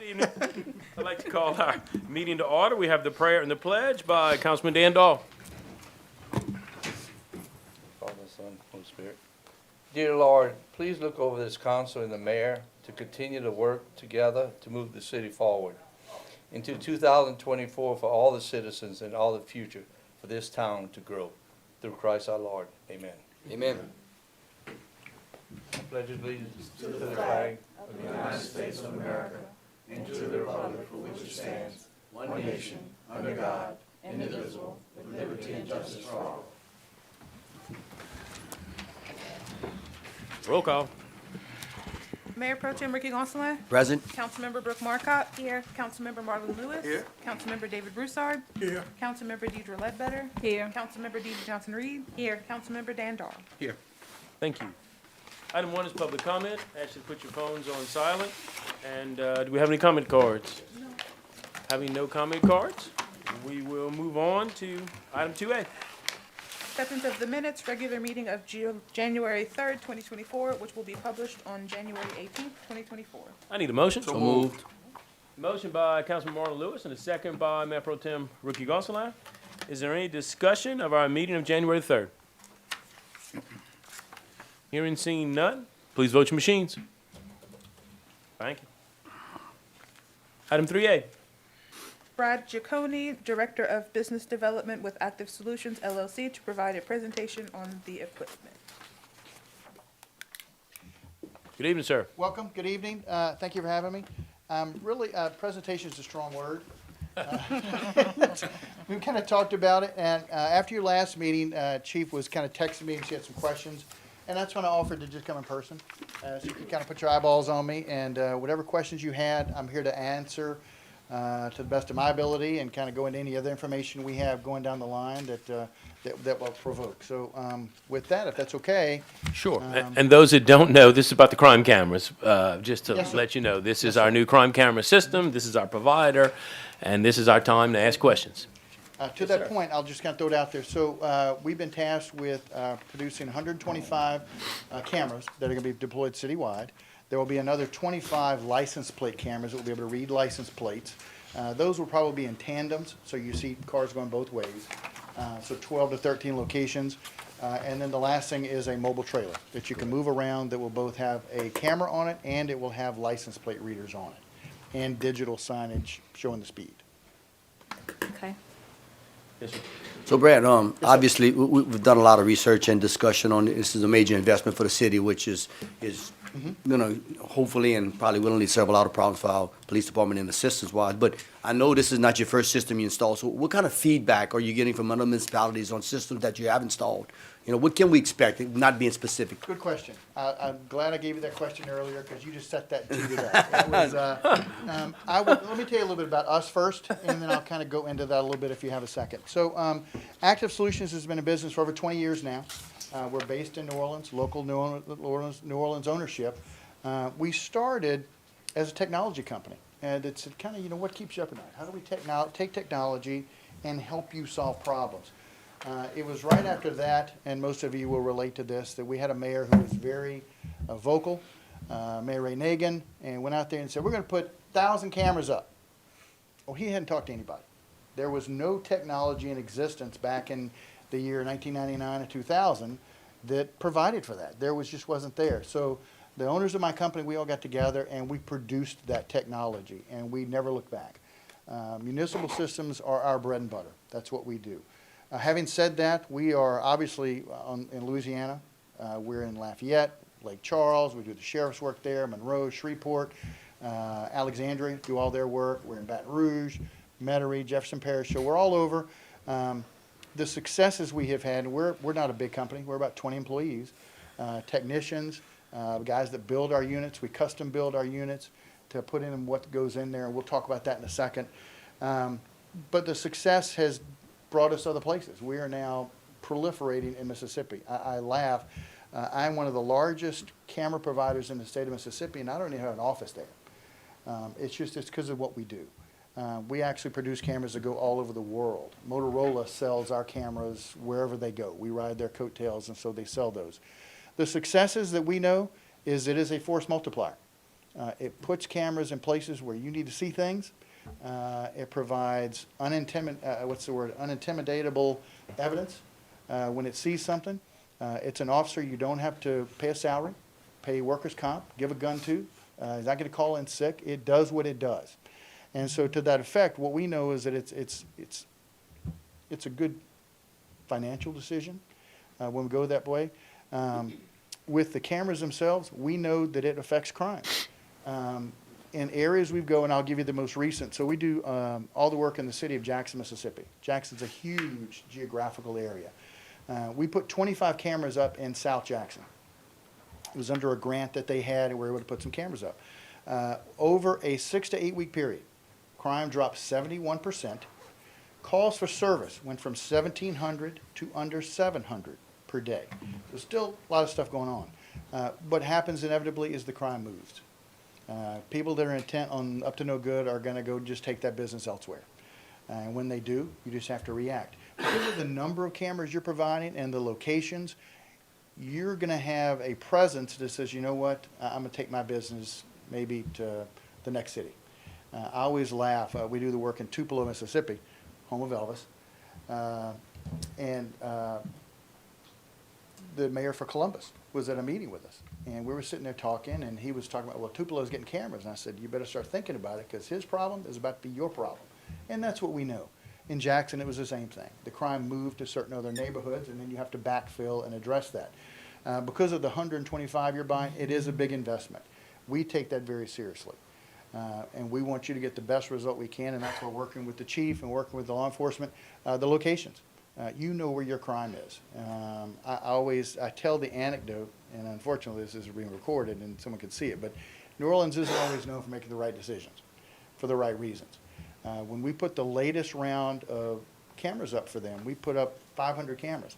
evening. I'd like to call our meeting to order. We have the prayer and the pledge by Councilman Dan Dahl. Father, Son, Holy Spirit. Dear Lord, please look over this council and the mayor to continue to work together to move the city forward into 2024 for all the citizens and all the future for this town to grow. Through Christ our Lord. Amen. Amen. I pledge allegiance to the flag of the United States of America and to the republic for which it stands, one nation, under God, indivisible, with liberty and justice for all. Roll call. Mayor Pro Tem Ricky Gonsalas. Present. Councilmember Brooke Marcotte. Here. Councilmember Marlon Lewis. Here. Councilmember David Broussard. Here. Councilmember Deidre Ledbetter. Here. Councilmember Deidre Johnson-Reed. Here. Councilmember Dan Dahl. Here. Thank you. Item 1 is public comment. Ask you to put your phones on silent. And do we have any comment cards? No. Having no comment cards, we will move on to item 2A. Acceptance of the minutes, regular meeting of January 3rd, 2024, which will be published on January 18th, 2024. I need a motion. So moved. Motion by Councilman Marlon Lewis and a second by Mayor Pro Tem Ricky Gonsalas. Is there any discussion of our meeting of January 3rd? Hearing seen none, please vote your machines. Thank you. Item 3A. Brad Giacone, Director of Business Development with Active Solutions LLC, to provide a presentation on the equipment. Good evening, sir. Welcome, good evening. Thank you for having me. Really, presentation is a strong word. We kind of talked about it, and after your last meeting, Chief was kind of texting me and she had some questions. And that's when I offered to just come in person. So you could kind of put your eyeballs on me, and whatever questions you had, I'm here to answer to the best of my ability and kind of go into any other information we have going down the line that will provoke. So with that, if that's okay. Sure. And those that don't know, this is about the crime cameras. Just to Yes, sir. let you know, this is our new crime camera system. This is our provider, and this is our time to ask questions. To that point, I'll just kind of throw it out there. So we've been tasked with producing 125 cameras that are going to be deployed citywide. There will be another 25 license plate cameras that will be able to read license plates. Those will probably be in tandems, so you see cars going both ways. So 12 to 13 locations. And then the last thing is a mobile trailer that you can move around that will both have a camera on it and it will have license plate readers on it and digital signage showing the speed. Okay. Yes, sir. So Brad, obviously, we've done a lot of research and discussion on it. This is a major investment for the city, which is hopefully and probably willingly serve a lot of problems for our police department and assistance-wise. But I know this is not your first system you installed. So what kind of feedback are you getting from other municipalities on systems that you have installed? You know, what can we expect, not being specific? Good question. I'm glad I gave you that question earlier because you just set that teed it up. It was, let me tell you a little bit about us first, and then I'll kind of go into that a little bit if you have a second. So Active Solutions has been in business for over 20 years now. We're based in New Orleans, local New Orleans ownership. We started as a technology company, and it's kind of, you know, what keeps you up at night? How do we take technology and help you solve problems? It was right after that, and most of you will relate to this, that we had a mayor who was very vocal, Mayor Ray Nagin, and went out there and said, we're going to put 1,000 cameras up. Well, he hadn't talked to anybody. There was no technology in existence back in the year 1999 or 2000 that provided for that. There just wasn't there. So the owners of my company, we all got together and we produced that technology, and we never looked back. Municipal systems are our bread and butter. That's what we do. Having said that, we are obviously in Louisiana. We're in Lafayette, Lake Charles. We do the sheriff's work there, Monroe, Shreveport, Alexandria, do all their work. We're in Baton Rouge, Metairie, Jefferson Parish. So we're all over. The successes we have had, we're not a big company. We're about 20 employees, technicians, guys that build our units. We custom build our units to put in what goes in there, and we'll talk about that in a second. But the success has brought us other places. We are now proliferating in Mississippi. I laugh. I'm one of the largest camera providers in the state of Mississippi, and I don't even have an office there. It's because of what we do. We actually produce cameras that go all over the world. Motorola sells our cameras wherever they go. We ride their coattails, and so they sell those. The successes that we know is it is a force multiplier. It puts cameras in places where you need to see things. It provides unintimidatable evidence when it sees something. It's an officer you don't have to pay a salary, pay workers' comp, give a gun to. He's not going to call in sick. It does what it does. And so to that effect, what we know is that it's a good financial decision when we go that way. With the cameras themselves, we know that it affects crime. In areas we go, and I'll give you the most recent. So we do all the work in the city of Jackson, Mississippi. Jackson's a huge geographical area. We put 25 cameras up in South Jackson. It was under a grant that they had, and we were able to put some cameras up. Over a 6 to 8 week period, crime dropped 71%. Calls for service went from 1,700 to under 700 per day. There's still a lot of stuff going on. What happens inevitably is the crime moves. People that are intent on up to no good are going to go just take that business elsewhere. And when they do, you just have to react. Because of the number of cameras you're providing and the locations, you're going to have a presence that says, you know what, I'm going to take my business maybe to the next city. I always laugh. We do the work in Tupelo, Mississippi, home of Elvis. And the mayor for Columbus was at a meeting with us. And we were sitting there talking, and he was talking about, well, Tupelo's getting cameras. And I said, you better start thinking about it, because his problem is about to be your problem. And that's what we know. In Jackson, it was the same thing. The crime moved to certain other neighborhoods, and then you have to backfill and address that. Because of the 125 you're buying, it is a big investment. We take that very seriously. And we want you to get the best result we can, and that's why we're working with the chief and working with the law enforcement, the locations. You know where your crime is. I tell the anecdote, and unfortunately this is being recorded and someone could see it, but New Orleans isn't always known for making the right decisions for the right reasons. When we put the latest round of cameras up for them, we put up 500 cameras.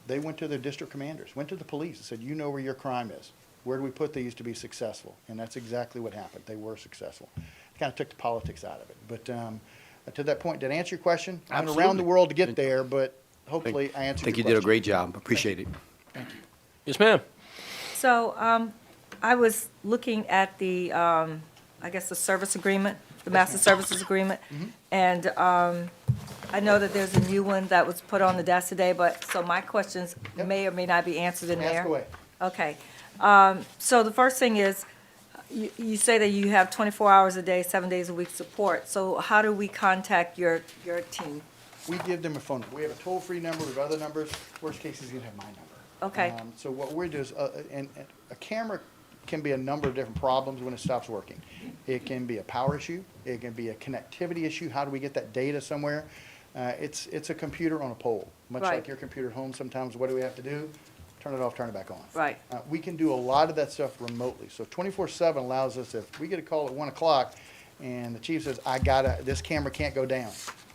They went to their district commanders, went to the police and said, you know where your crime is. Where do we put these to be successful? And that's exactly what happened. They were successful. Kind of took the politics out of it. But to that point, did I answer your question? I went around the world to get there, but hopefully I answered your question. I think you did a great job. Appreciate it. Thank you. Yes, ma'am. So I was looking at the, I guess, the service agreement, the master services agreement. And I know that there's a new one that was put on the desk today, but, so my questions Yep. may or may not be answered in there. Ask away. Okay. So the first thing is, you say that you have 24 hours a day, 7 days a week support. So how do we contact your team? We give them a phone number. We have a toll-free number, we have other numbers. Worst case, he's gonna have my number. Okay. So what we do is, and a camera can be a number of different problems when it stops working. It can be a power issue. It can be a connectivity issue. How do we get that data somewhere? It's a computer on a pole. Much Right. like your computer at home, sometimes what do we have to do? Turn it off, turn it back on. Right. We can do a lot of that stuff remotely. So 24/7 allows us, if we get a call at 1 o'clock and the chief says, this camera can't go down,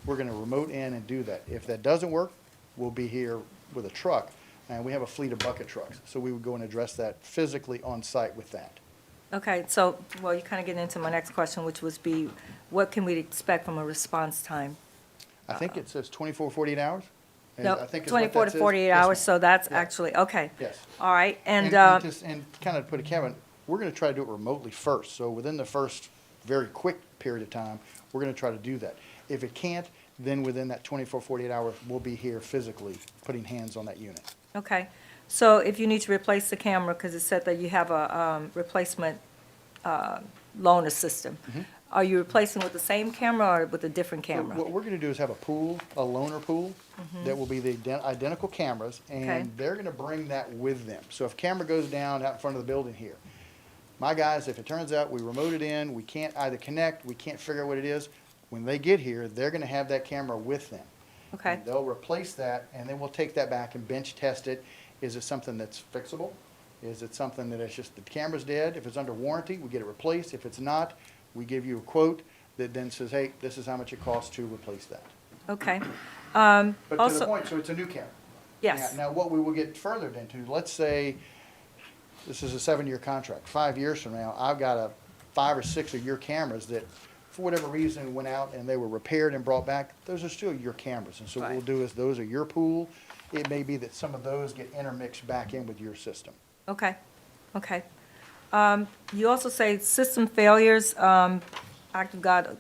we're gonna remote in and do that. If that doesn't work, we'll be here with a truck. And we have a fleet of bucket trucks. So we would go and address that physically on site with that. Okay, so, well, you kind of get into my next question, which was be, what can we expect from a response time? I think it says 24, 48 hours. And No, I think is what 24 that to says. 48 Yes, hours, ma'am. so that's Yeah. actually, okay. Yes. All right, and, And kind of put a caveat, we're gonna try to do it remotely first. So within the first very quick period of time, we're gonna try to do that. If it can't, then within that 24, 48 hours, we'll be here physically putting hands on that unit. okay. So if you need to replace the camera, because it said that you have a replacement loaner system, Mm-hmm. are you replacing with the same camera or with a different So camera? what we're gonna do is have a pool, a loaner pool, that will be the identical cameras, Okay. and they're gonna bring that with them. So if camera goes down out in front of the building here, my guys, if it turns out we remote it in, we can't either connect, we can't figure out what it is, when they get here, they're gonna have that camera with them. Okay, And they'll replace that, and then we'll take that back and bench test it. Is it something that's fixable? Is it something that it's just the camera's dead? If it's under warranty, we get it replaced. If it's not, we give you a quote that then says, hey, this is how much it costs to replace that. okay. But to the Also, point, so it's a new camera. yes, Now, what we will get furthered into, let's say this is a 7-year contract. 5 years from now, I've got 5 or 6 of your cameras that, for whatever reason, went out and they were repaired and brought back. Those are still your cameras. And so what we'll Right. do is, those are your pool. It may be that some of those get intermixed back in with your system. okay, okay. You also say system failures, act of God,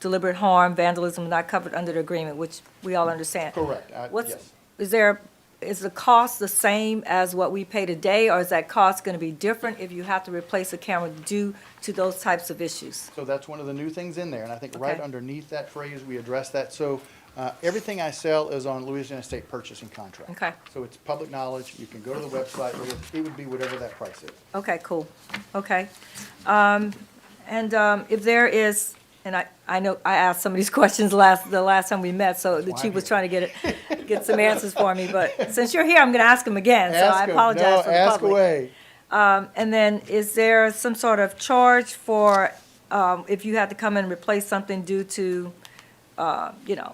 deliberate harm, vandalism not covered under the agreement, which we all understand. Correct, What's, yes. is the cost the same as what we pay today, or is that cost gonna be different if you have to replace a camera due to those types of issues? So that's one of the new things in there, and I think right Okay. underneath that phrase, we address that. So everything I sell is on Louisiana State purchasing contract. Okay. So it's public knowledge. You can go to the website. It would be whatever that price is. Okay, cool, okay. If there is, and I know I asked some of these questions the last time we met, so the why chief I'm was here. trying to get some answers for me, but since you're here, I'm gonna ask them again, so I Ask 'em. apologize No, for the ask public. away. And then, is there some sort of charge for, if you had to come in and replace something due to,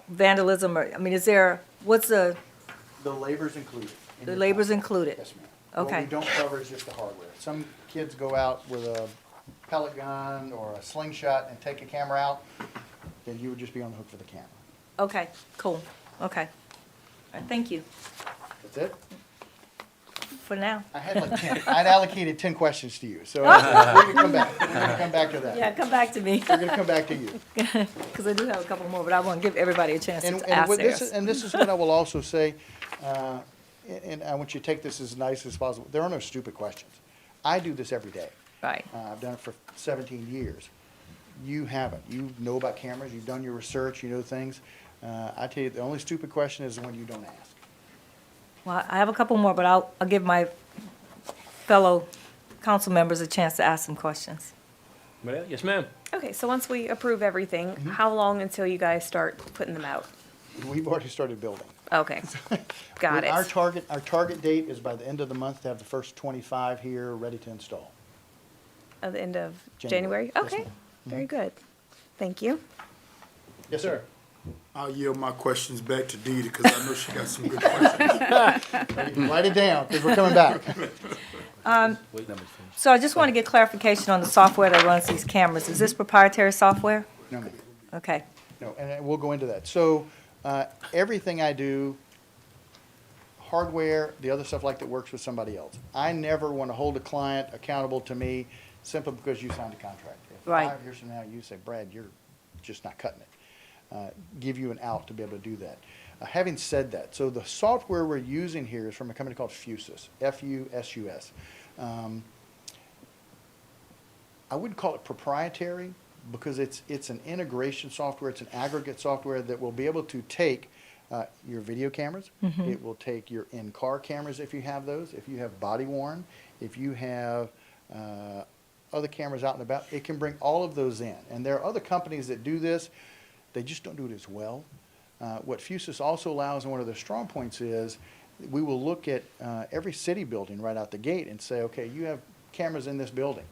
vandalism, or, I mean, what's The labor's included. in the your labor's contract. included? Yes, ma'am. Okay. What we don't cover is just the hardware. Some kids go out with a pellet gun or a slingshot and take a camera out, then you would just be on the hook for the camera. Okay, cool, okay. All right, thank you That's it? for now. I had like 10. I'd allocated 10 questions to you, so we're gonna come back. We're gonna come back to that. Yeah, come back to me, We're gonna come back to you. because I do have a couple more, but I want to give everybody a chance And, to and ask what this theirs. is, and this is what I will also say, and I want you to take this as nice as possible. There are no stupid questions. I do this every day. Right, I've done it for 17 years. You haven't. You know about cameras, you've done your research, you know things. I tell you, the only stupid question is the one you don't ask. well, I have a couple more, but I'll give my fellow council members a chance to ask some questions. Well, yes, ma'am. Okay, so once we approve everything, Mm-hmm. how long until you guys start putting them out? We've already started building. Okay, got Our it. target date is by the end of the month to have the first 25 here ready to install. At the end of January. January? Yes, Okay, ma'am. very good. Thank you. Yes, sir. I'll yield my questions back to Dee because I know she got some good questions. Write it down, because we're coming back. So I just want to get clarification on the software that runs these cameras. Is this proprietary software? No, ma'am. Okay, No, and we'll go into that. So, everything I do, hardware, the other stuff like that works with somebody else. I never want to hold a client accountable to me simply because you signed a contract. If Right. 5 years from now, you say, Brad, you're just not cutting it. Give you an out to be able to do that. Having said that, so the software we're using here is from a company called Fusus, F-U-S-U-S. I wouldn't call it proprietary because it's an integration software, it's an aggregate software that will be able to take your video cameras. It will take your in-car cameras if you have those, if you have body worn, if you have other cameras out and about. It can bring all of those in. And there are other companies that do this. They just don't do it as well. What Fusus also allows, and one of their strong points is, we will look at every city building right out the gate and say, okay, you have cameras in this building.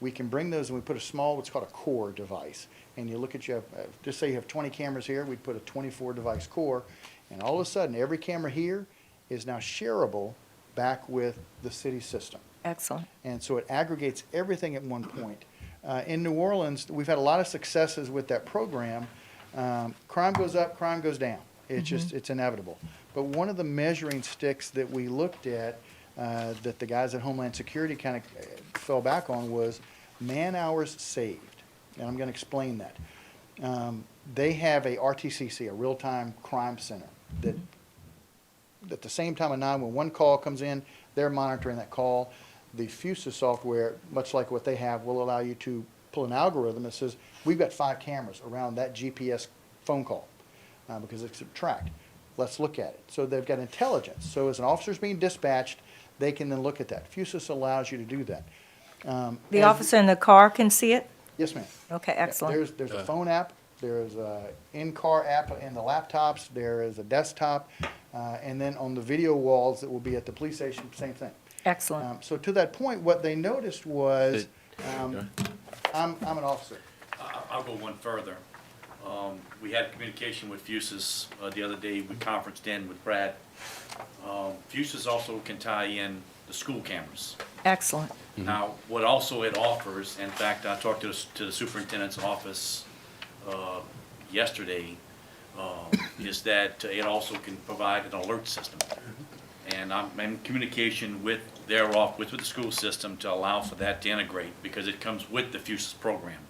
We can bring those and we put a small, what's called a core device. And you look at your, just say you have 20 cameras here, we'd put a 24 device core. And all of a sudden, every camera here is now shareable back with the city system. excellent. And so it aggregates everything at one point. In New Orleans, we've had a lot of successes with that program. Crime goes up, crime goes down. It's just, it's inevitable. But one of the measuring sticks that we looked at, that the guys at Homeland Security kind of fell back on was man-hours saved. And I'm going to explain that. They have a RTCC, a real-time crime center, that at the same time a 911 call comes in, they're monitoring that call. The Fusus software, much like what they have, will allow you to pull an algorithm that says, we've got 5 cameras around that GPS phone call because it's tracked. Let's look at it. So they've got intelligence. So as an officer's being dispatched, they can then look at that. Fusus allows you to do that. The as- officer in the car can see it? Yes, ma'am. Okay, Yeah, excellent. There's a phone app, there's a in-car app in the laptops, there is a desktop, and then on the video walls that will be at the police station, same thing. Excellent. So to that point, what they noticed was, I'm an officer. I'll go one further. We had communication with Fusus the other day. We conferenced in with Brad. Fusus also can tie in the school cameras. Excellent. Now, what also it offers, in fact, I talked to the superintendent's office yesterday, is that it also can provide an alert system. And I'm in communication with thereof with the school system to allow for that to integrate, because it comes with the FUSIS program.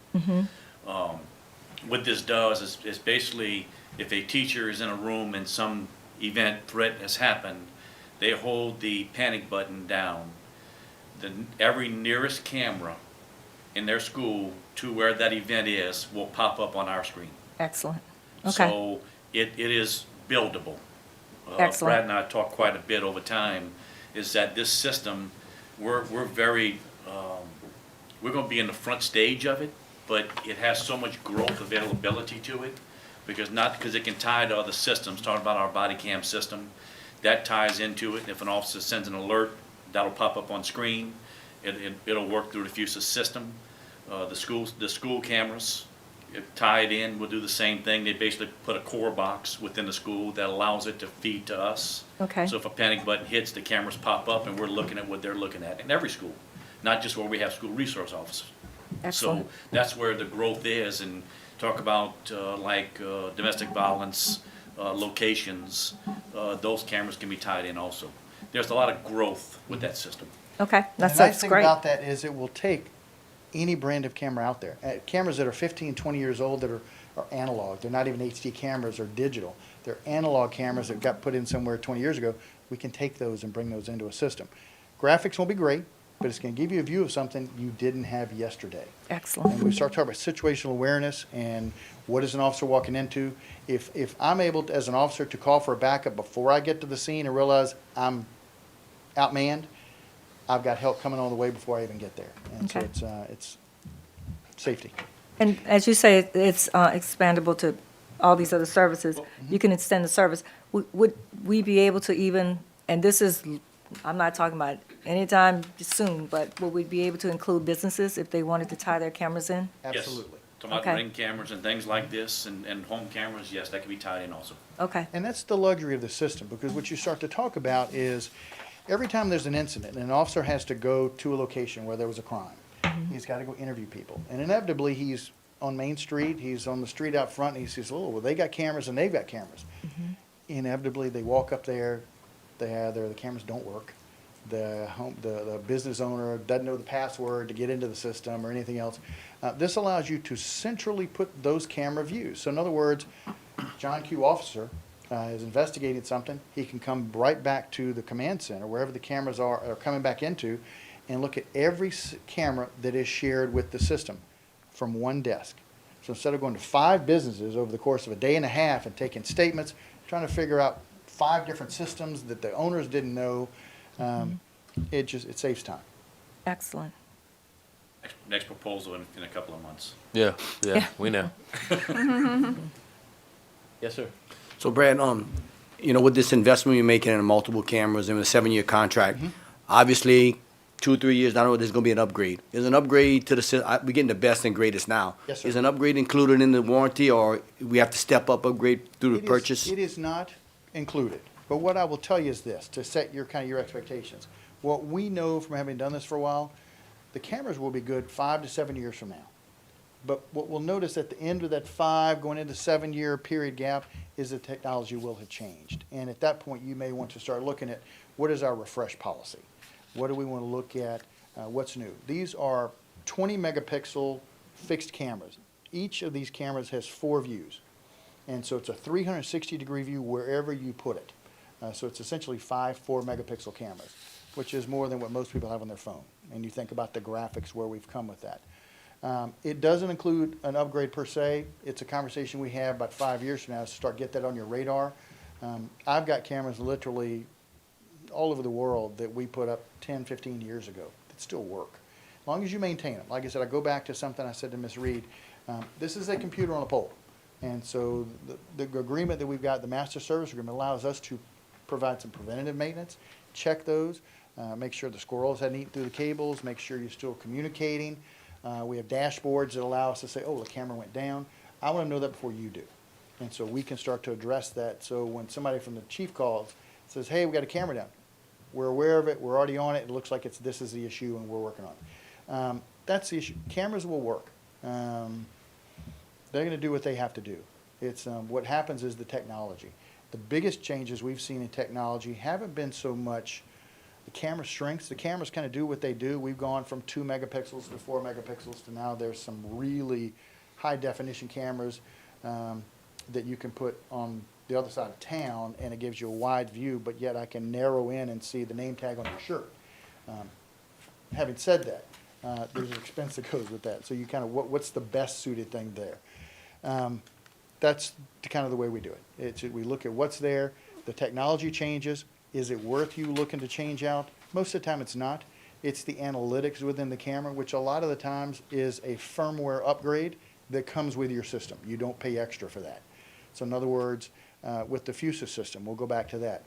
What this does is basically, if a teacher is in a room and some event, threat has happened, they hold the panic button down. Every nearest camera in their school to where that event is will pop up on our screen. Excellent. Okay, So it is buildable. Excellent. Brad and I talked quite a bit over time, is that this system, we're very, we're gonna be in the front stage of it, but it has so much growth availability to it, because it can tie to other systems, talking about our body cam system, that ties into it. If an officer sends an alert, that'll pop up on screen. It'll work through the FUSIS system. The school cameras, tie it in, we'll do the same thing. They basically put a core box within the school that allows it to feed to us. Okay. So if a panic button hits, the cameras pop up and we're looking at what they're looking at in every school, not just where we have school resource officers. excellent. So that's where the growth is, and talk about domestic violence locations, those cameras can be tied in also. There's a lot of growth with that system. Okay, The that's nice thing great. about that is it will take any brand of camera out there. Cameras that are 15, 20 years old that are analog, they're not even HD cameras or digital. They're analog cameras that got put in somewhere 20 years ago. We can take those and bring those into a system. Graphics won't be great, but it's going to give you a view of something you didn't have yesterday. And Excellent. we start talking about situational awareness and what is an officer walking into. If I'm able to, as an officer, to call for a backup before I get to the scene and realize I'm outmanned, I've got help coming on the way before I even get there. And so Okay. it's safety. And as you say, it's expandable to all these other services. You can extend the service. Would we be able to even, and this is, I'm not talking about anytime soon, but would we be able to include businesses if they wanted to tie their cameras in? Yes. Absolutely. Talking about Okay. ring cameras and things like this, and home cameras, yes, that can be tied in also. Okay, And that's the luxury of the system, because what you start to talk about is every time there's an incident and an officer has to go to a location where there was a crime, he's got to go interview people. And inevitably, he's on Main Street, he's on the street out front, and he says, oh, well, they got cameras and they've got cameras. Inevitably, they walk up there, the cameras don't work. The business owner doesn't know the password to get into the system or anything else. This allows you to centrally put those camera views. So in other words, John Q. Officer is investigating something, he can come right back to the command center, wherever the cameras are coming back into, and look at every camera that is shared with the system from one desk. So instead of going to 5 businesses over the course of a day and a half and taking statements, trying to figure out 5 different systems that the owners didn't know, it saves time. excellent. Next proposal in a couple of months. Yeah, Yeah. we know. Yes, sir. So Brad, with this investment you're making in multiple cameras and a 7-year contract, obviously, 2 or 3 years down the road, there's gonna be an upgrade. Is an upgrade to we're getting the best and greatest now. Yes, sir. Is an upgrade included in the warranty, or we have to step up upgrade through the purchase? It is not included. But what I will tell you is this, to set your expectations. What we know from having done this for a while, the cameras will be good 5 to 7 years from now. But what we'll notice at the end of that 5, going into 7-year period gap, is the technology will have changed. And at that point, you may want to start looking at, what is our refresh policy? What do we want to look at? What's new? These are 20 megapixel fixed cameras. Each of these cameras has 4 views. And so it's a 360-degree view wherever you put it. So it's essentially 5 4-megapixel cameras, which is more than what most people have on their phone. And you think about the graphics where we've come with that. It doesn't include an upgrade per se. It's a conversation we have about 5 years from now to start get that on your radar. I've got cameras literally all over the world that we put up 10, 15 years ago that still work. As long as you maintain them. Like I said, I go back to something I said to Ms. Reed. This is a computer on a pole. And so the agreement that we've got, the master service agreement, allows us to provide some preventative maintenance, check those, make sure the squirrels hadn't eaten through the cables, make sure you're still communicating. We have dashboards that allow us to say, oh, the camera went down. I want to know that before you do. And so we can start to address that. So when somebody from the chief calls, says, hey, we got a camera down. We're aware of it. We're already on it. It looks like this is the issue, and we're working on it. That's the issue. Cameras will work. They're going to do what they have to do. It's what happens is the technology. The biggest changes we've seen in technology haven't been so much The camera shrinks. The cameras kind of do what they do. We've gone from 2 megapixels to 4 megapixels to now there's some really high definition cameras that you can put on the other side of town, and it gives you a wide view, but yet I can narrow in and see the name tag on your shirt. Having said that, there's an expense that goes with that. So you kind of, what's the best suited thing there? That's kind of the way we do it. We look at what's there, the technology changes. Is it worth you looking to change out? Most of the time it's not. It's the analytics within the camera, which a lot of the times is a firmware upgrade that comes with your system. You don't pay extra for that. So in other words, with the Fusus system, we'll go back to that.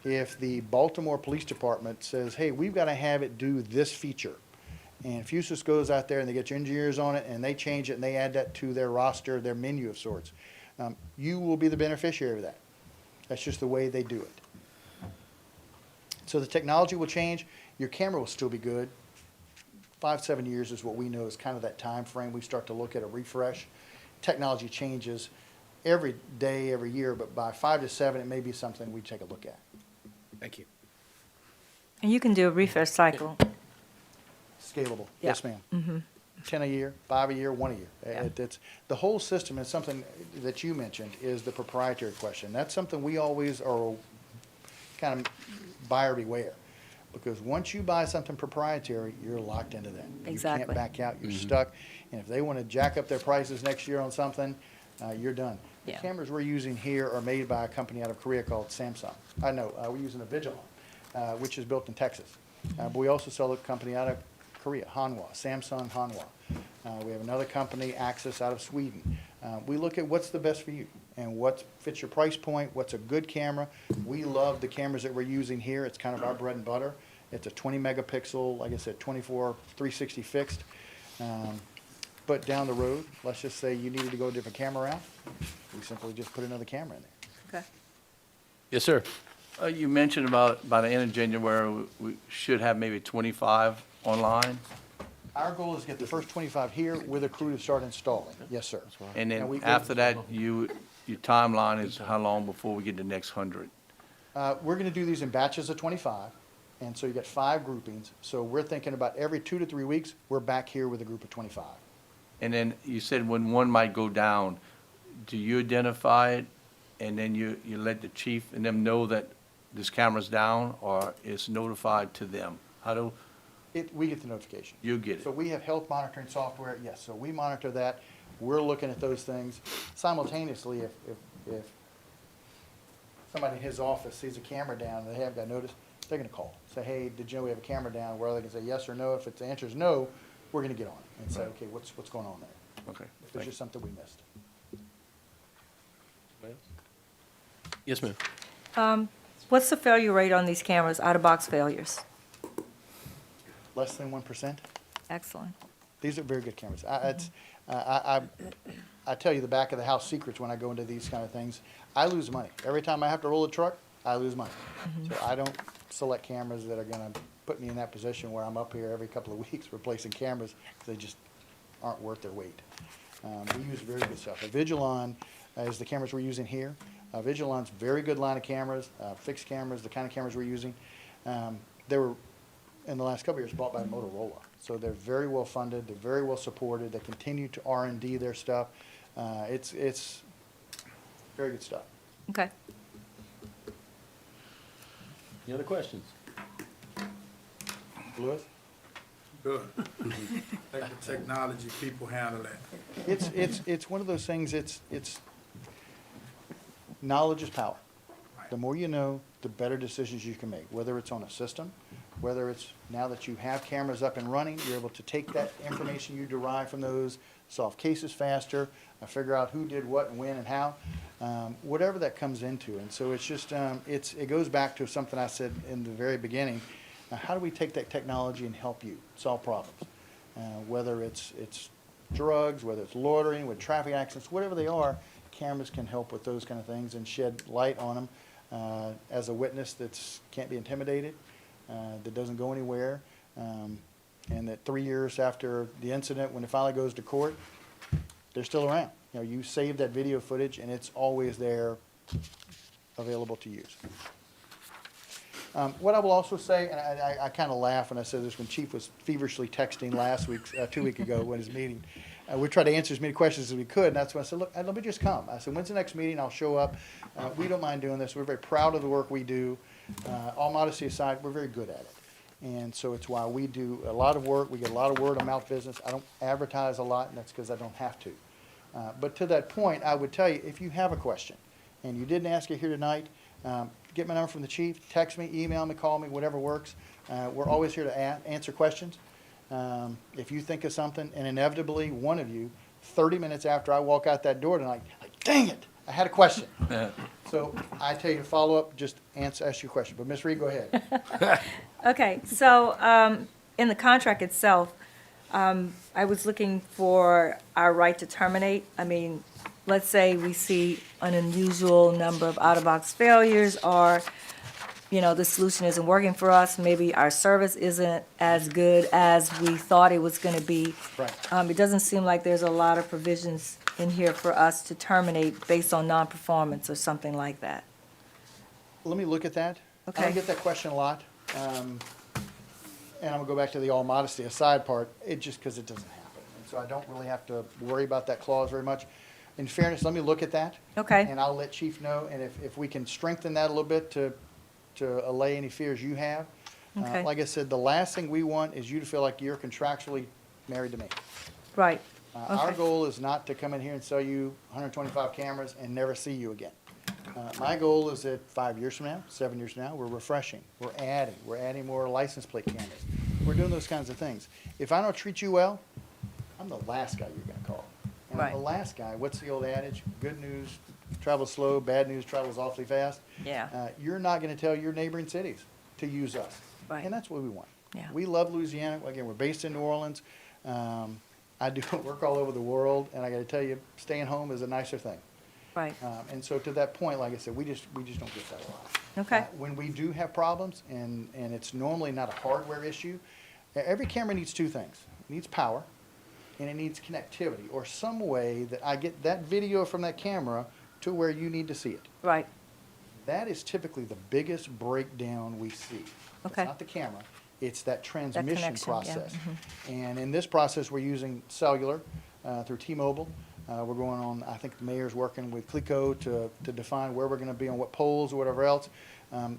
If the Baltimore Police Department says, hey, we've got to have it do this feature, and Fusus goes out there and they get your engineers on it and they change it and they add that to their roster, their menu of sorts, you will be the beneficiary of that. That's just the way they do it. So the technology will change. Your camera will still be good. 5-7 years is what we know is kind of that time frame. We start to look at a refresh. Technology changes every day, every year, but by 5 to 7, it may be something we take a look at. Thank you. And you can do a refresh cycle. Scalable. Yeah. Yes, ma'am. 10 a year, 5 a year, 1 a year. Yeah. It's, the whole system is something that you mentioned is the proprietary question. That's something we always are kind of buyer beware. Because once you buy something proprietary, you're locked into that. You Exactly. can't back out, you're stuck. And if they want to jack up their prices next year on something, you're done. The Yeah. cameras we're using here are made by a company out of Korea called Samsung. We're using a Vigilon, which is built in Texas. But we also sell a company out of Korea, Hanwha, Samsung Hanwha. We have another company, Axis, out of Sweden. We look at what's the best for you and what fits your price point, what's a good camera. We love the cameras that we're using here. It's kind of our bread and butter. It's a 20 megapixel, like I said, 24, 360 fixed. But down the road, let's just say you needed to go a different camera route, we simply just put another camera in there. Okay. Yes, sir. You mentioned about by the end of January, we should have maybe 25 online. Our goal is to get the first 25 here with a crew to start installing. Yes, sir. And And we then go- after that, your timeline is how long before we get the next 100? We're going to do these in batches of 25, and so you get 5 groupings. So we're thinking about every 2 to 3 weeks, we're back here with a group of 25. And then you said when one might go down, do you identify it and then you let the chief and them know that this camera's down, or it's notified to them? How do We get the notification. you get So it? we have health monitoring software, yes, so we monitor that. We're looking at those things. Simultaneously, if somebody in his office sees a camera down and they haven't got notice, they're gonna call. Say, hey, did you know we have a camera down? Where they can say yes or no. If the answer is no, we're gonna get on it and say, Right. okay, what's going on there? Okay. If there's just something we missed. Yes, ma'am. What's the failure rate on these cameras, out-of-box failures? Less than 1%? Excellent. These are very good cameras. I tell you the back of the house secrets when I go into these kind of things. I lose money. Every time I have to roll a truck, I lose money. So I don't select cameras that are gonna put me in that position where I'm up here every couple of weeks replacing cameras, because they just aren't worth their weight. We use very good stuff. A Vigilon is the cameras we're using here. Vigilon's very good line of cameras, fixed cameras, the kind of cameras we're using. They were, in the last couple of years, bought by Motorola. So they're very well funded, they're very well supported, they continue to R&D their stuff. It's very good stuff. Okay. Any other questions? Louis? Good. Let the technology people handle that. It's one of those things, it's knowledge is power. The more you know, the better decisions you can make, whether it's on a system, whether it's now that you have cameras up and running, you're able to take that information you derive from those, solve cases faster, figure out who did what and when and how, whatever that comes into. And so it's just, it goes back to something I said in the very beginning. How do we take that technology and help you solve problems? Whether it's drugs, whether it's loitering, with traffic accidents, whatever they are, cameras can help with those kind of things and shed light on them as a witness that's can't be intimidated, that doesn't go anywhere, and that 3 years after the incident, when it finally goes to court, they're still around. You know, you save that video footage and it's always there available to use. What I will also say, and I kind of laugh when I said this when Chief was feverishly texting last week, 2 weeks ago when his meeting. We tried to answer as many questions as we could, and that's when I said, look, let me just come. I said, when's the next meeting? I'll show up. We don't mind doing this. We're very proud of the work we do. All modesty aside, we're very good at it. And so it's why we do a lot of work. We get a lot of word of mouth business. I don't advertise a lot, and that's because I don't have to. But to that point, I would tell you, if you have a question, and you didn't ask it here tonight, get my number from the chief, text me, email me, call me, whatever works. We're always here to answer questions. If you think of something, and inevitably, one of you, 30 minutes after I walk out that door tonight, like, dang it, I had a question. So I tell you to follow up, just ask your question. But Ms. Reed, go ahead. Okay, so in the contract itself, I was looking for our right to terminate. I mean, let's say we see an unusual number of out-of-box failures, or, you know, the solution isn't working for us, maybe our service isn't as good as we thought it was gonna be. Right. It doesn't seem like there's a lot of provisions in here for us to terminate based on non-performance or something like that. Let me look at that. Okay. I get that question a lot. And I'm gonna go back to the all modesty aside part, just because it doesn't happen. And so I don't really have to worry about that clause very much. In fairness, let me look at that. Okay. And I'll let Chief know, and if we can strengthen that a little bit to allay any fears you have. Okay. Like I said, the last thing we want is you to feel like you're contractually married to me. Right. Our Okay. goal is not to come in here and sell you 125 cameras and never see you again. My goal is that 5 years from now, 7 years from now, we're refreshing, we're adding more license plate cameras. We're doing those kinds of things. If I don't treat you well, I'm the last guy you're gonna call. And I'm the Right. last guy, what's the old adage? Good news travels slow, bad news travels awfully fast. Yeah. You're not gonna tell your neighboring cities to use us. Right. And that's what we want. Yeah. We love Louisiana. Again, we're based in New Orleans. I do work all over the world, and I gotta tell you, staying home is a nicer thing. Right. And so to that point, like I said, we just don't get that a lot. Okay. When we do have problems, and it's normally not a hardware issue, every camera needs two things. It needs power, and it needs connectivity, or some way that I get that video from that camera to where you need to see it. Right. That is typically the biggest breakdown we see. Okay. It's not the camera, it's that transmission connection, yeah. process. And in this process, we're using cellular through T-Mobile. We're going on, I think the mayor's working with Clico to define where we're gonna be on what poles or whatever else.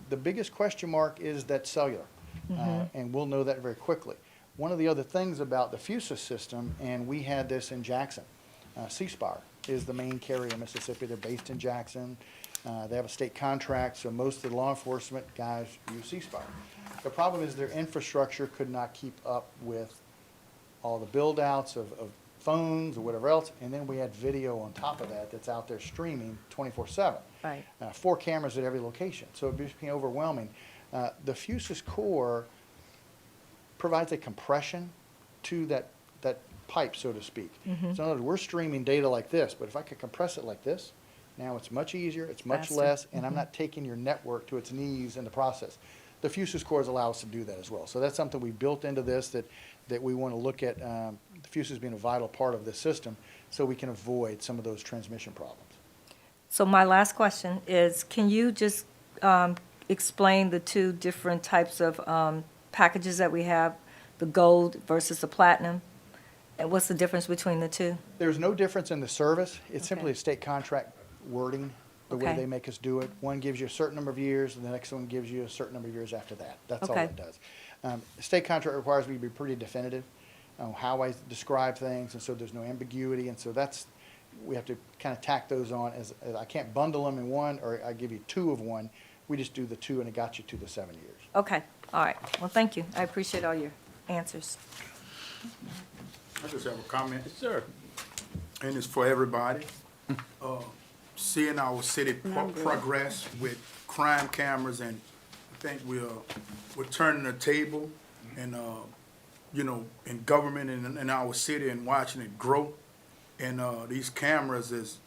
The biggest question mark is that cellular, and we'll know that very quickly. One of the other things about the FUSA system, and we had this in Jackson, C-Spire is the main carrier in Mississippi. They're based in Jackson. They have a state contract, so most of the law enforcement guys use C-Spire. The problem is their infrastructure could not keep up with all the build-outs of phones or whatever else, and then we had video on top of that that's out there streaming 24/7. Right. 4 cameras at every location, so it became overwhelming. The Fusus core provides a compression to that pipe, so to speak. So in other words, we're streaming data like this, but if I could compress it like this, now it's much easier, it's much Faster. less, and I'm not taking your network to its knees in the process. The Fusus cores allow us to do that as well. So that's something we built into this that we want to look at, the Fusus being a vital part of this system, so we can avoid some of those transmission problems. So my last question is, can you just explain the two different types of packages that we have, the gold versus the platinum? And what's the difference between the two? There's no difference in the service. It's simply a Okay. state contract wording, the way Okay. they make us do it. One gives you a certain number of years, and the next one gives you a certain number of years after that. That's all Okay. it does. The state contract requires me to be pretty definitive on how I describe things, and so there's no ambiguity, and so we have to kind of tack those on as I can't bundle them in one, or I give you 2 of one. We just do the 2, and it got you to the 7 years. Okay, all right. Well, thank you. I appreciate all your answers. I just have a comment, Yes, sir. and it's for everybody. Seeing our city progress with crime cameras, and I think we're turning the table and, you know, in government and in our city and watching it grow. And these cameras is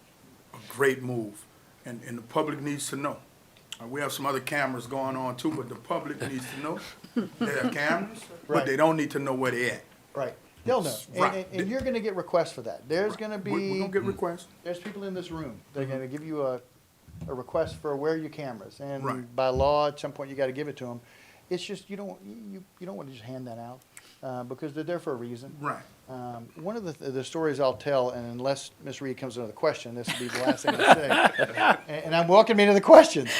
a great move, and the public needs to know. We have some other cameras going on too, but the public needs to know there are cameras, but Right. they don't need to know where they at. Right. They'll know. Right. And you're gonna get requests for that. There's gonna We're be, gonna get requests. there's people in this room that are gonna give you a a request for where are your cameras? And Right. by law, at some point, you gotta give it to them. It's just, you don't wanna just hand that out, because they're there for a reason. Right. One of the stories I'll tell, and unless Ms. Reed comes with another question, this will be the last thing I say. And I'm welcoming to the questions.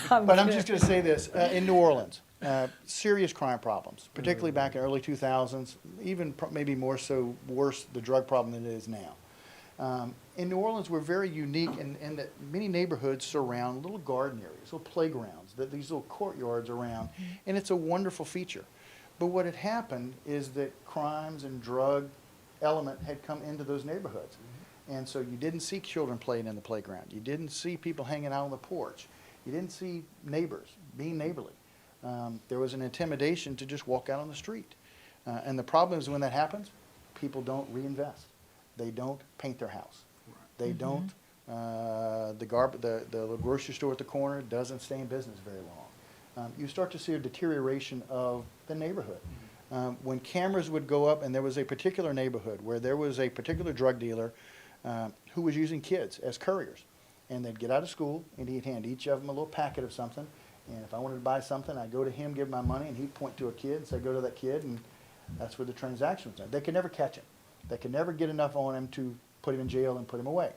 But I'm just gonna say this, in New Orleans, serious crime problems, particularly back in early 2000s, even maybe more so worse, the drug problem than it is now. In New Orleans, we're very unique in that many neighborhoods surround little garden areas, little playgrounds, these little courtyards around, and it's a wonderful feature. But what had happened is that crimes and drug element had come into those neighborhoods. And so you didn't see children playing in the playground. You didn't see people hanging out on the porch. You didn't see neighbors being neighborly. There was an intimidation to just walk out on the street. And the problem is when that happens, people don't reinvest. They don't paint their house. They don't, the little grocery store at the corner doesn't stay in business very long. You start to see a deterioration of the neighborhood. When cameras would go up and there was a particular neighborhood where there was a particular drug dealer who was using kids as couriers, and they'd get out of school and he'd hand each of them a little packet of something, and if I wanted to buy something, I'd go to him, give him my money, and he'd point to a kid and say, go to that kid, and that's where the transaction was at. They could never catch him. They could never get enough on him to put him in jail and put him away.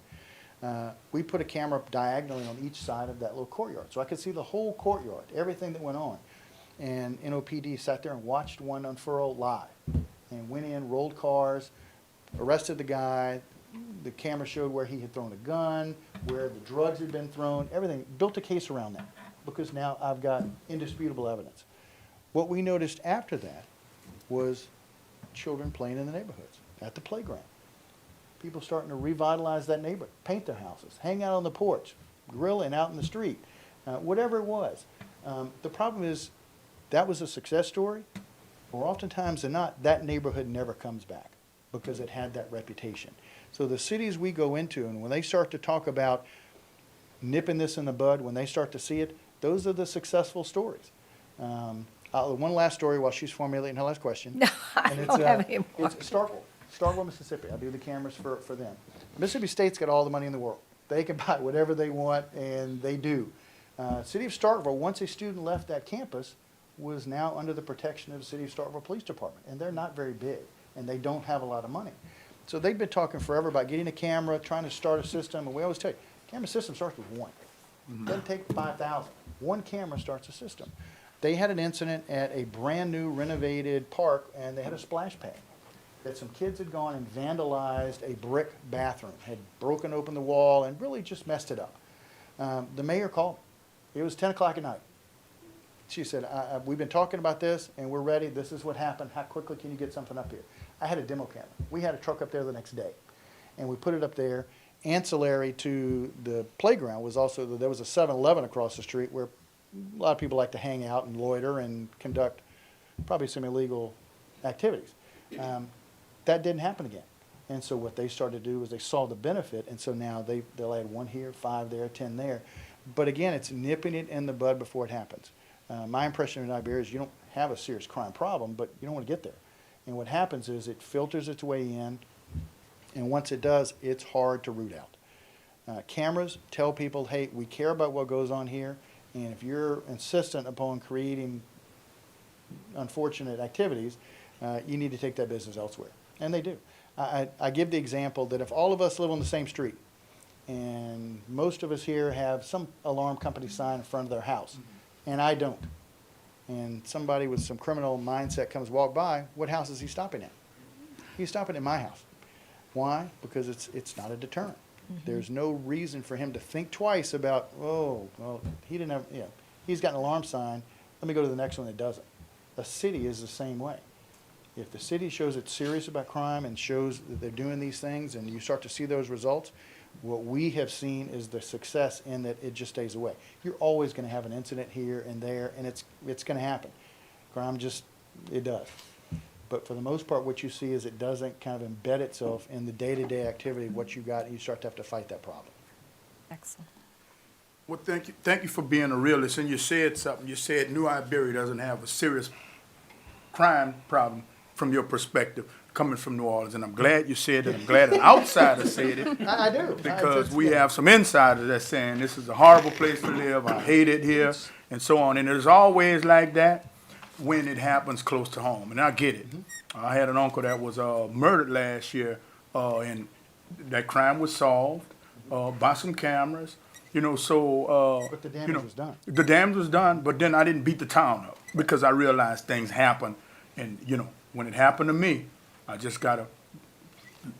We put a camera diagonally on each side of that little courtyard, so I could see the whole courtyard, everything that went on. And NOPD sat there and watched one unfurl live, and went in, rolled cars, arrested the guy. The camera showed where he had thrown a gun, where the drugs had been thrown, everything. Built a case around that, because now I've got indisputable evidence. What we noticed after that was children playing in the neighborhoods, at the playground. People starting to revitalize that neighborhood, paint their houses, hang out on the porch, grilling out in the street, whatever it was. The problem is, that was a success story, or oftentimes than not, that neighborhood never comes back because it had that reputation. So the cities we go into, and when they start to talk about nipping this in the bud, when they start to see it, those are the successful stories. One last story while she's formulating her last question. No, I and don't have any more. It's Starkville, Mississippi. I do the cameras for them. Mississippi State's got all the money in the world. They can buy whatever they want, and they do. City of Starkville, once a student left that campus, was now under the protection of the City of Starkville Police Department, and they're not very big, and they don't have a lot of money. So they've been talking forever about getting a camera, trying to start a system, and we always tell you, camera system starts with one. Doesn't take 5,000. One camera starts a system. They had an incident at a brand-new renovated park, and they had a splash pad that some kids had gone and vandalized a brick bathroom, had broken open the wall, and really just messed it up. The mayor called. It was 10 o'clock at night. She said, we've been talking about this, and we're ready. This is what happened. How quickly can you get something up here? I had a demo camera. We had a truck up there the next day, and we put it up there. Ancillary to the playground was also that there was a 7-Eleven across the street where a lot of people like to hang out and loiter and conduct probably some illegal activities. That didn't happen again. And so what they started to do was they saw the benefit, and so now they'll add 1 here, 5 there, 10 there. But again, it's nipping it in the bud before it happens. My impression in Iberia is you don't have a serious crime problem, but you don't want to get there. And what happens is it filters its way in, and once it does, it's hard to root out. Cameras tell people, hey, we care about what goes on here, and if you're insistent upon creating unfortunate activities, you need to take that business elsewhere. And they do. I give the example that if all of us live on the same street, and most of us here have some alarm company sign in front of their house, and I don't, and somebody with some criminal mindset comes walk by, what house is he stopping at? He's stopping at my house. Why? Because it's not a deterrent. There's no reason for him to think twice about, oh, well, he didn't have, he's got an alarm sign, let me go to the next one that doesn't. A city is the same way. If the city shows it's serious about crime and shows that they're doing these things and you start to see those results, what we have seen is the success in that it just stays away. You're always going to have an incident here and there, and it's going to happen. Crime it does. But for the most part, what you see is it doesn't kind of embed itself in the day-to-day activity of what you got, and you start to have to fight that problem. Excellent. Well, thank you for being a realist, and you said something. You said New Iberia doesn't have a serious crime problem from your perspective. coming from New Orleans, and I'm glad you said it. I'm glad an outsider said it. I do. Because we have some insiders that's saying this is a horrible place to live, I hate it here, and so on. And there's always like that when it happens close to home, and I get it. I had an uncle that was murdered last year, and that crime was solved by some cameras, so. But the you damage know, was done. The damage was done, but then I didn't beat the town up because I realized things happen, and when it happened to me, I just gotta,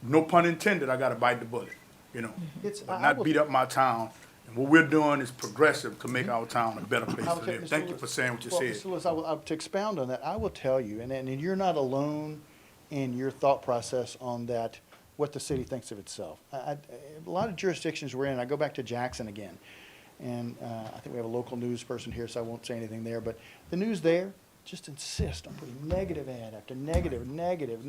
no pun intended, I gotta bite the bullet, It's- but I not will- beat up my town. And what we're doing is progressive to make our town a better place I to will tell- live. Mr. Thank you Lewis- for saying what you well, said. Mr. Lewis, to expound on that, I will tell you, and you're not alone in your thought process on that, what the city thinks of itself. A lot of jurisdictions we're in, I go back to Jackson again, and I think we have a local news person here, so I won't say anything there, but the news there just insists on putting negative ad after negative,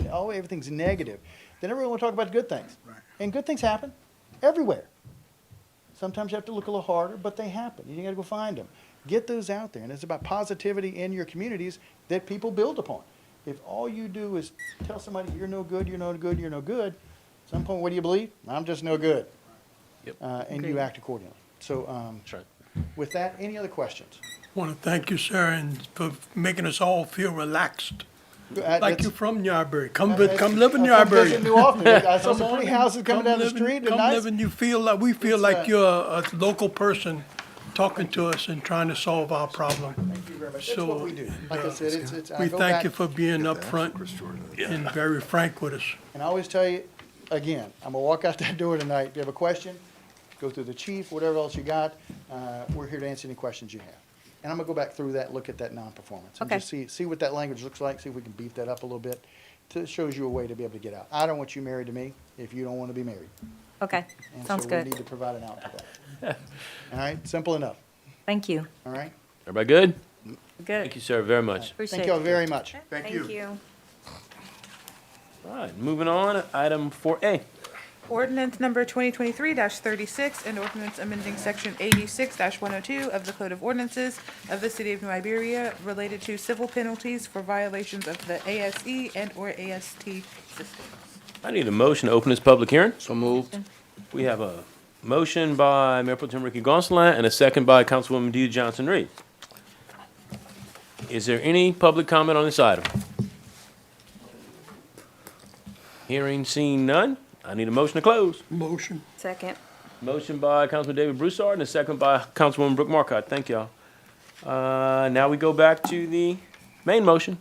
everything's negative. Then everyone will talk about good things. Right. And good things happen everywhere. Sometimes you have to look a little harder, but they happen. You gotta go find them. Get those out there, and it's about positivity in your communities that people build upon. If all you do is tell somebody you're no good, you're no good, you're no good, at some point, what do you believe? I'm just no good. Yep. And you act accordingly. So, That's right. with that, any other questions? Want to thank you, sir, and for making us all feel relaxed. Like you're from Iberia. Come live in Come Iberia. visit New Often. I saw Come some on pretty in. houses coming Come down the live in- street, and Come nice. live and you feel like, we feel It's, like you're a local person talking to us and trying to solve our problem. Thank you very much. That's So, what we do. Like I said, it's, I We go thank back, you for being upfront and very frank with us. and I always tell you, again, I'm gonna walk out that door tonight. If you have a question, go through the chief, whatever else you got. We're here to answer any questions you have. And I'm gonna go back through that, look at that non-performance. And Okay. just see what that language looks like, see if we can beef that up a little bit. It shows you a way to be able to get out. I don't want you married to me if you don't want to be married. Okay, And sounds so we good. need to provide an out for that. All right, simple enough, Thank you. all right? Everybody good? Thank Good. you, sir, very much. Appreciate Thank you all it. very much. Thank you. All right, moving on, item 4A. Ordinance number 2023-36, and ordinance amending section 86-102 of the Code of Ordinances of the City of New Iberia related to civil penalties for violations of the ASE and/or AST systems. I need a motion to open this public hearing. So moved. We have a motion by Mayor Pro Tem Ricky Gonsalas and a second by Councilwoman Deidre Johnson-Reed. Is there any public comment on this item? Hearing, seeing none, I need a motion to close. Motion. Second. Motion by Councilman David Broussard and a second by Councilwoman Brooke Marcotte. Thank y'all. Now we go back to the main motion.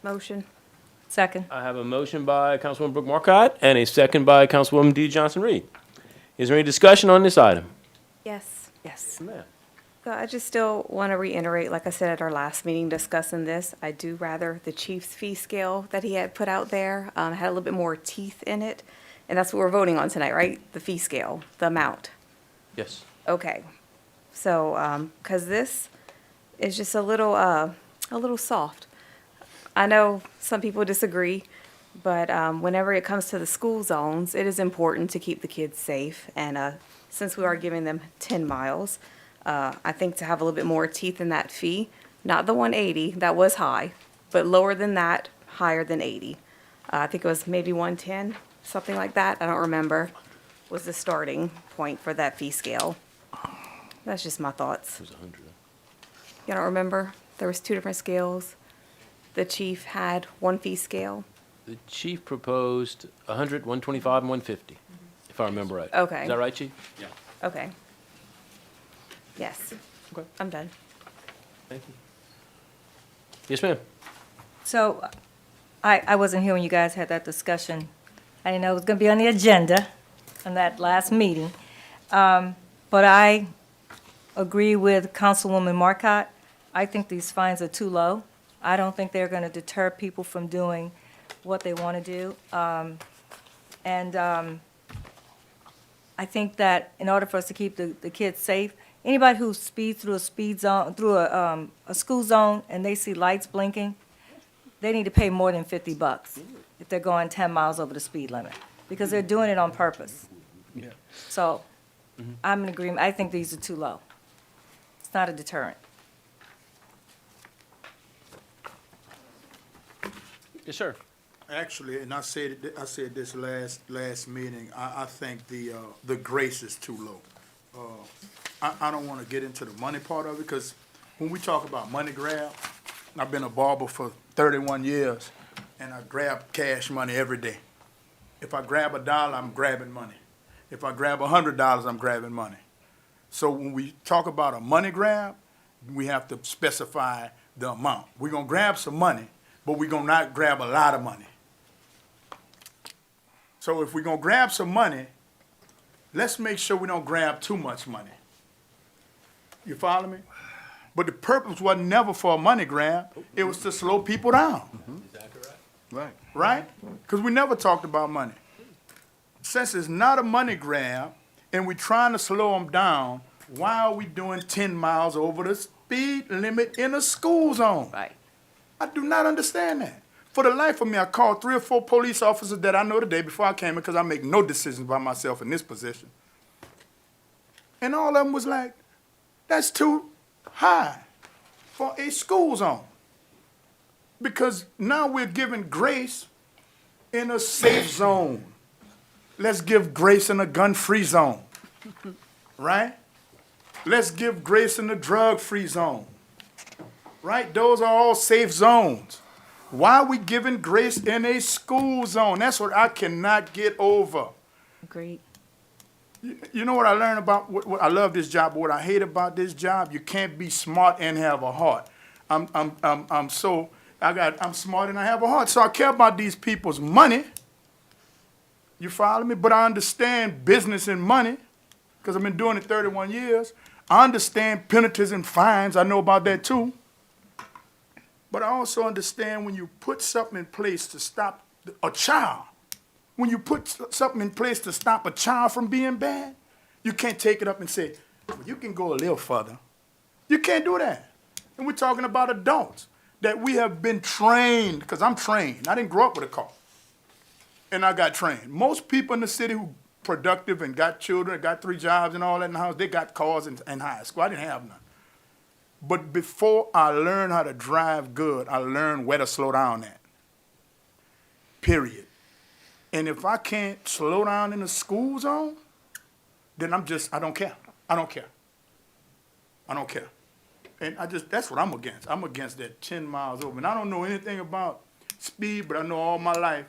Motion. Second. I have a motion by Councilwoman Brooke Marcotte and a second by Councilwoman Deidre Johnson-Reed. Is there any discussion on this item? Yes. Yes. Ma'am. So I just still want to reiterate, like I said at our last meeting discussing this, I do rather the chief's fee scale that he had put out there, had a little bit more teeth in it. And that's what we're voting on tonight, right? The fee scale, the amount. Yes. Okay. So, 'cause this is just a little soft. I know some people disagree, but whenever it comes to the school zones, it is important to keep the kids safe. And since we are giving them 10 miles, I think to have a little bit more teeth in that fee, not the 180, that was high, but lower than that, higher than 80. I think it was maybe 110, something like that, I don't remember, was the starting point for that fee scale. That's just my thoughts. It was 100. You don't remember? There was 2 different scales. The chief had one fee scale. The chief proposed 100, 125, and 150, if I remember right. Okay. Is that right, chief? Yeah. Okay. Yes. Okay. I'm done. Thank you. Yes, ma'am. So I wasn't here when you guys had that discussion. I didn't know it was going to be on the agenda on that last meeting. But I agree with Councilwoman Marcotte. I think these fines are too low. I don't think they're going to deter people from doing what they want to do. I think that in order for us to keep the kids safe, anybody who speeds through a speed zone, through a school zone, and they see lights blinking, they need to pay more than $50 if they're going 10 miles over the speed limit, because they're doing it on purpose. Yeah. So I'm in agreement. I think these are too low. It's not a deterrent. Yes, sir. Actually, and I said this last meeting, I think the grace is too low. I don't wanna get into the money part of it, because when we talk about money grab, I've been a barber for 31 years, and I grab cash money every day. If I grab $1, I'm grabbing money. If I grab $100, I'm grabbing money. So when we talk about a money grab, we have to specify the amount. We're gonna grab some money, but we're gonna not grab a lot of money. So if we're gonna grab some money, let's make sure we don't grab too much money. You follow me? But the purpose wasn't never for a money grab, it was to slow people down. Right. Right? Because we never talked about money. Since it's not a money grab and we're trying to slow them down, why are we doing 10 miles over the speed limit in a school zone? Right. I do not understand that. For the life of me, I called 3 or 4 police officers that I know today before I came in, because I make no decisions by myself in this position. And all of them was like, that's too high for a school zone. Because now we're giving grace in a safe zone. Let's give grace in a gun-free zone, right? Let's give grace in a drug-free zone, right? Those are all safe zones. Why are we giving grace in a school zone? That's what I cannot get over. Agreed. You know what I learned about, what I love this job, but what I hate about this job, you can't be smart and have a heart. I'm smart and I have a heart, so I care about these people's money. You follow me? But I understand business and money, because I've been doing it 31 years. I understand penalties and fines. I know about that too. But I also understand when you put something in place to stop a child, when you put something in place to stop a child from being bad, you can't take it up and say, well, you can go a little further. You can't do that. And we're talking about adults that we have been trained, because I'm trained. I didn't grow up with a car. And I got trained. Most people in the city who productive and got children, got 3 jobs and all that in the house, they got cars in high school. I didn't have none. But before I learned how to drive good, I learned where to slow down at. Period. And if I can't slow down in the school zone, then I don't care. I don't care. I don't care. And that's what I'm against. I'm against that 10 miles over. And I don't know anything about speed, but I know all my life,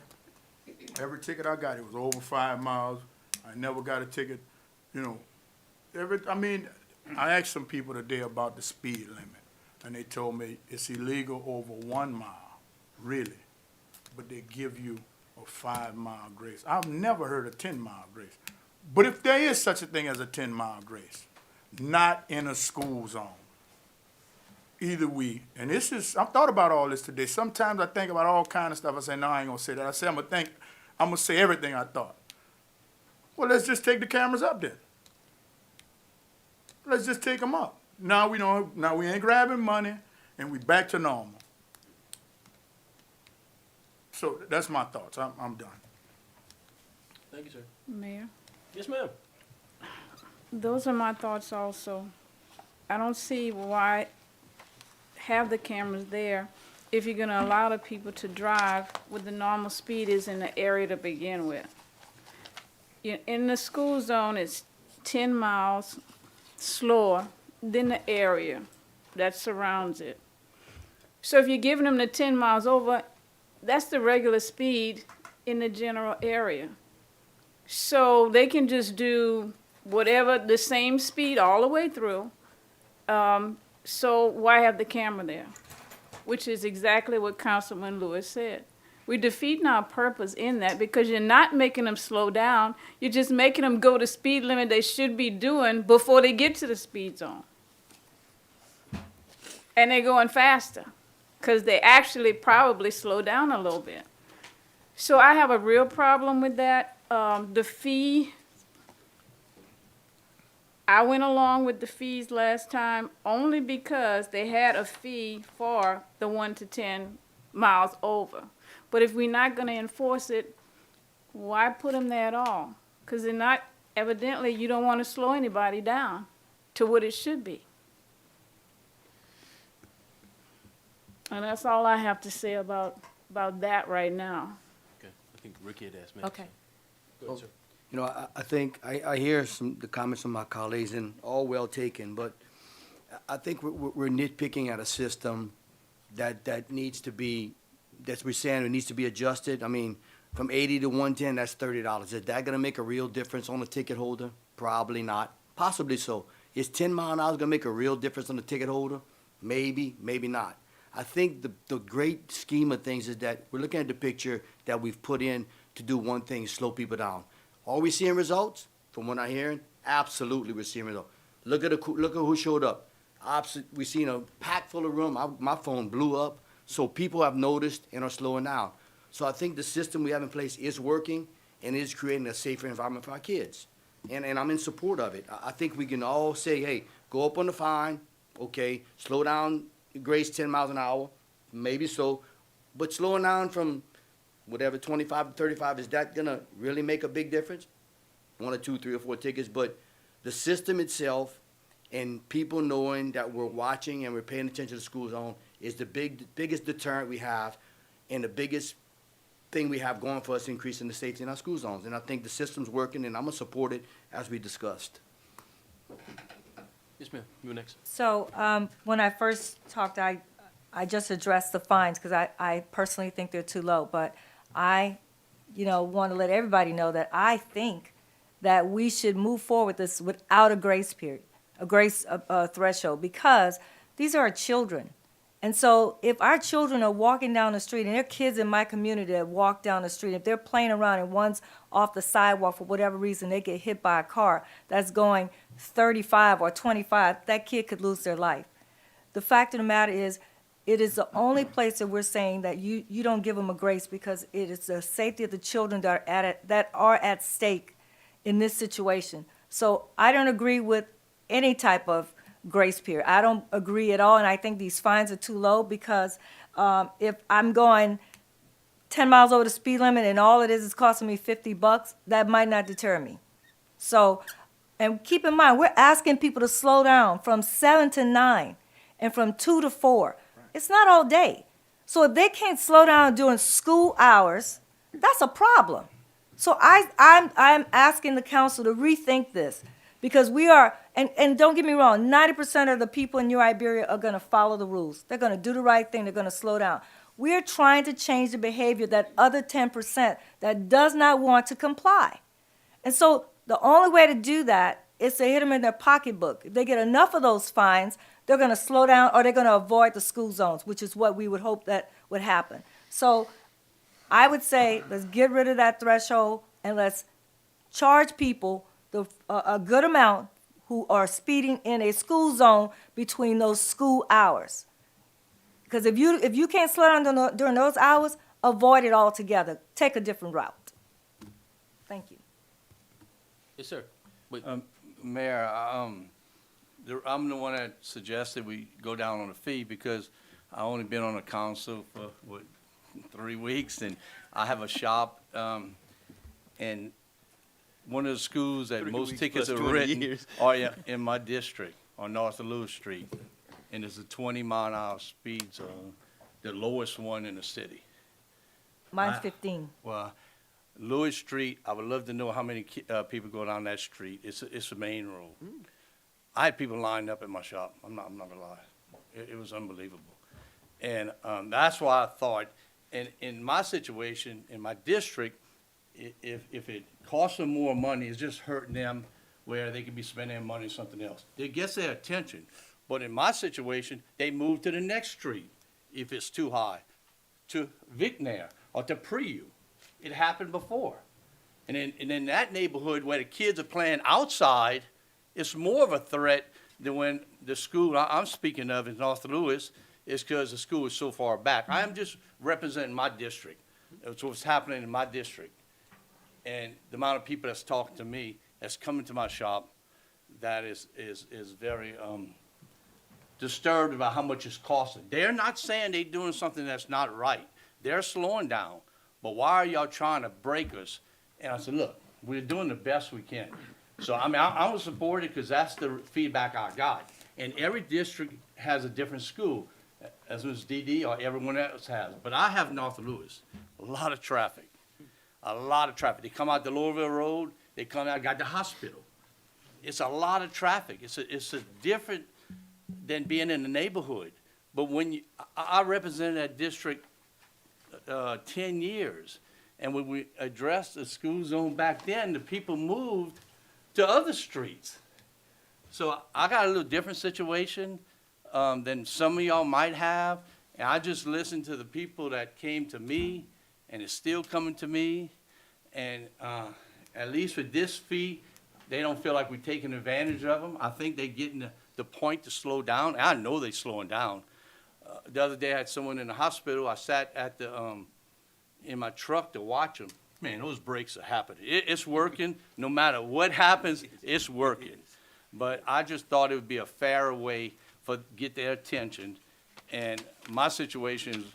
every ticket I got, it was over 5 miles. I never got a ticket, I asked some people today about the speed limit, and they told me it's illegal over 1 mile, really, but they give you a 5-mile grace. I've never heard a 10-mile grace. But if there is such a thing as a 10-mile grace, not in a school zone, either we, and I've thought about all this today. Sometimes I think about all kind of stuff. I say, no, I ain't gonna say that. I say, I'm gonna say everything I thought. Well, let's just take the cameras up then. Let's just take them up. Now we ain't grabbing money, and we back to normal. So that's my thoughts. I'm done. Thank you, sir. Mayor, Yes, ma'am. those are my thoughts also. I don't see why have the cameras there if you're gonna allow the people to drive with the normal speed is in the area to begin with. In the school zone, it's 10 miles slower than the area that surrounds it. So if you're giving them the 10 miles over, that's the regular speed in the general area. So they can just do whatever, the same speed all the way through. So why have the camera there? Which is exactly what Councilman Lewis said. We're defeating our purpose in that because you're not making them slow down. You're just making them go the speed limit they should be doing before they get to the speed zone. And they're going faster because they actually probably slow down a little bit. So I have a real problem with that. The fee, I went along with the fees last time only because they had a fee for the 1 to 10 miles over. But if we're not going to enforce it, why put them there at all? Because they're not, evidently, you don't want to slow anybody down to what it should be. And that's all I have to say about that right now. think Ricky had asked me. Okay. Go ahead, sir. You know, I think, I hear the comments from my colleagues, and all well taken, but I think we're nitpicking at a system that needs to be, we're saying it needs to be adjusted. I mean, from 80 to 110, that's $30. Is that gonna make a real difference on the ticket holder? Probably not, possibly so. Is 10 mile an hour gonna make a real difference on the ticket holder? Maybe, maybe not. I think the great scheme of things is that we're looking at the picture that we've put in to do one thing, slow people down. Are we seeing results? From what I'm hearing, absolutely we're seeing results. Look at who showed up. We seen a packed full of room. My phone blew up. So people have noticed and are slowing down. So I think the system we have in place is working and is creating a safer environment for our kids. And I'm in support of it. I think we can all say, hey, go up on the fine, okay, slow down, grace 10 miles an hour, maybe so, but slowing down from whatever, 25 to 35, is that gonna really make a big difference? 1 or 2, 3 or 4 tickets, but the system itself and people knowing that we're watching and we're paying attention to the school zone is the biggest deterrent we have and the biggest thing we have going for us increasing the safety in our school zones. And I think the system's working, and I'm gonna support it as we discussed. Yes, ma'am. You were next. So, when I first talked, I just addressed the fines, because I personally think they're too low, but I, want to let everybody know that I think that we should move forward this without a grace period, a grace threshold, because these are our children. And so if our children are walking down the street, and there are kids in my community that walk down the street, if they're playing around and one's off the sidewalk for whatever reason, they get hit by a car that's going 35 or 25, that kid could lose their life. The fact of the matter is, it is the only place that we're saying that you don't give them a grace, because it is the safety of the children that are at stake in this situation. So I don't agree with any type of grace period. I don't agree at all, and I think these fines are too low, because if I'm going 10 miles over the speed limit and all it is costing me $50, that might not deter me. So, and keep in mind, we're asking people to slow down from 7 to 9 and from 2 to 4. It's not all day. So if they can't slow down during school hours, that's a problem. So I'm asking the council to rethink this, because we are, and don't get me wrong, 90% of the people in New Iberia are going to follow the rules. They're going to do the right thing. They're going to slow down. We're trying to change the behavior that other 10% that does not want to comply. And so the only way to do that is to hit them in their pocketbook. If they get enough of those fines, they're going to slow down, or they're going to avoid the school zones, which is what we would hope that would happen. So I would say, let's get rid of that threshold, and let's charge people a good amount who are speeding in a school zone between those school hours. Because if you can't slow down during those hours, avoid it altogether. Take a different route. Thank you. Yes, sir. Wait. Mayor, I'm the one that suggested we go down on the fee, because I only been on the council for 3 weeks, and I have a shop, and one of the schools that 3 most weeks tickets plus are 20 written years. are in my district on North of Lewis Street, and it's a 20 mile an hour speed zone, the lowest one in the city. Mine's 15. Well, Lewis Street, I would love to know how many people go down that street. It's a main road. I had people lined up at my shop. I'm not gonna lie. It was unbelievable. And that's why I thought, and in my situation, in my district, if it costs them more money, it's just hurting them, where they could be spending their money on something else. It gets their attention. But in my situation, they move to the next street if it's too high, to Vicnair or to Priu. It happened before. And in that neighborhood where the kids are playing outside, it's more of a threat than when the school I'm speaking of in North Lewis is, because the school is so far back. I am just representing my district. It's what's happening in my district. And the amount of people that's talking to me, that's coming to my shop, that is very disturbed about how much it's costing. They're not saying they're doing something that's not right. They're slowing down. But why are y'all trying to break us? And I said, look, we're doing the best we can. So, I mean, I was supported, because that's the feedback I got. And every district has a different school, as was DD or everyone else has. But I have North Lewis, a lot of traffic. a lot of traffic. They come out the Louisville Road, they come out, got the hospital. It's a lot of traffic. It's a different than being in the neighborhood. But when you, I represented that district 10 years, and when we addressed the school zone back then, the people moved to other streets. So I got a little different situation than some of y'all might have, and I just listened to the people that came to me, and is still coming to me, and at least with this fee, they don't feel like we're taking advantage of them. I think they're getting the point to slow down. I know they're slowing down. The other day, I had someone in the hospital. I sat at the in my truck to watch them. Man, those brakes are happening. It's working. No matter what happens, it's working. But I just thought it would be a fairer way for get their attention. And my situation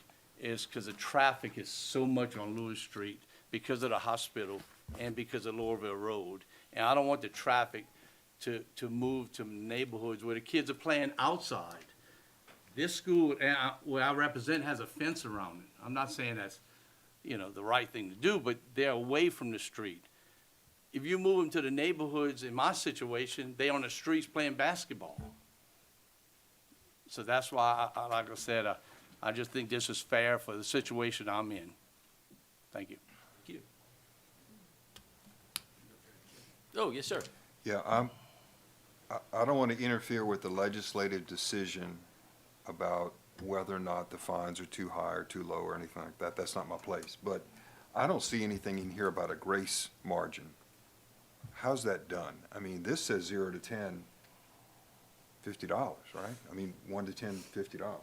is because the traffic is so much on Lewis Street because of the hospital and because of Louisville Road. And I don't want the traffic to move to neighborhoods where the kids are playing outside. This school, where I represent, has a fence around it. I'm not saying that's, the right thing to do, but they're away from the street. If you move them to the neighborhoods, in my situation, they on the streets playing basketball. So that's why, like I said, I just think this is fair for the situation I'm in. Thank you. Thank you. Oh, yes, sir. Yeah, I don't want to interfere with the legislative decision about whether or not the fines are too high or too low or anything like that. That's not my place. But I don't see anything in here about a grace margin. How's that done? I mean, this says 0 to 10, $50, right? I mean, 1 to 10, $50.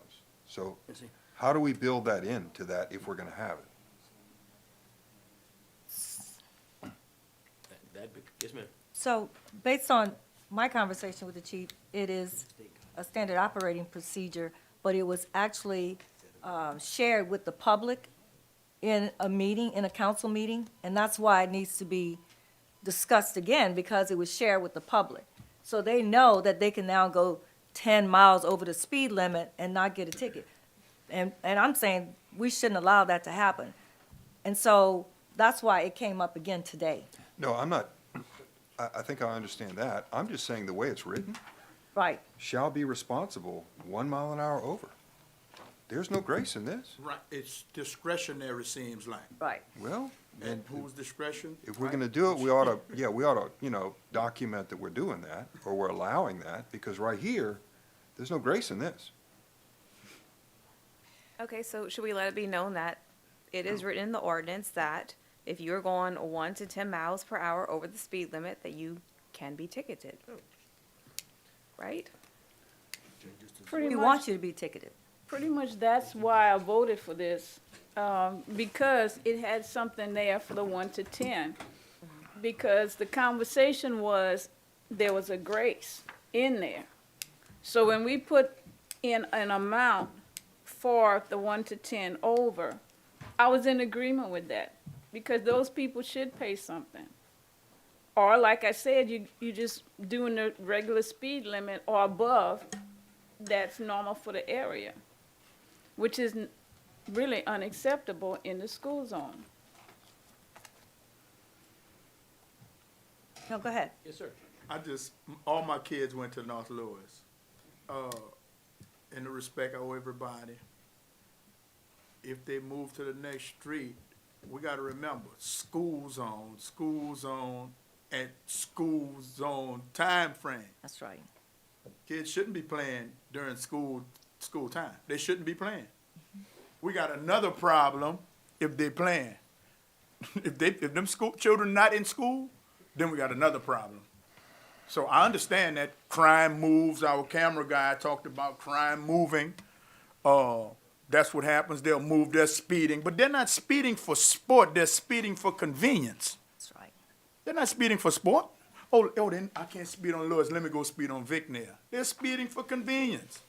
So how do we build that into that if we're going to have it? Yes, ma'am. So, based on my conversation with the chief, it is a standard operating procedure, but it was actually shared with the public in a meeting, in a council meeting, and that's why it needs to be discussed again, because it was shared with the public. So they know that they can now go 10 miles over the speed limit and not get a ticket. And I'm saying we shouldn't allow that to happen. And so that's why it came up again today. No, I'm not, I think I understand that. I'm just saying the way it's written, Right, shall be responsible 1 mile an hour over. There's no grace in this. Right, it's discretionary, seems like. right. Well, And whose discretion? if we're gonna do it, we ought to, document that we're doing that, or we're allowing that, because right here, there's no grace in this. Okay, so should we let it be known that it is written in the ordinance that if you're going 1 to 10 miles per hour over the speed limit, that you can be ticketed? Right? Pretty We much, want you to be ticketed. pretty much that's why I voted for this, because it had something there for the 1 to 10. Because the conversation was, there was a grace in there. So when we put in an amount for the 1 to 10 over, I was in agreement with that, because those people should pay something. Or like I said, you just doing the regular speed limit or above, that's normal for the area, which is really unacceptable in the school zone. No, go ahead. Yes, sir. All my kids went to North Louis. In the respect of everybody, if they move to the next street, we gotta remember, school zone, and school zone time frame. That's right. Kids shouldn't be playing during school time. They shouldn't be playing. We got another problem if they playing. If them school children not in school, then we got another problem. So I understand that crime moves. Our camera guy talked about crime moving. That's what happens. They'll move. They're speeding, but they're not speeding for sport. They're speeding for convenience. That's right. They're not speeding for sport. Oh, then I can't speed on Lewis. Let me go speed on Vic now. They're speeding for convenience.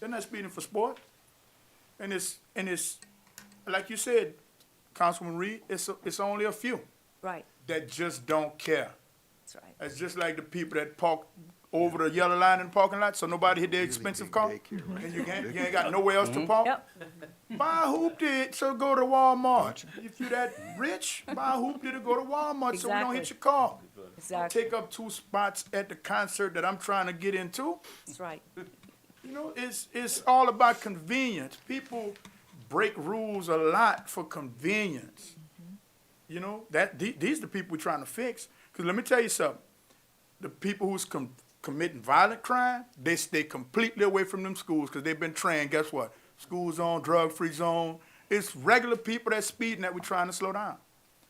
They're not speeding for sport. And it's like you said, Councilman Reed. It's only a few Right, that just don't care. that's right. It's just like the people that park over the yellow line in the parking lot, so nobody hit their expensive car. And you ain't got nowhere else to park. Yep. Buy a hoopty, so go to Walmart. If you're that rich, buy a hoopty to go to Walmart so we don't hit Exactly. your car. Exactly. Take up 2 spots at the concert that I'm trying to get into. That's right. You know, it's all about convenience. People break rules a lot for convenience. You know, these are the people we're trying to fix. Because let me tell you something. The people who's committing violent crime, they stay completely away from them schools because they've been trained. Guess what? School zone, drug-free zone. It's regular people that's speeding that we're trying to slow down.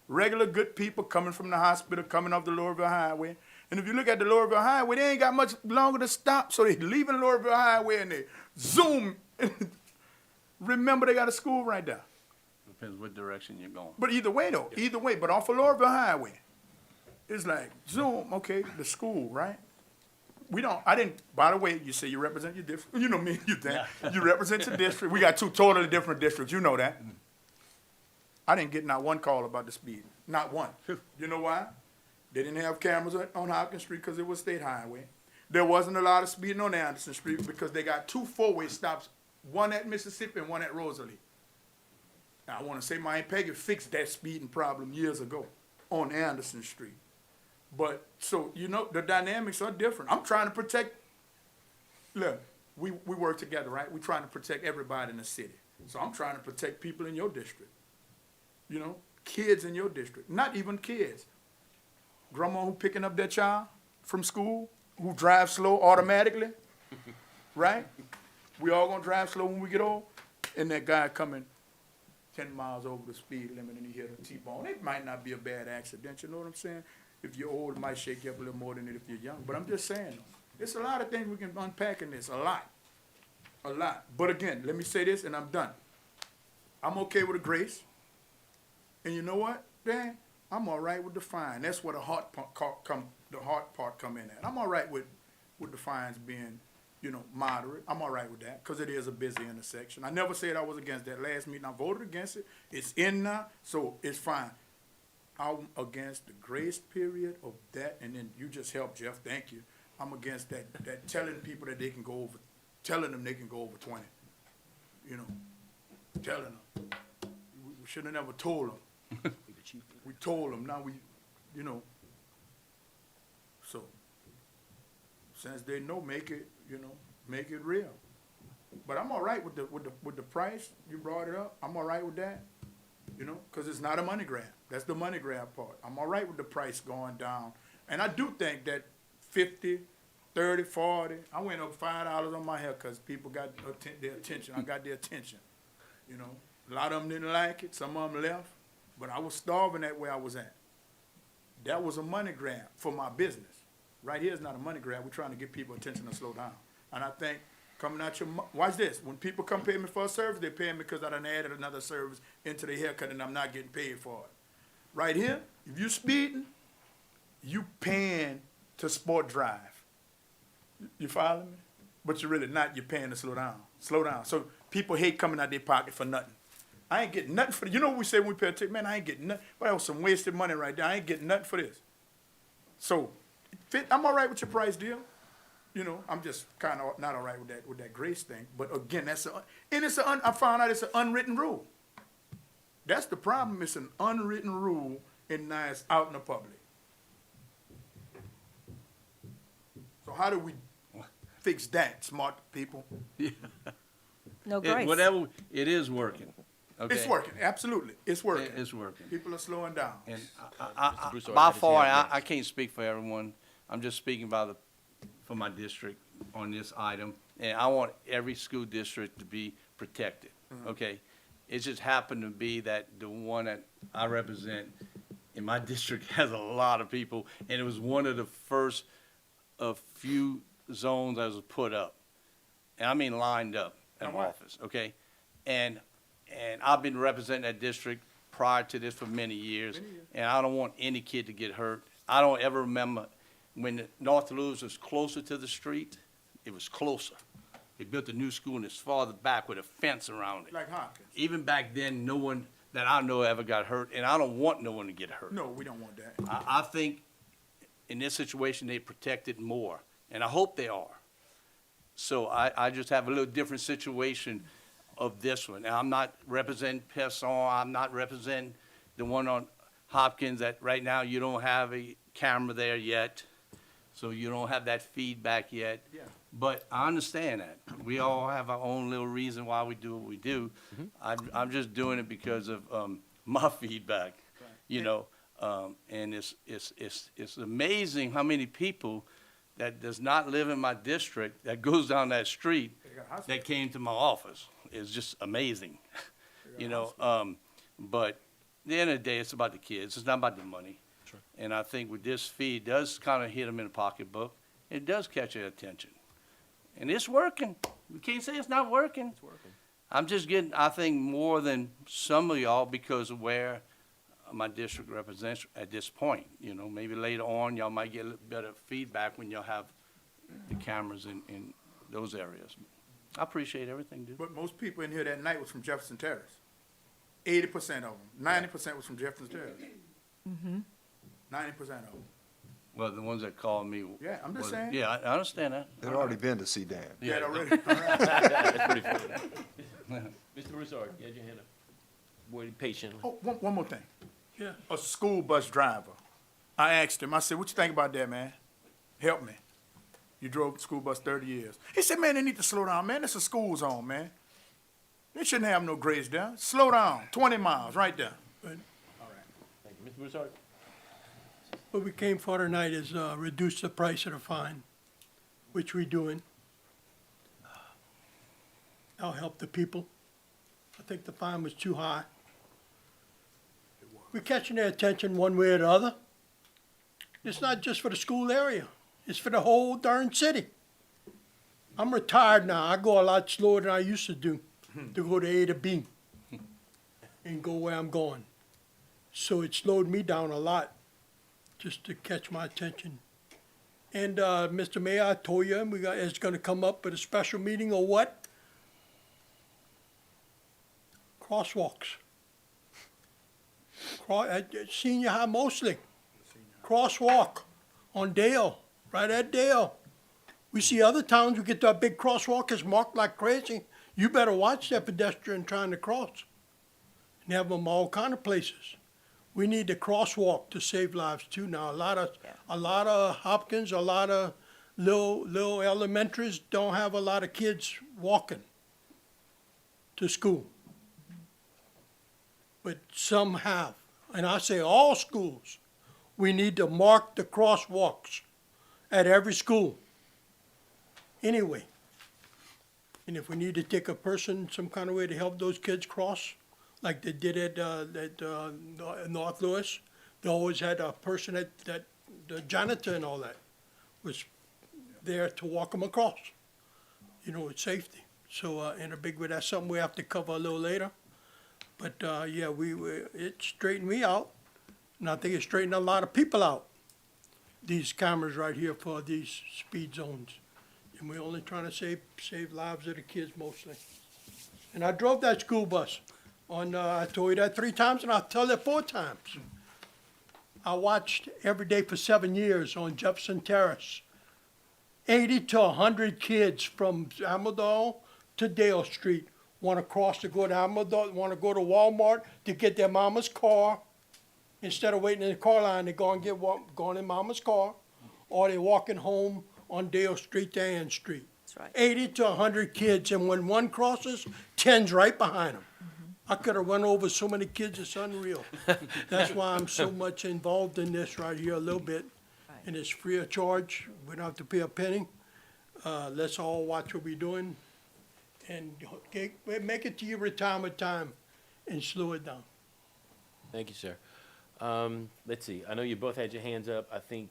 Regular good people coming from the hospital, coming off the Louisville Highway. And if you look at the Louisville Highway, they ain't got much longer to stop, so they leaving Louisville Highway and they zoom. Remember, they got a school right there. Depends what direction you're going. But either way, though, but off of Louisville Highway, it's like, zoom, okay, the school, right? By the way, you say you represent your district. You know me, you think. You represent your district. We got 2 totally different districts, you know that. I didn't get not one call about the speed, not one. You know why? They didn't have cameras on Hopkins Street because it was state highway. There wasn't a lot of speeding on Anderson Street because they got 2 4-way stops, one at Mississippi and one at Rosalie. Now, I want to say my Aunt Peggy fixed that speeding problem years ago on Anderson Street. But, so, you know, the dynamics are different. I'm trying to protect, look, we work together, right? We're trying to protect everybody in the city. So I'm trying to protect people in your district. You know, kids in your district, not even kids. Grandma who picking up their child from school, who drives slow automatically, right? We all gonna drive slow when we get old. And that guy coming 10 miles over the speed limit and he hit a T-bone. It might not be a bad accident, you know what I'm saying? If you're old, it might shake you up a little more than it if you're young. But I'm just saying, though, it's a lot of things we can unpack in this, a lot. A lot. But again, let me say this and I'm done. I'm okay with a grace. And you know what, Dan? I'm all right with the fine. That's where the hard part come in at. I'm all right with the fines being, you know, moderate. I'm all right with that because it is a busy intersection. I never said I was against that. Last meeting I voted against it. It's in now, so it's fine. I'm against the grace period of that, and then you just helped, Jeff. Thank you. I'm against that telling people that they can go over, telling them they can go over 20. You know, telling them. We should have never told them. We told them, now we, you know, so, since they know, make it, you know, make it real. But I'm all right with the price, you brought it up, I'm all right with that, you know, because it's not a money grab. That's the money grab part. I'm all right with the price going down. And I do think that 50, 30, 40, I went up $5 on my hair because people got their attention. I got their attention, you know. A lot of them didn't like it, some of them left. But I was starving at where I was at. That was a money grab for my business. Right here is not a money grab. We're trying to get people attention to slow down. And I think coming out your, watch this. When people come pay me for a service, they pay me because I done added another service into the haircut and I'm not getting paid for it. Right here, if you speeding, you paying to sport drive. You follow me? But you're really not. You're paying to slow down. Slow down. So people hate coming out their pocket for nothing. I ain't getting nothing for this. You know what we say when we pay a ticket? Man, I ain't getting nothing. But that was some wasted money right there. I ain't getting nothing for this. So, I'm all right with your price deal. You know, I'm just kind of not all right with that grace thing. But again, I found out it's an unwritten rule. That's the problem. It's an unwritten rule, and now it's out in the public. So how do we fix that, smart people? No grace. Whatever, it is working. Okay? It's working, absolutely. It's working. It's working. People are slowing down. And By far, I can't speak for everyone. I'm just speaking for my district on this item, and I want every school district to be protected, okay? It just happened to be that the one that I represent in my district has a lot of people, and it was one of the first of few zones that was put up. And I mean lined up in office, okay? And I've been representing that district prior to this for many years, and I don't want any kid to get hurt. I don't ever remember when North Louis was closer to the street, it was closer. They built a new school and it's farther back with a fence around it. Like Hopkins. Even back then, no one that I know ever got hurt, and I don't want no one to get hurt. No, we don't want that. I think in this situation, they protected more. and I hope they are. So I just have a little different situation of this one. Now, I'm not representing Pesson, I'm not representing the one on Hopkins that right now you don't have a camera there yet, so you don't have that feedback yet. Yeah. But I understand that. We all have our own little reason why we do what we do. I'm just doing it because of my feedback, you know. And it's amazing how many people that does not live in my district that goes down that street that came to my office. It's just amazing, you know. But at the end of the day, it's about the kids. It's not about the money. Sure. And I think with this fee, it does kind of hit them in the pocketbook. It does catch their attention. And it's working. We can't say it's not working. It's working. I'm just getting, I think, more than some of y'all because of where my district represents at this point. You know, maybe later on, y'all might get a little better feedback when y'all have the cameras in those areas. I appreciate everything, dude. But most people in here that night was from Jefferson Terrace. 80% of them, 90% was from Jefferson Terrace. 90% of them. Well, the ones that called me. Yeah, I'm just saying. Yeah, I understand that. They'd already been to see Dan. Yeah, already. That's pretty funny. Mr. Broussard, you had your hand up. Waiting patiently. Oh, one more thing. Yeah. A school bus driver. I asked him, I said, what you think about that, man? Help me. You drove the school bus 30 years. He said, man, they need to slow down, man. It's a school zone, man. They shouldn't have no grades down. Slow down, 20 miles, right there. But Thank you. Mr. Broussard? what we came for tonight is reduce the price of the fine, which we're doing. That'll help the people. I think the fine was too high. We're catching their attention one way or the other. It's not just for the school area. It's for the whole darn city. I'm retired now. I go a lot slower than I used to do to go to A to B and go where I'm going. So it slowed me down a lot just to catch my attention. And Mr. Mayor, I told you it's going to come up at a special meeting or what? Crosswalks. At senior high mostly. Crosswalk on Dale, right at Dale. We see other towns, we get that big crosswalk, it's marked like crazy. You better watch that pedestrian trying to cross. And have them all kind of places. We need the crosswalk to save lives too now. A lot of Hopkins, a lot of little elementaries don't have a lot of kids walking to school. But some have. And I say all schools, we need to mark the crosswalks at every school. Anyway, and if we need to take a person some kind of way to help those kids cross, like they did at North Lewis, they always had a person that the janitor and all that was there to walk them across. You know, it's safety. So in a big way, that's something we have to cover a little later. But yeah, it straightened me out, and I think it straightened a lot of people out. These cameras right here for these speed zones. And we're only trying to save lives of the kids mostly. And I drove that school bus I told you that 3 times, and I'll tell it 4 times. I watched every day for 7 years on Jefferson Terrace. 80 to 100 kids from Amador to Dale Street want to cross to go to Amador, want to go to Walmart to get their mama's car. Instead of waiting in the car line, they go in mama's car, or they're walking home on Dale Street to Ann Street. That's right. 80 to 100 kids, and when one crosses, 10's right behind them. I could have run over so many kids, it's unreal. That's why I'm so much involved in this right here a little bit. And it's free of charge. We don't have to pay a penny. Let's all watch what we're doing and make it to your retirement time and slow it down. Thank you, sir. Let's see. I know you both had your hands up. I think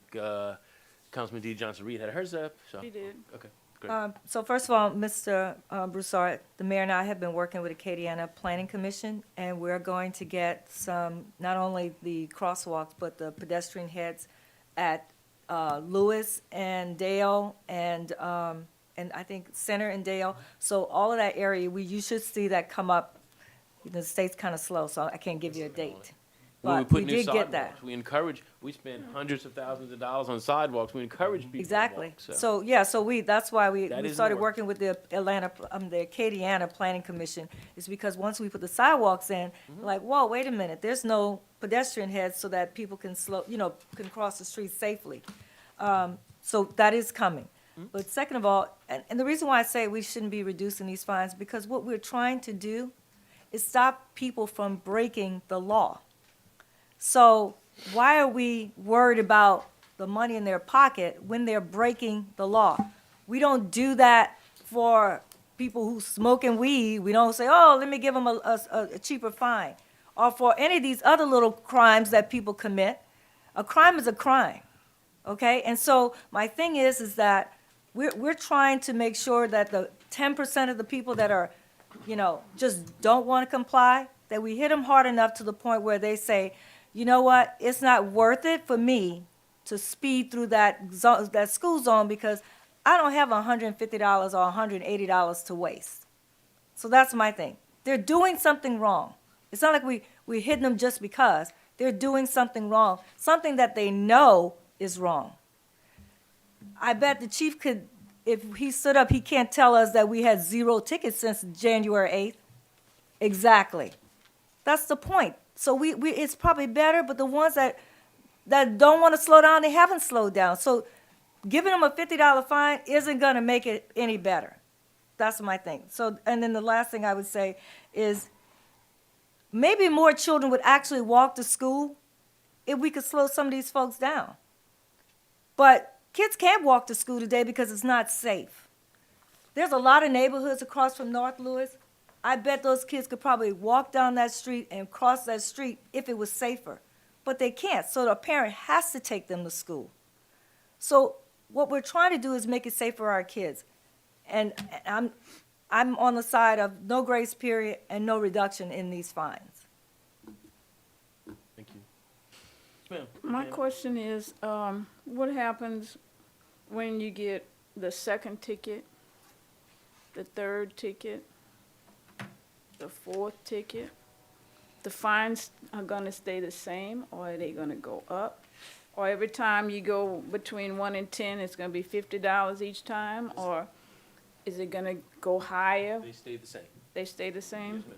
Councilman D. Johnson-Reed had hers up. So. She did. Okay, great. So first of all, Mr. Broussard, the mayor and I have been working with the Acadiana Planning Commission, and we're going to get some, not only the crosswalks, but the pedestrian heads at Lewis and Dale and I think Center and Dale. So all of that area, you should see that come up. The state's kind of slow, so I can't give you a date. When we But put we new did get that. sidewalks, we encourage, we spend hundreds of thousands of dollars on sidewalks, we encourage people to Exactly. walk, So, yeah, so that's why we That is started more. working with the the Acadiana Planning Commission, is because once we put the sidewalks in, like, whoa, wait a minute, there's no pedestrian heads so that people can can cross the street safely. So that is coming. But second of all, and the reason why I say we shouldn't be reducing these fines, because what we're trying to do is stop people from breaking the law. So why are we worried about the money in their pocket when they're breaking the law? We don't do that for people who smoking weed. We don't say, oh, let me give them a cheaper fine. Or for any of these other little crimes that people commit. A crime is a crime, okay? And so my thing is that we're trying to make sure that the 10% of the people that are, just don't want to comply, that we hit them hard enough to the point where they say, you know what, it's not worth it for me to speed through that school zone because I don't have $150 or $180 to waste. So that's my thing. They're doing something wrong. It's not like we're hitting them just because. They're doing something wrong, something that they know is wrong. I bet the chief could, if he stood up, he can't tell us that we had 0 tickets since January 8th. Exactly. That's the point. So it's probably better, but the ones that don't want to slow down, they haven't slowed down. So giving them a $50 fine isn't going to make it any better. That's my thing. So, and then the last thing I would say is maybe more children would actually walk to school if we could slow some of these folks down. But kids can't walk to school today because it's not safe. There's a lot of neighborhoods across from North Lewis. I bet those kids could probably walk down that street and cross that street if it was safer. But they can't, so the parent has to take them to school. So what we're trying to do is make it safe for our kids. And I'm on the side of no grace period and no reduction in these fines. Thank you. Yes, ma'am. My Ma'am. question is, what happens when you get the second ticket, the third ticket, the fourth ticket? The fines are gonna stay the same, or are they gonna go up? Or every time you go between 1 and 10, it's gonna be $50 each time, or is it gonna go higher? They stay the same. They stay the same? Yes, ma'am.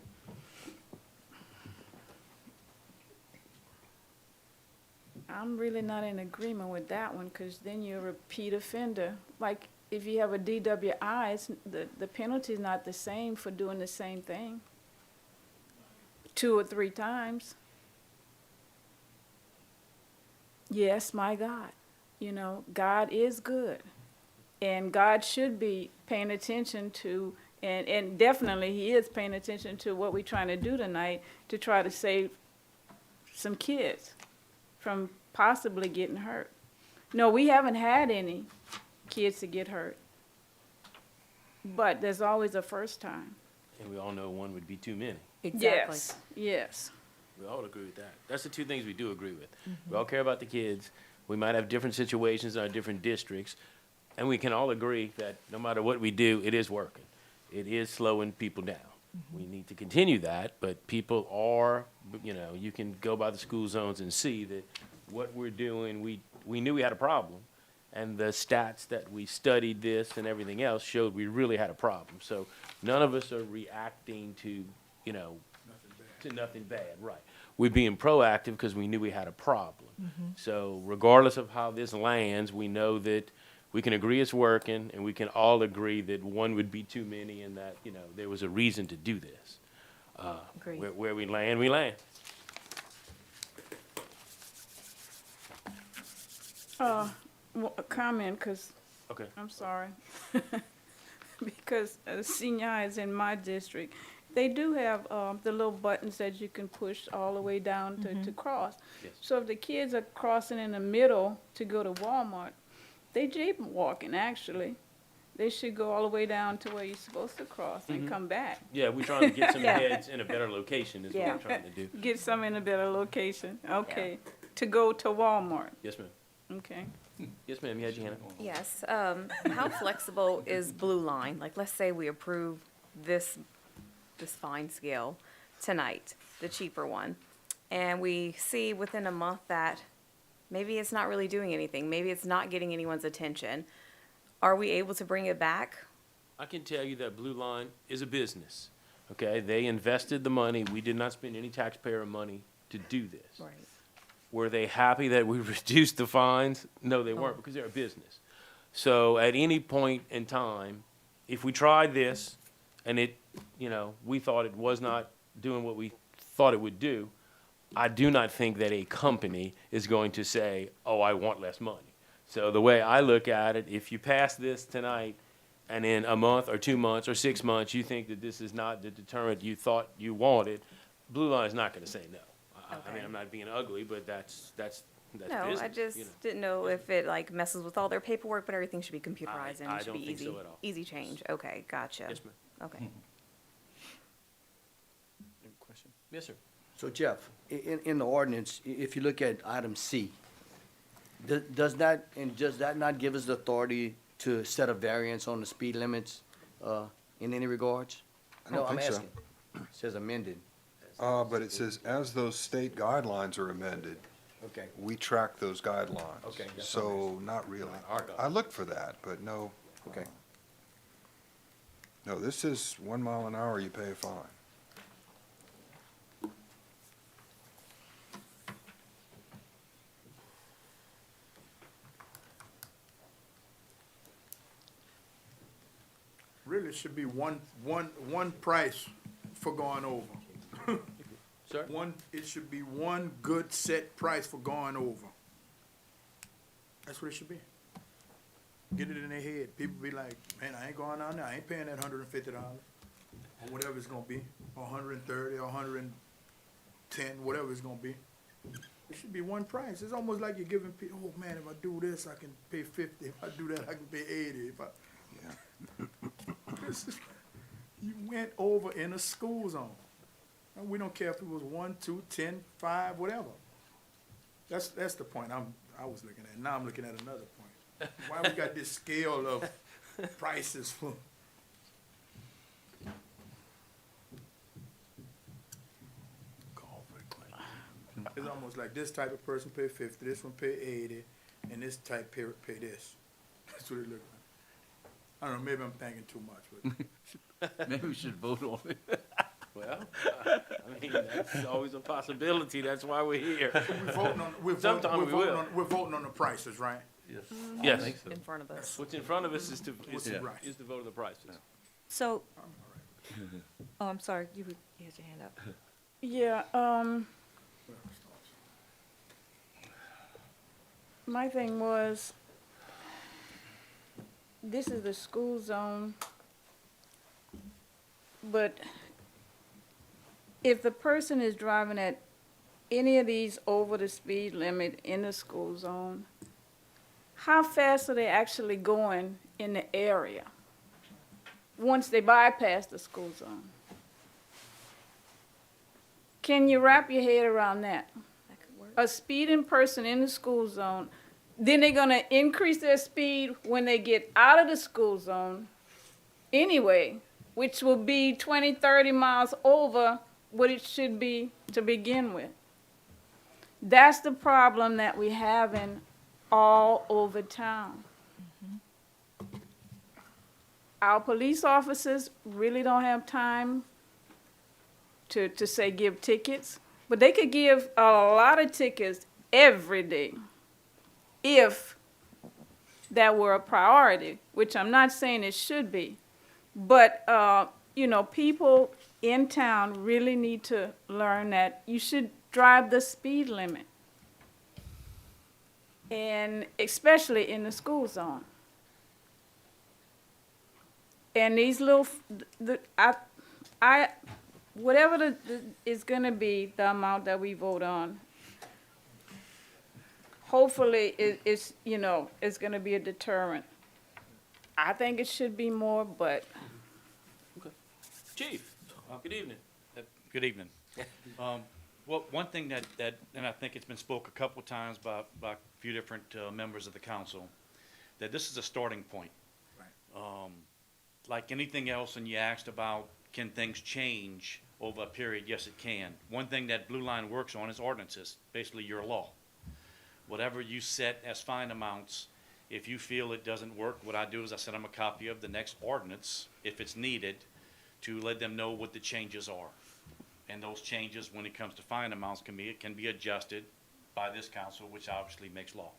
I'm really not in agreement with that one, because then you're a repeat offender. Like, if you have a DWI, the penalty's not the same for doing the same thing 2 or 3 times. Yes, my God. God is good. And God should be paying attention to, and definitely He is paying attention to what we're trying to do tonight to try to save some kids from possibly getting hurt. No, we haven't had any kids to get hurt. But there's always a first time. And we all know one would be too many. Exactly. Yes. We all agree with that. That's the two things we do agree with. We all care about the kids. We might have different situations in our different districts, and we can all agree that no matter what we do, it is working. It is slowing people down. We need to continue that, but people are, you can go by the school zones and see that what we're doing, we knew we had a problem, and the stats that we studied this and everything else showed we really had a problem. So none of us are reacting to, to nothing bad, right? We're being proactive because we knew we had a problem. So regardless of how this lands, we know that we can agree it's working, and we can all agree that one would be too many, and that, there was a reason to do this. Agreed. Where we land, we land. A comment, because Okay. I'm sorry. Because senior high is in my district. They do have the little buttons that you can push all the way down to cross. Yes. So if the kids are crossing in the middle to go to Walmart, they jaywalking, actually. They should go all the way down to where you're supposed to cross and come back. Yeah, we're trying to get some Yeah. heads in a better location is what Yeah. we're trying to do. Get some in a better location, okay, to go to Walmart, Yes, ma'am. okay. Yes, ma'am, you had your hand up. Yes, how flexible is Blue Line? Like, let's say we approve this fine scale tonight, the cheaper one. and we see within a month that maybe it's not really doing anything, maybe it's not getting anyone's attention, are we able to bring it back? I can tell you that Blue Line is a business, okay? They invested the money. We did not spend any taxpayer money to do this. Right. Were they happy that we reduced the fines? No, they weren't, because they're a business. So at any point in time, if we tried this and it, we thought it was not doing what we thought it would do, I do not think that a company is going to say, oh, I want less money. So the way I look at it, if you pass this tonight and in a month or 2 months or 6 months, you think that this is not the deterrent you thought you wanted, Blue Line is not going to say no. I mean, Okay. I'm not being ugly, but that's No, business. I just didn't know if it like messes with all their paperwork, but everything should be computerized and I it should don't be think easy, so at all. easy change. Okay, gotcha. Yes, ma'am. Okay. Question? Yes, sir. So Jeff, in the ordinance, if you look at item C, does that not give us the authority to set a variance on the speed limits, in any regards? I don't No, I'm think so. asking. It says amended. But it says, as those state guidelines are amended, Okay. we track those guidelines. Okay, that's what I'm So, not really. Our guidelines. I looked for that, but no. Okay. No, this is 1 mile an hour, you pay a fine. Really, it should be one price for going over. Sir? It should be one good set price for going over. That's what it should be. Get it in their head. People be like, man, I ain't going out there. I ain't paying that $150 or whatever it's gonna be, or $130 or $110, whatever it's gonna be. It should be one price. It's almost like you're giving people, oh man, if I do this, I can pay 50. If I do that, I can pay 80. If I, This is- you went over in a school zone. And we don't care if it was 1, 2, 10, 5, whatever. That's the point I was looking at. Now I'm looking at another point. Why we got this scale of prices for? Call for the claim. It's almost like this type of person pay 50, this one pay 80, and this type pay this. That's what it looked like. I don't know, maybe I'm thinking too much, but. Maybe we should vote on it. Well, I mean, that's always a possibility. That's why we're here. Sometime we will. We're voting on the prices, right? Yes. In front of us. What's in front of us is to Right. vote of the prices. So, oh, I'm sorry, you had your hand up. Yeah, my thing was, this is the school zone, but if the person is driving at any of these over the speed limit in the school zone, how fast are they actually going in the area once they bypass the school zone? Can you wrap your head around that? That could work. A speeding person in the school zone, then they're gonna increase their speed when they get out of the school zone anyway, which will be 20, 30 miles over what it should be to begin with. That's the problem that we have in all over town. Our police officers really don't have time to say give tickets, but they could give a lot of tickets every day if that were a priority, which I'm not saying it should be. But, people in town really need to learn that you should drive the speed limit. And especially in the school zone. And these little, whatever is gonna be the amount that we vote on, hopefully it's gonna be a deterrent. I think it should be more, but Chief, good evening. Good evening. Well, one thing that, and I think it's been spoke a couple times by a few different members of the council, that this is a starting point. Right. Like anything else, and you asked about, can things change over a period, yes, it can. One thing that Blue Line works on is ordinances, basically your law. Whatever you set as fine amounts, if you feel it doesn't work, what I do is I send them a copy of the next ordinance, if it's needed, to let them know what the changes are. And those changes, when it comes to fine amounts, can be adjusted by this council, which obviously makes law.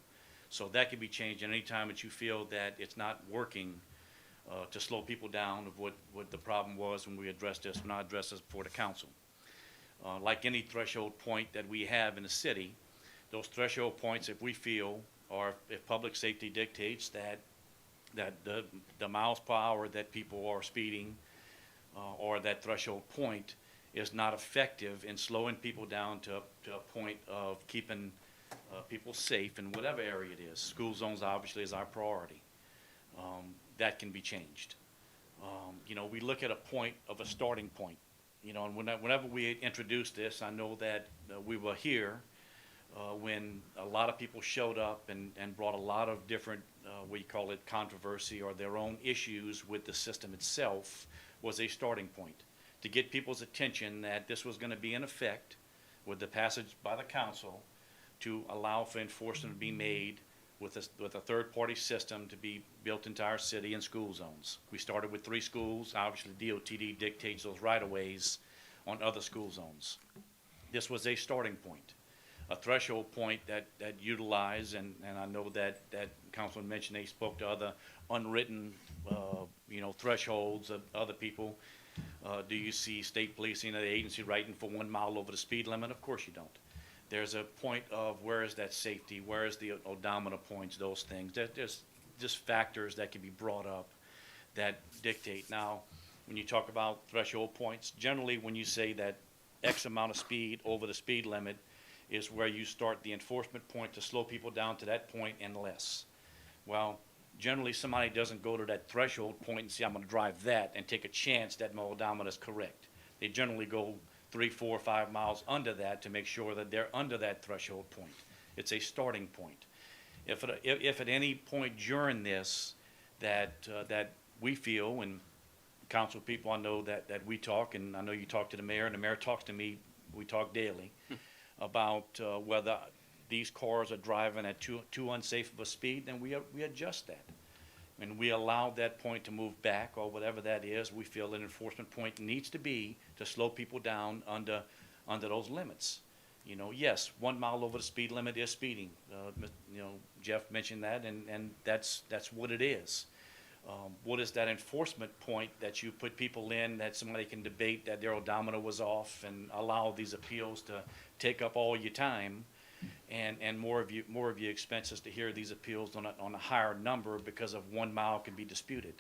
So that can be changed at any time that you feel that it's not working to slow people down of what the problem was when we addressed this, when I addressed this before the council. Like any threshold point that we have in the city, those threshold points, if we feel, or if public safety dictates that the miles per hour that people are speeding or that threshold point is not effective in slowing people down to a point of keeping people safe in whatever area it is. School zones obviously is our priority. That can be changed. You know, we look at a point of a starting point. You know, and whenever we introduced this, I know that we were here when a lot of people showed up and brought a lot of different, we call it controversy or their own issues with the system itself, was a starting point to get people's attention that this was going to be in effect with the passage by the council to allow for enforcement to be made with a third-party system to be built into our city and school zones. We started with 3 schools. Obviously, DOTD dictates those right-of-ways on other school zones. This was a starting point, a threshold point that utilized, and I know that Councilman mentioned they spoke to other unwritten, you know, thresholds of other people. Do you see state policing or the agency writing for 1 mile over the speed limit? Of course you don't. There's a point of where is that safety, where is the odometer points, those things. There's just factors that can be brought up that dictate. Now, when you talk about threshold points, generally when you say that X amount of speed over the speed limit is where you start the enforcement point to slow people down to that point and less. Well, generally somebody doesn't go to that threshold point and say, I'm going to drive that and take a chance that my odometer is correct. They generally go 3, 4, 5 miles under that to make sure that they're under that threshold point. It's a starting point. If at any point during this that we feel, and council people I know that we talk, and I know you talk to the mayor, and the mayor talks to me, we talk daily, about whether these cars are driving at too unsafe of a speed, then we adjust that. And we allow that point to move back, or whatever that is. We feel an enforcement point needs to be to slow people down under those limits. You know, yes, 1 mile over the speed limit is speeding. You know, Jeff mentioned that, and that's what it is. What is that enforcement point that you put people in that somebody can debate that their odometer was off and allow these appeals to take up all your time? And more of your expenses to hear these appeals on a higher number because of 1 mile can be disputed.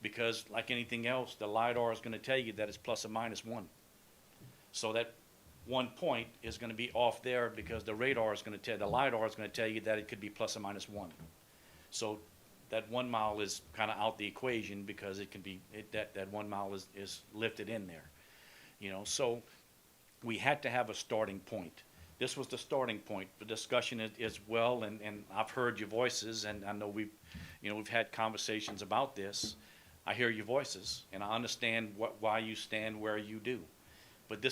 Because like anything else, the LiDAR is going to tell you that it's plus or minus 1. So that 1 point is going to be off there because the LiDAR is going to tell you that it could be plus or minus 1. So that 1 mile is kind of out the equation because it can be, that 1 mile is lifted in there. You know, so we had to have a starting point. This was the starting point. The discussion is well, and I've heard your voices, and I know we've had conversations about this. I hear your voices, and I understand why you stand where you do. But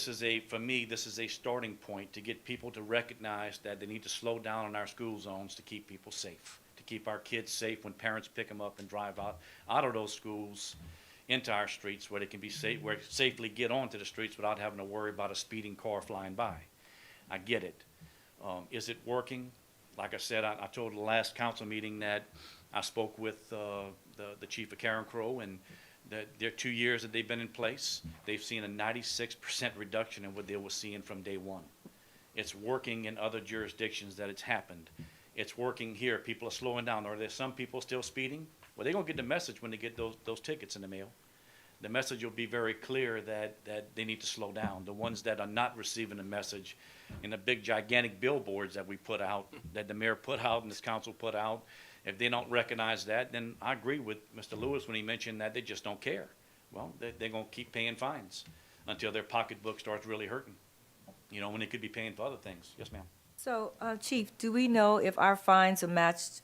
for me, this is a starting point to get people to recognize that they need to slow down in our school zones to keep people safe, to keep our kids safe when parents pick them up and drive out of those schools into our streets where they can be safe, where safely get onto the streets without having to worry about a speeding car flying by. I get it. Is it working? Like I said, I told the last council meeting that I spoke with the chief of Karen Crow, and that their 2 years that they've been in place, they've seen a 96% reduction in what they were seeing from day one. It's working in other jurisdictions that it's happened. It's working here. People are slowing down. Are there some people still speeding? Well, they're going to get the message when they get those tickets in the mail. The message will be very clear that they need to slow down. The ones that are not receiving the message in the big gigantic billboards that we put out, that the mayor put out and this council put out, if they don't recognize that, then I agree with Mr. Lewis when he mentioned that they just don't care. Well, they're going to keep paying fines until their pocketbook starts really hurting, you know, when they could be paying for other things. Yes, ma'am. So, Chief, do we know if our fines are matched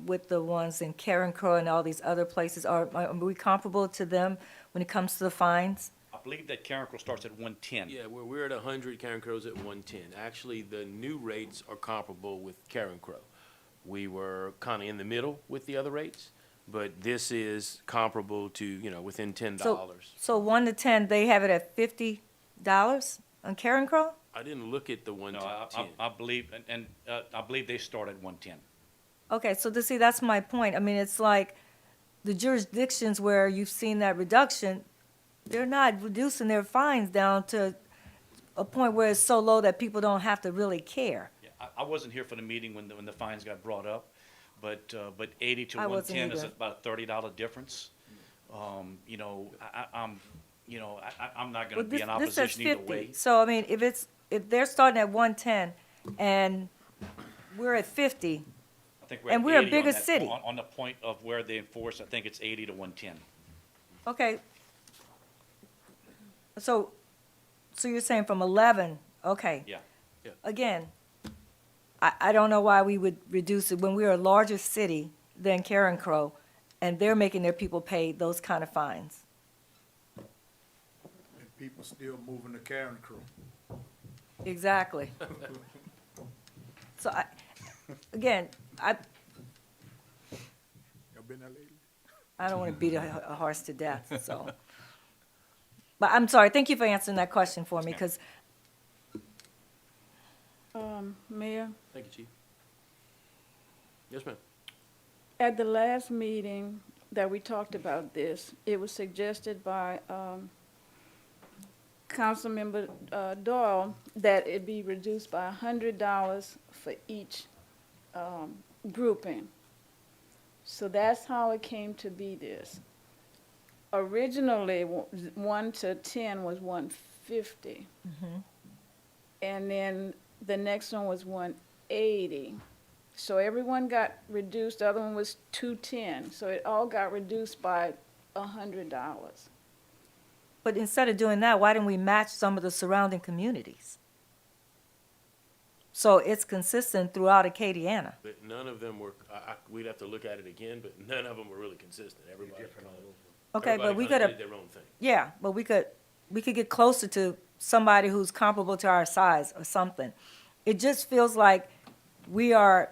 with the ones in Karen Crow and all these other places? Are we comparable to them when it comes to the fines? I believe that Karen Crow starts at 110. Yeah, we're at 100, Karen Crow's at 110. Actually, the new rates are comparable with Karen Crow. We were kind of in the middle with the other rates, but this is comparable to, you know, within $10. So 1 to 10, they have it at $50 on Karen Crow? I didn't look at the 1 No, to 10. I believe, I believe they start at 110. Okay, so see, that's my point. I mean, it's like the jurisdictions where you've seen that reduction, they're not reducing their fines down to a point where it's so low that people don't have to really care. Yeah, I wasn't here for the meeting when the fines got brought up, but 80 to I wasn't 110 is either. about a $30 difference. You know, I'm not gonna Well, be in this says opposition either 50. way. So, I mean, if they're starting at 110 and we're at 50, I think we're and at we're a 80 on bigger that- city. On the point of where they enforce, I think it's 80 to 110. okay. So you're saying from 11, okay. Yeah. Again, I don't know why we would reduce it when we're a larger city than Karen Crow, and they're making their people pay those kind of fines. And people still moving to Karen Crew. Exactly. So again, Y'all been there lately? I don't want to beat a horse to death, so. But I'm sorry, thank you for answering that question for me, because Mayor, Thank you, Chief. Yes, ma'am. at the last meeting that we talked about this, it was suggested by Councilmember Doyle that it be reduced by $100 for each grouping. So that's how it came to be this. Originally, 1 to 10 was 150. And then the next one was 180. So everyone got reduced, the other one was 210. So it all got reduced by $100. but instead of doing that, why didn't we match some of the surrounding communities? So it's consistent throughout Acadiana. But none of them were, we'd have to look at it again, but none of them were really consistent. Everybody Okay, but we everybody could kinda have, did their own thing. yeah, but we could get closer to somebody who's comparable to our size or something. It just feels like we're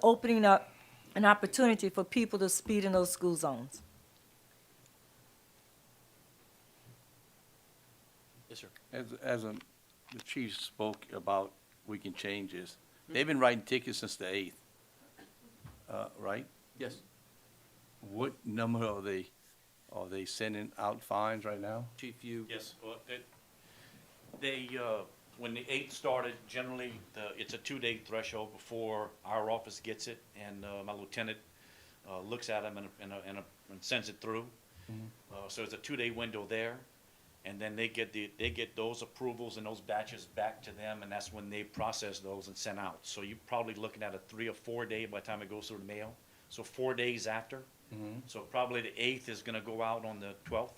opening up an opportunity for people to speed in those school zones. Yes, sir. The chief spoke about, we can change this. They've been writing tickets since the 8th, right? Yes. What number are they sending out fines right now? Chief, you. Yes, well, when the 8th started, generally, it's a 2-day threshold before our office gets it, and my lieutenant looks at them and sends it through. So it's a 2-day window there, and then they get those approvals and those batches back to them, and that's when they process those and send out. So you're probably looking at a 3 or 4 day by the time it goes through the mail, so 4 days after. So probably the 8th is gonna go out on the 12th.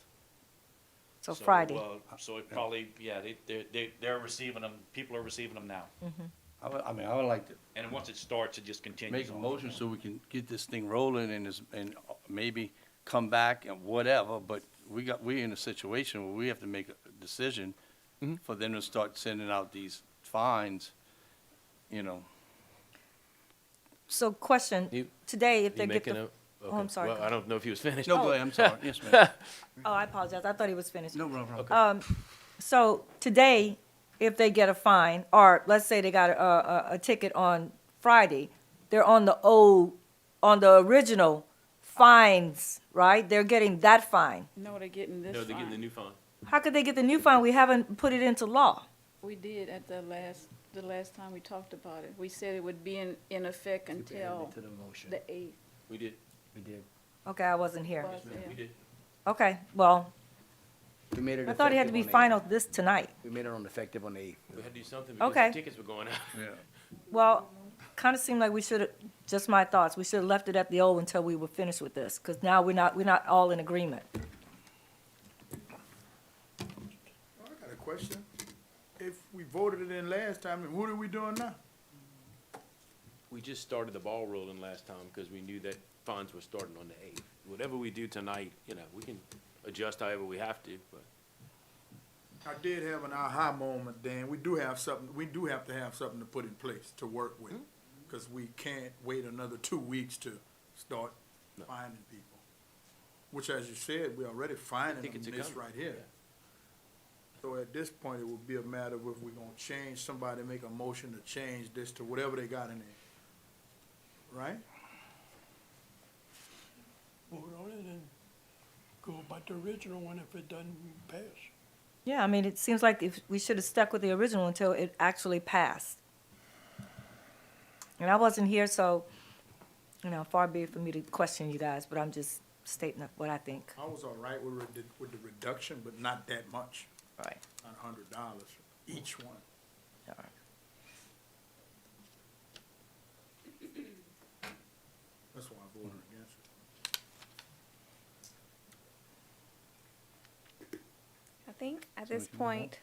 So Friday. So it probably, yeah, they're receiving them, people are receiving them now. I would like to And once it starts, it just continues make a on. motion so we can get this thing rolling and maybe come back and whatever, but we're in a situation where we have to make a decision for them to start sending out these fines, you know. So question, You- today, if You they get making the, a? oh, I'm okay. sorry. Well, I don't know if he was finished. No, go ahead, I'm sorry, yes, ma'am. Oh, I apologize, I thought he was finished. No problem. Okay. So today, if they get a fine, or let's say they got a ticket on Friday, they're on the original fines, right? They're getting that fine. No, they're getting this No, they're getting the fine. new fine. How could they get the new fine? We haven't put it into law. We did at the last time we talked about it. We said it would be in effect until To the motion. the 8th. We did. We did. Okay, I wasn't here. Was, yeah. We did. Okay, well, We made it I thought it had to be effective on the final this tonight. 8th. We made it on effective on the 8th. We had to do something because Okay. the tickets were going out. Yeah. Well, kind of seemed like we should have, just my thoughts, we should have left it at the old until we were finished with this, because now we're not all in agreement. I got a question. If we voted it in last time, then what are we doing now? We just started the ball rolling last time because we knew that fines were starting on the 8th. Whatever we do tonight, you know, we can adjust however we have to, but I did have an aha moment, Dan. We do have to have something to put in place to work with. Because we can't wait another 2 weeks to start finding people. Which, as you said, we're already finding think them it's a this gun. right here. So at this point, it will be a matter of if we're gonna change, somebody make a motion to change this to whatever they got in there. Right? Vote on it and go by the original one if it doesn't pass. Yeah, I mean, it seems like if we should have stuck with the original until it actually passed. And I wasn't here, so, far be it for me to question you guys, but I'm just stating what I think. I was all right with the reduction, but not that much, Right. not $100 each one. All right. That's why I voted against it. I think at this point,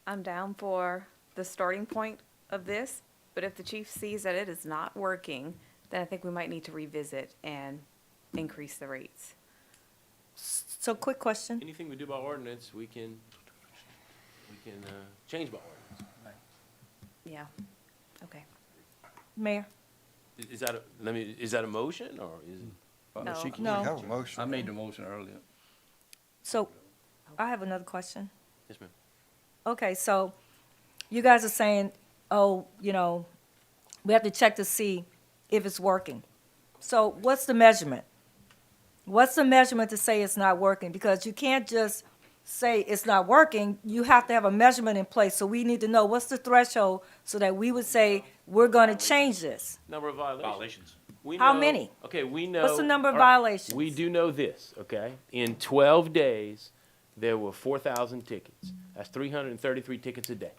I'm down for the starting point of this, but if the chief sees that it is not working, then I think we might need to revisit and increase the rates. So, quick question. Anything we do by ordinance, we can change by ordinance. Yeah, okay. Mayor? Is that a motion, or is it? No. We No. have a motion. I made the motion earlier. So, I have another question. Yes, ma'am. Okay, so you guys are saying, we have to check to see if it's working. So what's the measurement? What's the measurement to say it's not working? Because you can't just say it's not working. You have to have a measurement in place. So we need to know what's the threshold so that we would say, we're going to change this. Number of violations. Violations. We How know- many? Okay, we know. What's the number of all right, violations? We do know this, okay? In 12 days, there were 4,000 tickets. That's 333 tickets a day.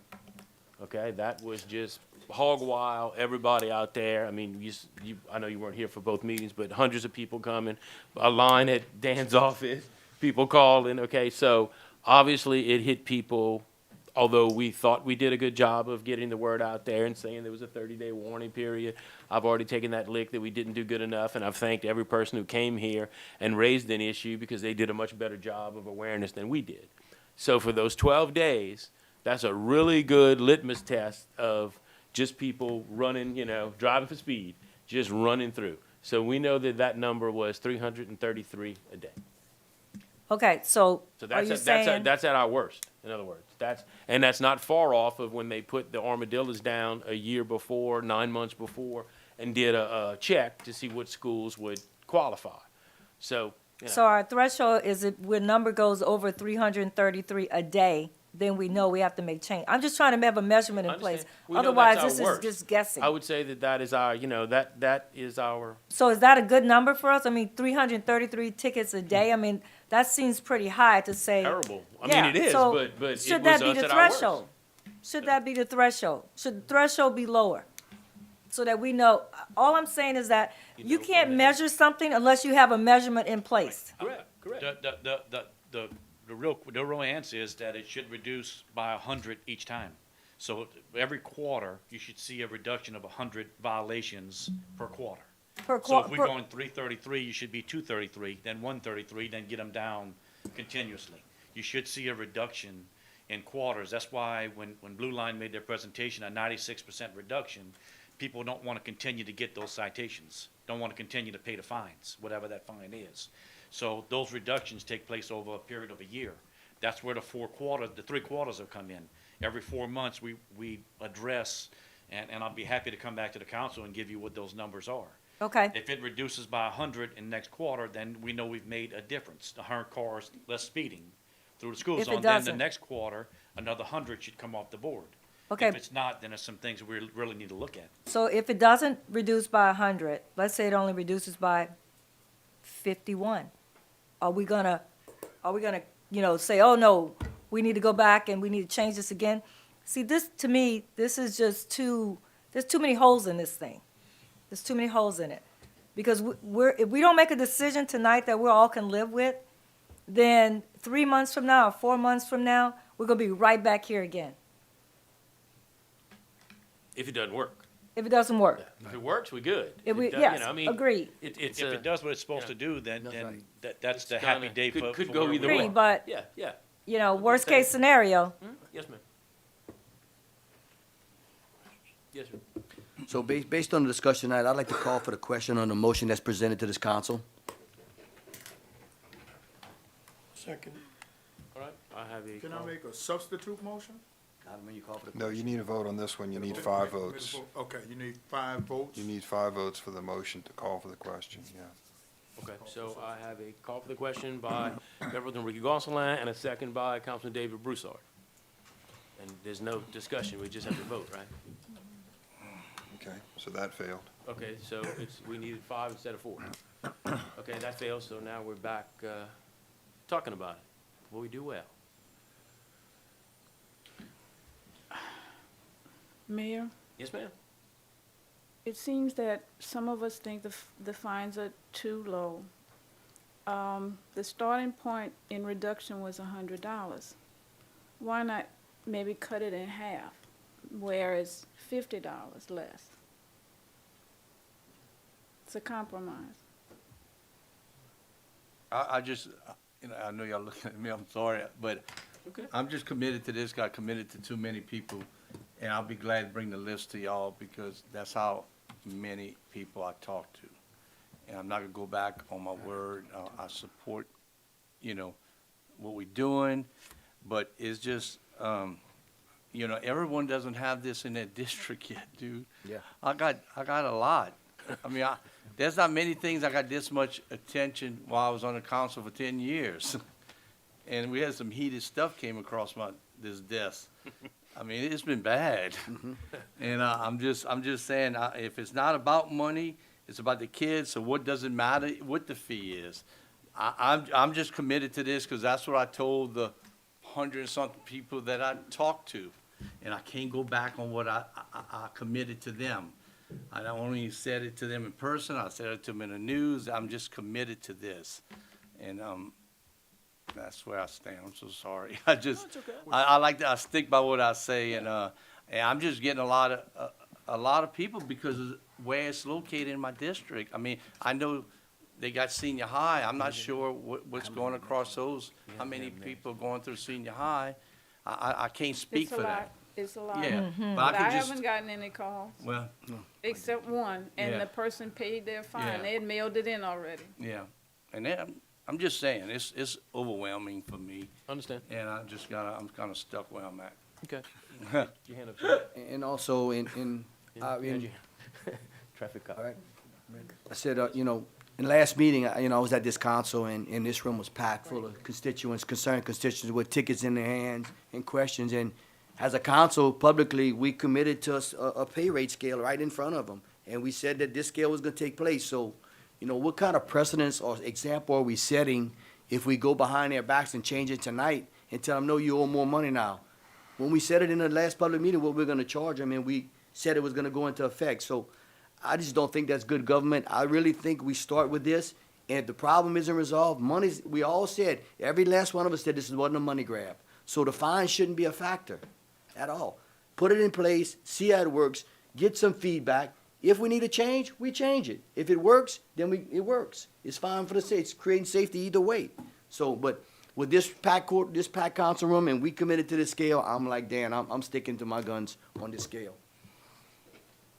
Okay, that was just hog wild, everybody out there. I mean, I know you weren't here for both meetings, but hundreds of people coming, a line at Dan's office, people calling, okay? So obviously it hit people, although we thought we did a good job of getting the word out there and saying there was a 30-day warning period. I've already taken that lick that we didn't do good enough, and I've thanked every person who came here and raised an issue because they did a much better job of awareness than we did. So for those 12 days, that's a really good litmus test of just people running, driving for speed, just running through. So we know that number was 333 a day. Okay, so So are you saying? that's at our worst, in other words. That's not far off of when they put the armadillos down a year before, 9 months before, and did a check to see what schools would qualify. So, So our threshold is if when number goes over 333 a day, then we know we have to make change. I'm just trying to have a measurement in place. understand. We know Otherwise, that's our this is worst. just guessing. I would say that is our, that is our, So is that a good number for us? I mean, 333 tickets a day, I mean, that seems pretty high to say. terrible. I Yeah, mean, it is, so but it was should that be us the at our worst. threshold? Should that be the threshold? Should the threshold be lower? So that we know, all I'm saying is that you know, can't from measure something unless you have a measurement in place. Correct. The real answer is that it should reduce by 100 each time. So every quarter, you should see a reduction of 100 violations per quarter. So if we're going 333, you should be 233, then 133, then get them down continuously. You should see a reduction in quarters. That's why when Blue Line made their presentation, a 96% reduction, people don't want to continue to get those citations, don't want to continue to pay the fines, whatever that fine is. So those reductions take place over a period of a year. That's where the 3 quarters have come in. Every 4 months, we address, and I'll be happy to come back to the council and give you what those numbers are. Okay, If it reduces by 100 in next quarter, then we know we've made a difference. 100 cars less speeding through the school If it zone. Then the doesn't? next quarter, another 100 should come off the board. okay. If it's not, then there's some things we really need to look at. So if it doesn't reduce by 100, let's say it only reduces by 51, are we gonna, say, oh, no, we need to go back and we need to change this again? See, this, to me, this is just there's too many holes in this thing. There's too many holes in it. Because if we don't make a decision tonight that we all can live with, then 3 months from now or 4 months from now, we're gonna be right back here again, if it doesn't work. if it doesn't work. If it works, we're good. If we, It does- yes, I mean, agreed. It's If it does what it's supposed to do, then That's right. that's it's the happy kinda- day could for go where either we way. are. Agree, but Yeah, you know, worst case scenario. Yes, ma'am. Yes, sir. So based on the discussion tonight, I'd like to call for the question on the motion that's presented to this council. Second. All right, I have a. Can I call. make a substitute motion? When you call for the No, you need a vote on this one. You need 5 votes. Okay, you need 5 votes? You need 5 votes for the motion to call for the question, yeah. Okay, so I have a call for the question by Reverend Ricky Gonsalas and a second by Councilman David Broussard. And there's no discussion, we just have to vote, right? Okay, so that failed. Okay, so we needed 5 instead of 4. Okay, that fails, so now we're back, talking about it. Will we do well? Mayor, Yes, ma'am? it seems that some of us think the fines are too low. The starting point in reduction was $100. Why not maybe cut it in half, whereas $50 less? It's a compromise. I just, you know, I know y'all looking at me, I'm sorry, but Okay. I'm just committed to this, got committed to too many people, and I'll be glad to bring the list to y'all, because that's how many people I talk to. And I'm not gonna go back on my word, I support, you know, what we're doing, but it's just, you know, everyone doesn't have this in their district yet, dude. Yeah. I got a lot. I mean, there's not many things I got this much attention while I was on the council for 10 years. And we had some heated stuff came across this desk. I mean, it's been bad. And I'm just saying, if it's not about money, it's about the kids, so what does it matter what the fee is? I'm just committed to this because that's what I told the 100-something people that I talked to. And I can't go back on what I committed to them. I not only said it to them in person, I said it to them in the news. I'm just committed to this. And that's where I stand. I'm so sorry. I just, I like to, I stick by what I say, and I'm just getting a lot of people because of where it's located in my district. I mean, I know they got senior high. I'm not sure what's going across those, how many people are going through senior high. I can't speak It's a for lot. that. It's a lot. Yeah, Mm-hmm. but I But I can just, haven't gotten any calls, well, except one, and Yeah. the person paid their fine. Yeah. They had mailed it in already. yeah. And then, I'm just saying, it's overwhelming for me, Understand? and I'm kind of stuck where I'm at. Okay. Your hand up, sir. And also in Traffic cop. all right. I said, you know, in the last meeting, I was at this council, and this room was packed full of constituents, concerned constituents with tickets in their hands and questions. And as a council, publicly, we committed to a pay rate scale right in front of them. And we said that this scale was gonna take place. So, you know, what kind of precedence or example are we setting if we go behind their backs and change it tonight and tell them, no, you owe more money now? When we said it in the last public meeting, what we're gonna charge them, and we said it was gonna go into effect. So I just don't think that's good government. I really think we start with this, and if the problem isn't resolved, we all said, every last one of us said this wasn't a money grab. So the fine shouldn't be a factor at all. Put it in place, see how it works, get some feedback. If we need a change, we change it. If it works, then it works. It's fine for the state. It's creating safety either way. So, but with this packed council room, and we committed to this scale, I'm like, Dan, I'm sticking to my guns on this scale.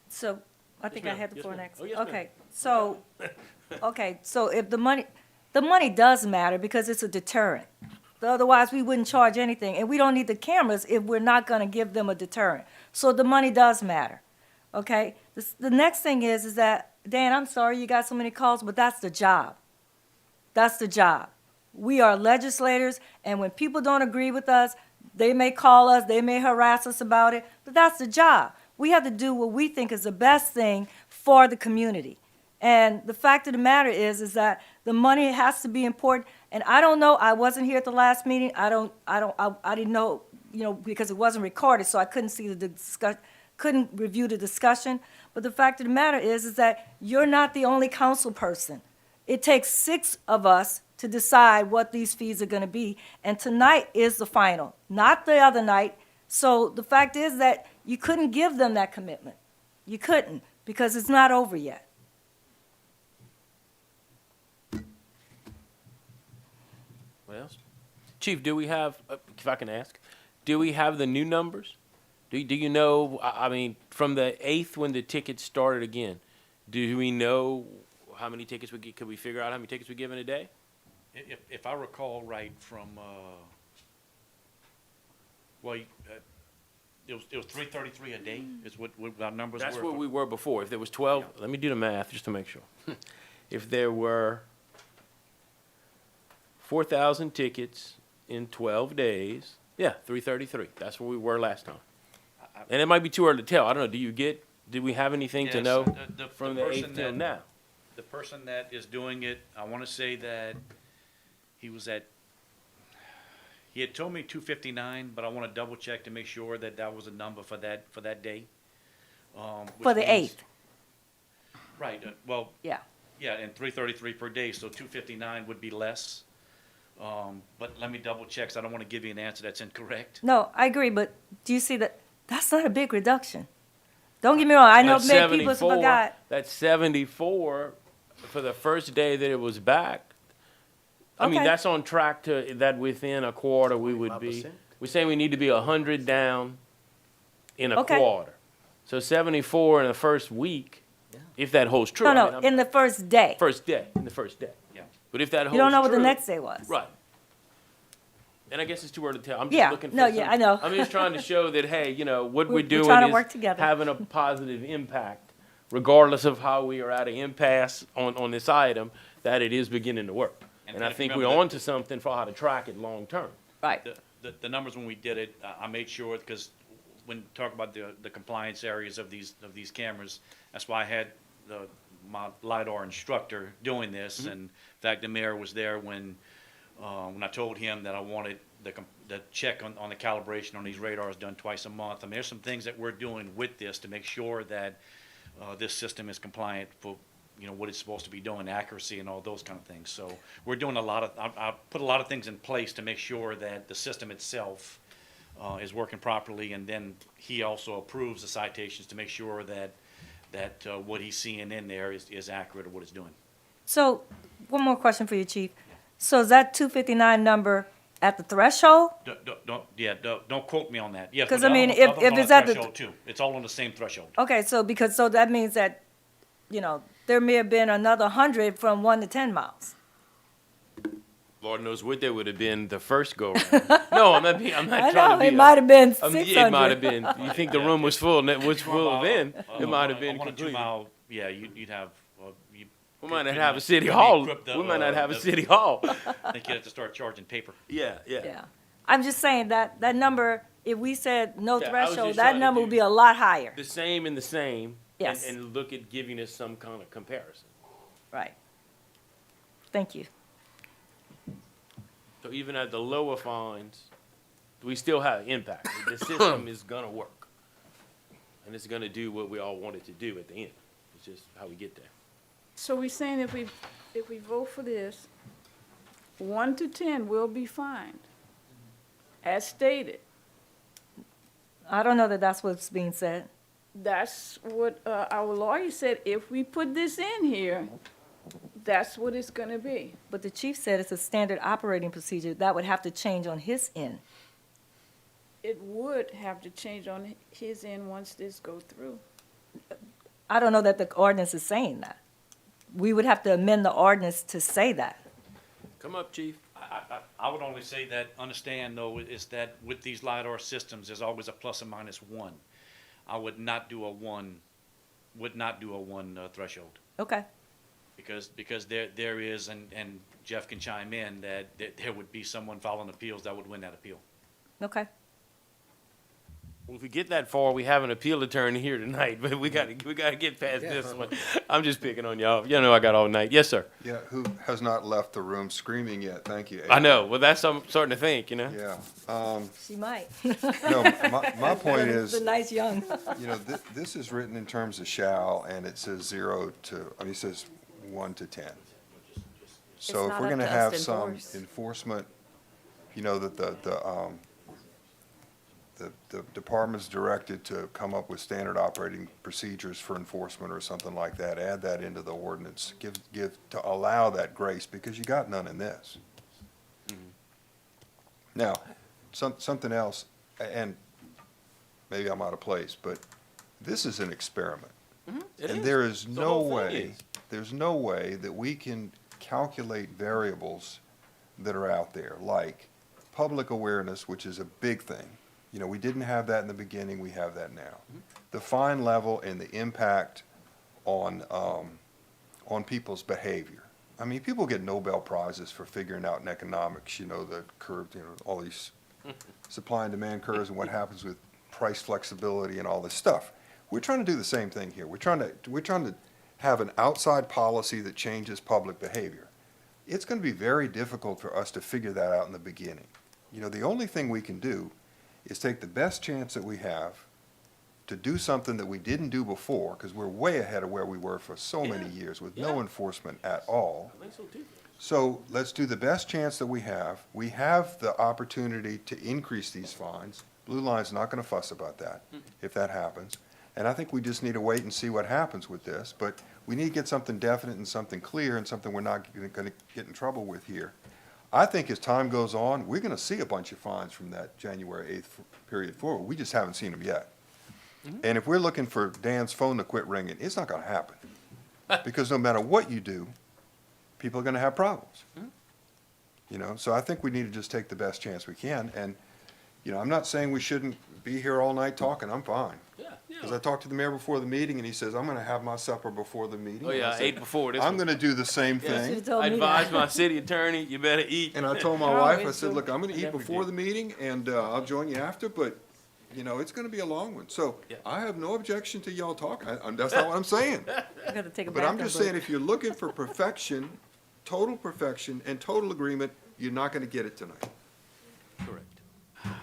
So, I think I ma'am. had the Yes, floor ma'am. next. Oh, yes, ma'am. Okay, so if the money does matter because it's a deterrent. Otherwise, we wouldn't charge anything, and we don't need the cameras if we're not gonna give them a deterrent. So the money does matter, okay? The next thing is that, Dan, I'm sorry you got so many calls, but that's the job. That's the job. We are legislators, and when people don't agree with us, they may call us, they may harass us about it, but that's the job. We have to do what we think is the best thing for the community. And the fact of the matter is that the money has to be important. And I don't know, I wasn't here at the last meeting. I didn't know, you know, because it wasn't recorded, so I couldn't see couldn't review the discussion. But the fact of the matter is that you're not the only council person. It takes 6 of us to decide what these fees are gonna be. And tonight is the final, not the other night. So the fact is that you couldn't give them that commitment. You couldn't, because it's not over yet. What else? Chief, do we have, if I can ask, do we have the new numbers? Do you know, I mean, from the 8th when the tickets started again, do we know how many tickets we get? Could we figure out how many tickets we give in a day? If I recall right from, well, it was 333 a day is what our numbers were. That's what we were before. If there was 12, let me do the math just to make sure. If there were 4,000 tickets in 12 days, yeah, 333. That's where we were last time. And it might be too early to tell. I don't know. Did we have anything to Yes, know the from the person 8th till that- now? The person that is doing it, I want to say that he had told me 259, but I want to double check to make sure that that was a number for that day. Which For the means- 8th, Right, well, yeah. yeah, and 333 per day, so 259 would be less. But let me double check, 'cause I don't want to give you an answer that's incorrect. No, I agree, but do you see that, that's not a big reduction. Don't get me wrong, I know That's many people 74. forgot. That's 74 for the first day that it was back. I mean, Okay. that's on track to, that within a quarter we would be. 25%. We're saying we need to be 100 down in a Okay. quarter. So 74 in the first week, if that holds true. No, I no, mean, I'm- in the first day. First day, in the first day. Yeah. But if that holds You don't know what the true- next day was. Right. And I guess it's too early to tell. I'm just Yeah, looking for no, yeah, some- I know. I'm just trying to show that, hey, you know, what we're We're doing trying to is work together. having a positive impact, regardless of how we are at an impasse on this item, that it is beginning to work. And I if you think we're remember onto something for how to track it long-term. Right. The numbers when we did it, I made sure, because when you talk about the compliance areas of these cameras, that's why I had my LiDAR instructor doing this. Mm-hmm. And in fact, the mayor was there when I told him that I wanted the check on the calibration on these radars done twice a month. I mean, there's some things that we're doing with this to make sure that this system is compliant for, you know, what it's supposed to be doing, accuracy and all those kind of things. So we're doing I put a lot of things in place to make sure that the system itself is working properly, and then he also approves the citations to make sure that what he's seeing in there is accurate of what it's doing. So, one more question for you, Chief. So is that 259 number at the threshold? Don't quote me on that. Yes, 'Cause, but I mean, the other if one's on it's a at the- threshold too. It's all on the same threshold. Okay, so so that means that, you know, there may have been another 100 from 1 to 10 miles. Lord knows what there would have been the first go-round. No, I'm not I trying know, to be. it might have been Yeah, 600. it might have been. You think the room was full, and it was full then, it might have been On a completely. 2-mile, yeah, you'd have, We might not could have a not- city could hall. equip the, We might not have a the- city hall. I think you'd have to start charging paper. Yeah. Yeah. I'm just saying that number, if we said no Yeah, I was threshold, just that trying to number do- would be a lot higher. The same and the same. Yes. And look at giving us some kind of comparison. Right. Thank you. So even at the lower fines, we still have impact. The system is gonna work. And it's gonna do what we all want it to do at the end. It's just how we get there. So we're saying if we vote for this, 1 to 10 will be fined, as stated. I don't know that that's what's being said. That's what our lawyer said. If we put this in here, that's what it's gonna be. But the chief said it's a standard operating procedure. That would have to change on his end. It would have to change on his end once this goes through. I don't know that the ordinance is saying that. We would have to amend the ordinance to say that. Come up, chief. I would only say that, understand though, is that with these LiDAR systems, there's always a plus or minus 1. I would not do a 1 threshold. Okay. Because there is, and Jeff can chime in, that there would be someone filing appeals that would win that appeal. Okay. Well, if we get that far, we have an appeal attorney here tonight, but we gotta get past this one. I'm just picking on y'all. You know I got all night. Yes, sir. Yeah, who has not left the room screaming yet? Thank you. I know. Well, that's what I'm starting to think, you know? Yeah. She might. No, my point is, The nice young. you know, this is written in terms of shall, and it says 0 to, it says 1 to 10. So if not we're up gonna to us have to some enforce. enforcement, you know, that the department's directed to come up with standard operating procedures for enforcement or something like that, add that into the ordinance, to allow that grace, because you got none in this. Now, something else, and maybe I'm out of place, but this is an experiment. And there is The no whole thing way, is. there's no way that we can calculate variables that are out there, like public awareness, which is a big thing. You know, we didn't have that in the beginning, we have that now. The fine level and the impact on people's behavior. I mean, people get Nobel Prizes for figuring out in economics, you know, the curve, you know, all these supply and demand curves and what happens with price flexibility and all this stuff. We're trying to do the same thing here. We're trying to have an outside policy that changes public behavior. It's going to be very difficult for us to figure that out in the beginning. You know, the only thing we can do is take the best chance that we have to do something that we didn't do before, because we're way ahead of where we were for so many years with no enforcement at all. I think so too. So let's do the best chance that we have. We have the opportunity to increase these fines. Blue Line's not going to fuss about that if that happens. And I think we just need to wait and see what happens with this. But we need to get something definite and something clear and something we're not going to get in trouble with here. I think as time goes on, we're going to see a bunch of fines from that January 8th period forward. We just haven't seen them yet. And if we're looking for Dan's phone to quit ringing, it's not going to happen. Because no matter what you do, people are going to have problems. You know, so I think we need to just take the best chance we can. And, you know, I'm not saying we shouldn't be here all night talking. I'm fine. Yeah, Because I talked to the mayor before the meeting, and he says, I'm going to have my supper before the meeting. Oh, And yeah, I I said, ate before this I'm one. going to do the same Yes. thing. You told I me advised that. my city attorney, you better eat. And I told my Oh, wife, I it's said, so- look, I'm going to eat Never before did. the meeting, and I'll join you after, but, you know, it's going to be a long one. So Yeah. I have no objection to y'all talking. That's not what I'm saying. I gotta take a But I'm bathroom just break. saying, if you're looking for perfection, and total agreement, you're not going to get it tonight. Correct.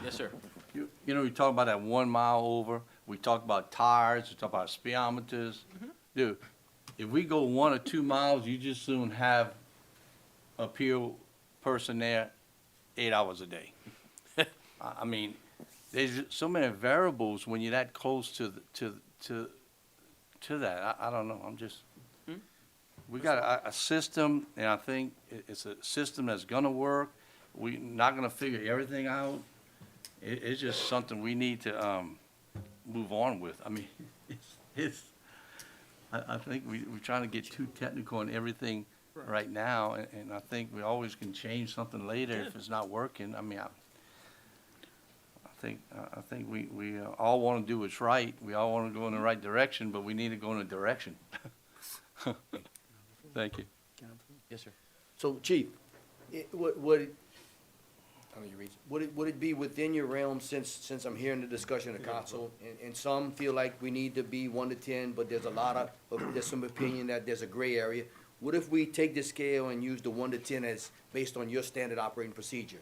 Yes, sir. You know, we talk about that 1 mile over, we talk about tires, we talk about speedometers. Dude, if we go 1 or 2 miles, you just soon have a peer person there 8 hours a day. I mean, there's just so many variables when you're that close to that. I don't know, I'm just, we got a system, and I think it's a system that's gonna work. We're not gonna figure everything out. It's just something we need to, move on with. I mean, I think we're trying to get too technical on everything right now, and I think we always can change something later if it's not working. I mean, I think we all wanna do what's right. We all wanna go in the right direction, but we need to go in a direction. Thank you. Yes, sir. So, Chief, I mean, you read, would it be within your realm, since I'm hearing the discussion of council, and some feel like we need to be 1 to 10, but there's a lot of, there's some opinion that there's a gray area. What if we take the scale and use the 1 to 10 as based on your standard operating procedure?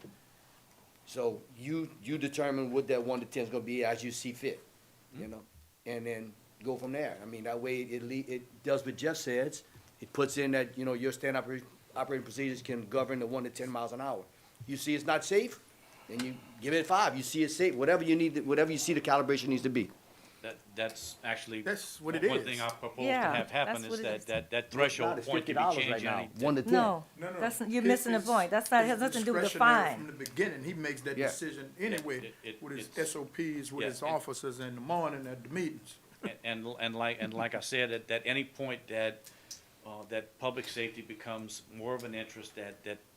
So you determine what that 1 to 10 is gonna be as you see fit, you know, and then go from there. I mean, that way it does what Jeff says. It puts in that, you know, your standard operating procedures can govern the 1 to 10 miles an hour. You see it's not safe, then you give it a 5. You see it's safe, whatever you need, whatever you see the calibration needs to be. That's actually. That's what it One is. thing I propose to Yeah, have happen that's is what it is. that threshold It's point can $50 be changed right now, any. 1 to 10. No, No, no. that's, you're missing the point. That's not, it has nothing to do with the Discretionary fine. From the beginning, he makes that Yeah. decision anyway with his SOPs, with his officers in the morning at the meetings. And like I said, at any point that public safety becomes more of an interest,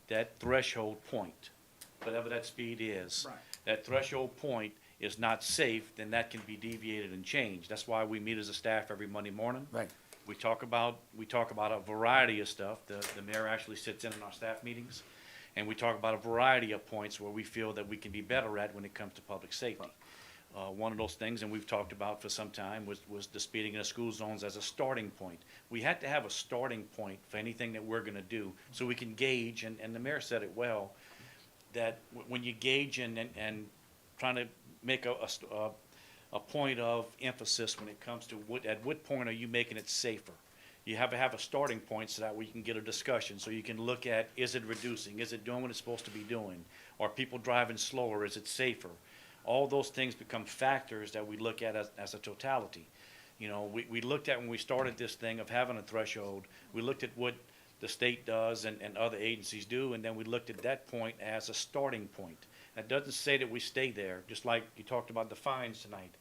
that threshold point, whatever that speed is. Right. That threshold point is not safe, then that can be deviated and changed. That's why we meet as a staff every Monday morning. Right. We talk about a variety of stuff. The mayor actually sits in on our staff meetings, and we talk about a variety of points where we feel that we can be better at when it comes to public safety. One of those things, and we've talked about for some time, was the speeding in the school zones as a starting point. We had to have a starting point for anything that we're gonna do, so we can gauge, and the mayor said it well, that when you gauge and trying to make a point of emphasis when it comes to at what point are you making it safer? You have to have a starting point so that way you can get a discussion, so you can look at, is it reducing? Is it doing what it's supposed to be doing? Are people driving slower? Is it safer? All those things become factors that we look at as a totality. You know, we looked at when we started this thing of having a threshold, we looked at what the state does and other agencies do, and then we looked at that point as a starting point. That doesn't say that we stay there, just like you talked about the fines tonight.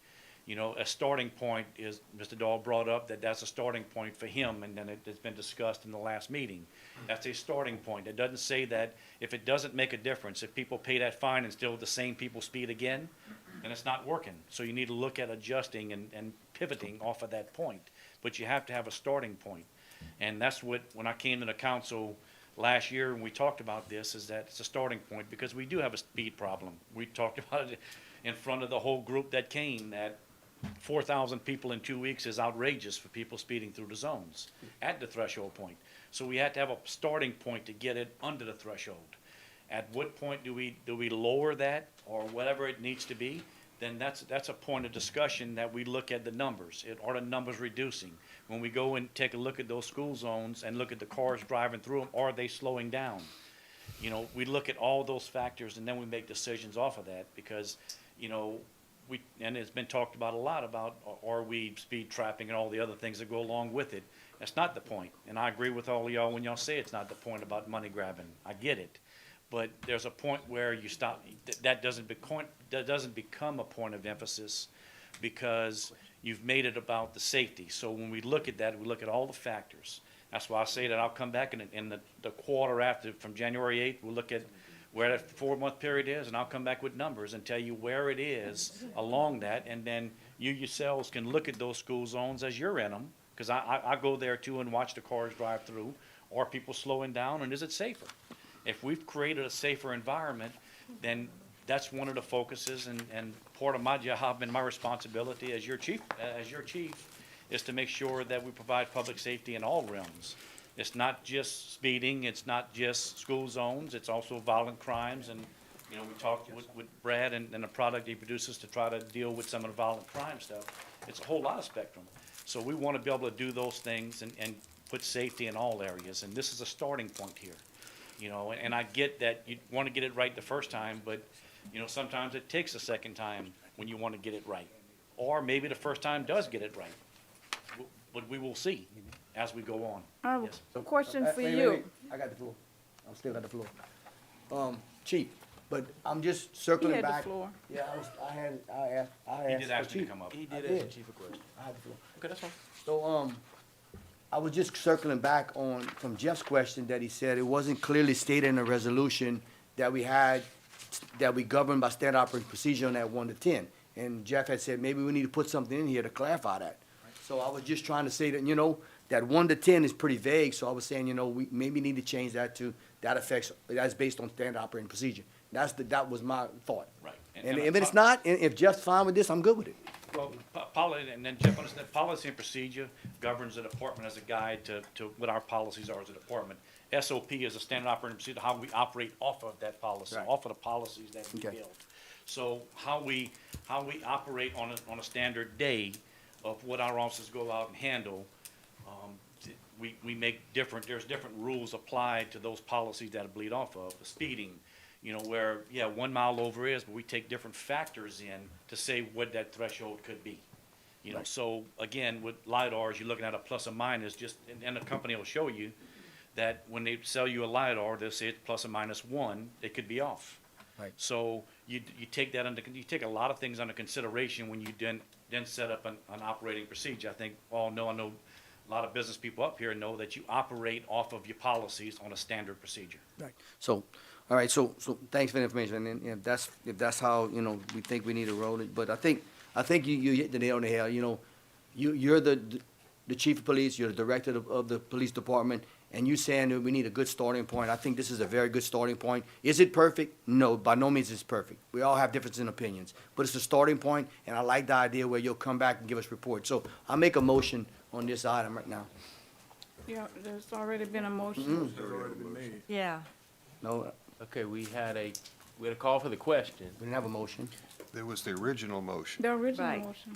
You know, a starting point is, Mr. Dahl brought up that that's a starting point for him, and then it's been discussed in the last meeting. That's a starting point. It doesn't say that if it doesn't make a difference, if people pay that fine and still the same people speed again, then it's not working. So you need to look at adjusting and pivoting off of that point. But you have to have a starting point. And that's what, when I came to the council last year and we talked about this, is that it's a starting point, because we do have a speed problem. We talked about it in front of the whole group that came, that 4,000 people in 2 weeks is outrageous for people speeding through the zones at the threshold point. So we had to have a starting point to get it under the threshold. At what point do we lower that, or whatever it needs to be? Then that's a point of discussion, that we look at the numbers. Are the numbers reducing? When we go and take a look at those school zones and look at the cars driving through them, are they slowing down? You know, we look at all those factors, and then we make decisions off of that, because, you know, and it's been talked about a lot about, are we speed trapping and all the other things that go along with it. That's not the point. And I agree with all of y'all when y'all say it's not the point about money grabbing. I get it. But there's a point where you stop, that doesn't become a point of emphasis, because you've made it about the safety. So when we look at that, we look at all the factors. That's why I say that I'll come back in the quarter after, from January 8th, we'll look at where that 4-month period is, and I'll come back with numbers and tell you where it is along that, and then you yourselves can look at those school zones as you're in them, because I go there too and watch the cars drive through. Are people slowing down, and is it safer? If we've created a safer environment, then that's one of the focuses, and part of my job and my responsibility as your chief, is to make sure that we provide public safety in all realms. It's not just speeding, it's not just school zones, it's also violent crimes. And, you know, we talked with Brad and the product he produces to try to deal with some of the violent crime stuff. It's a whole lot of spectrum. So we want to be able to do those things and put safety in all areas. And this is a starting point here. You know, and I get that you want to get it right the first time, but, you know, sometimes it takes a second time when you want to get it right. Or maybe the first time does get it right. But we will see as we go on. I have Yes. a question for Wait, you. I got the floor. I still got the floor. Chief, but I'm just circling had the back. floor. Yeah, I asked He did for ask me to Chief. come up. He I did did. ask the chief a question. I had the floor. Okay, that's fine. So, I was just circling back on, from Jeff's question, that he said it wasn't clearly stated in the resolution that we had, that we govern by standard operating procedure on that 1 to 10. And Jeff had said, maybe we need to put something in here to clarify that. So I was just trying to say that, you know, that 1 to 10 is pretty vague, so I was saying, you know, we maybe need to change that to, that's based on standard operating procedure. That was my thought. Right. And if it's not, and if Jeff's fine with this, I'm good with it. Well, policy, and then Jeff understand, policy and procedure governs the department as a guide to what our policies are as a department. SOP is a standard operating procedure, how we operate off of that policy, Right. off of the policies that we Okay. build. So how we operate on a standard day of what our officers go out and handle, we make there's different rules applied to those policies that bleed off of. The speeding, you know, where, 1 mile over is, but we take different factors in to say what that threshold could be. You know, so again, with LiDARs, you're looking at a plus or minus, just, and the company will show you that when they sell you a LiDAR, they'll say it's plus or minus 1, it could be off. Right. So you take that you take a lot of things under consideration when you then set up an operating procedure. I think I know a lot of business people up here know that you operate off of your policies on a standard procedure. Right. So, all right, so thanks for the information, and if that's how, you know, we think we need to roll it, but I think you hit the nail on the head, you know, you're the chief of police, you're the director of the police department, and you saying that we need a good starting point. I think this is a very good starting point. Is it perfect? No, by no means is it perfect. We all have differences in opinions, but it's a starting point, and I like the idea where you'll come back and give us reports. So I'll make a motion on this item right now. Yeah, there's already been a motion. Yeah. No, Okay, we had a call for the question. we didn't have a motion. There was the original motion. The original Right. motion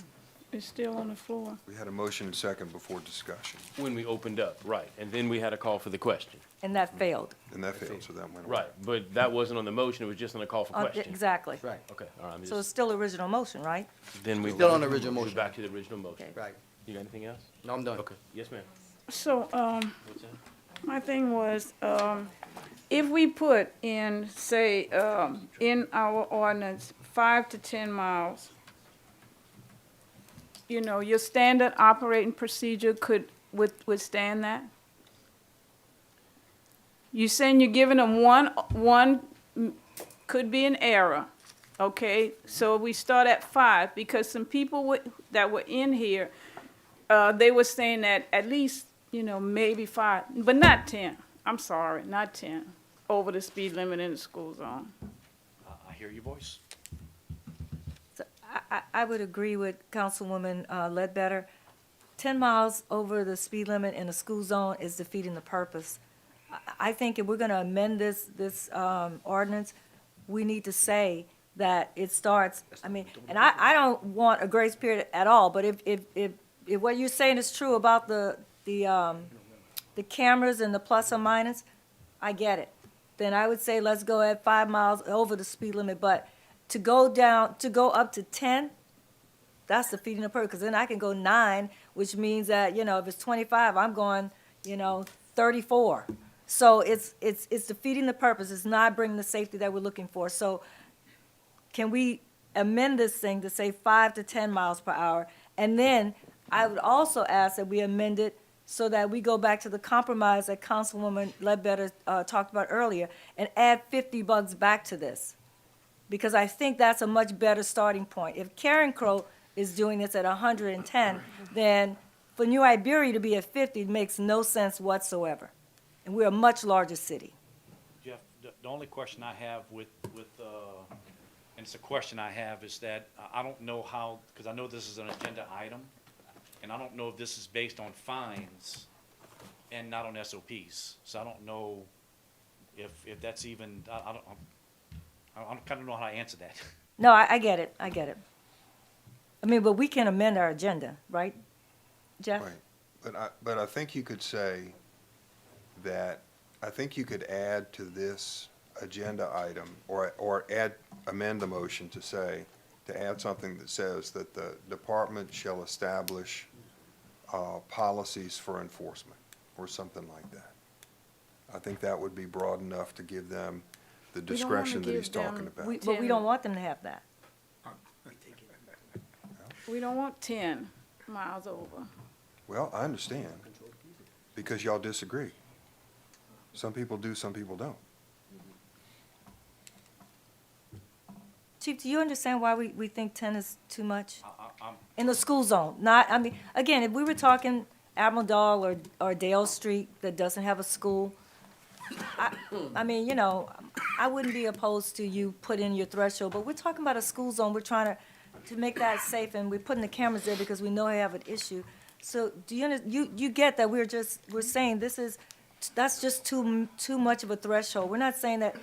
is still on the floor. We had a motion and second before discussion, When we opened up, right, and then we had a call for the question. And that failed. and that failed, so that went away. Right, but that wasn't on the motion, it was just on the call for question. Exactly. Right, Okay, all right, So it's still original motion, right? then we. Still on the original we're motion. Back to the original motion. Okay. right. You got anything else? No, I'm done. Okay, yes, ma'am. So, What's that? my thing was, if we put in, say, in our ordinance, 5 to 10 miles, you know, your standard operating procedure could withstand that? You saying you're giving them could be an error, okay? So we start at 5, because some people that were in here, they were saying that at least, you know, maybe 5, but not 10. I'm sorry, not 10, over the speed limit in the school zone. I hear your voice. So I would agree with Councilwoman Ledbetter. 10 miles over the speed limit in a school zone is defeating the purpose. I think if we're going to amend this ordinance, we need to say that it starts, I mean, and I don't want a grace period at all, but if what you're saying is true about the cameras and the plus or minus, I get it. Then I would say let's go at 5 miles over the speed limit, but to go up to 10, that's defeating the purpose, because then I can go 9, which means that, you know, if it's 25, I'm going, you know, 34. So it's defeating the purpose. It's not bringing the safety that we're looking for. So can we amend this thing to say 5 to 10 miles per hour? And then I would also ask that we amend it so that we go back to the compromise that Councilwoman Ledbetter talked about earlier and add $50 back to this. Because I think that's a much better starting point. If Karen Crow is doing this at 110, then for New Iberia to be at 50 makes no sense whatsoever. And we're a much larger city. Jeff, the only question I have and it's a question I have, is that I don't know how, because I know this is an agenda item, and I don't know if this is based on fines and not on SOPs. So I don't know if that's even, I don't kind of know how to answer that. No, I get it, I get it. I mean, but we can amend our agenda, right, Jeff? Right, but I think you could say that, I think you could add to this agenda item, or amend the motion to say, to add something that says that the department shall establish policies for enforcement, or something like that. I think that would be broad enough to give them the We don't wanna discretion that he's give them- talking about. But we don't want them to have that. We don't want 10 miles over. Well, I understand, because y'all disagree. Some people do, some people don't. Chief, do you understand why we think 10 is too much? I'm In the school zone, not, I mean, again, if we were talking Admiral Dahl or Dale Street that doesn't have a school, I mean, you know, I wouldn't be opposed to you put in your threshold, but we're talking about a school zone, we're trying to make that safe, and we're putting the cameras there because we know we have an issue. So do you get that we're saying that's just too much of a threshold? We're not saying that,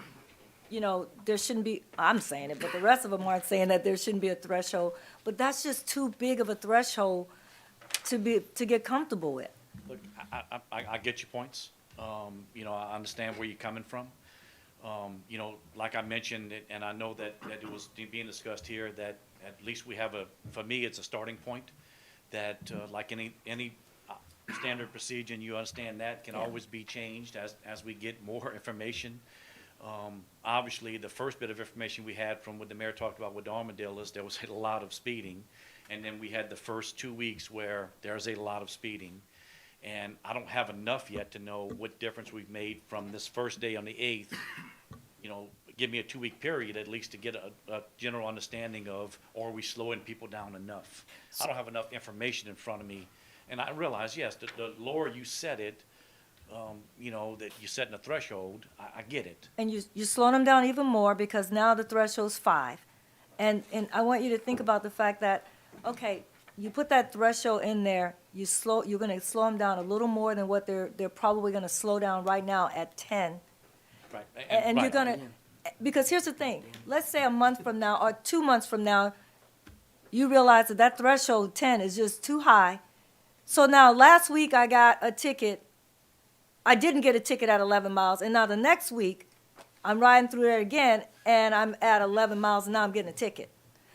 you know, there shouldn't be, I'm saying it, but the rest of them aren't saying that there shouldn't be a threshold, but that's just too big of a threshold to get comfortable with. Look, I get your points. You know, I understand where you're coming from. You know, like I mentioned, and I know that it was being discussed here, that at least we have for me, it's a starting point, that like any standard procedure, and you understand that can always be changed as we get more information. Obviously, the first bit of information we had from what the mayor talked about with the Armadale is there was a lot of speeding. And then we had the first 2 weeks where there's a lot of speeding. And I don't have enough yet to know what difference we've made from this first day on the 8th. You know, give me a 2-week period at least to get a general understanding of, are we slowing people down enough? I don't have enough information in front of me. And I realize, yes, the lower you set it, you know, that you're setting a threshold, I get it. And you're slowing them down even more because now the threshold's 5. And I want you to think about the fact that, okay, you put that threshold in there, you're gonna slow them down a little more than what they're probably gonna slow down right now at 10. Right. And you're right. gonna, because here's the thing, let's say a month from now or 2 months from now, you realize that threshold 10 is just too high. So now last week I got a ticket, I didn't get a ticket at 11 miles, and now the next week I'm riding through there again and I'm at 11 miles and now I'm getting a ticket.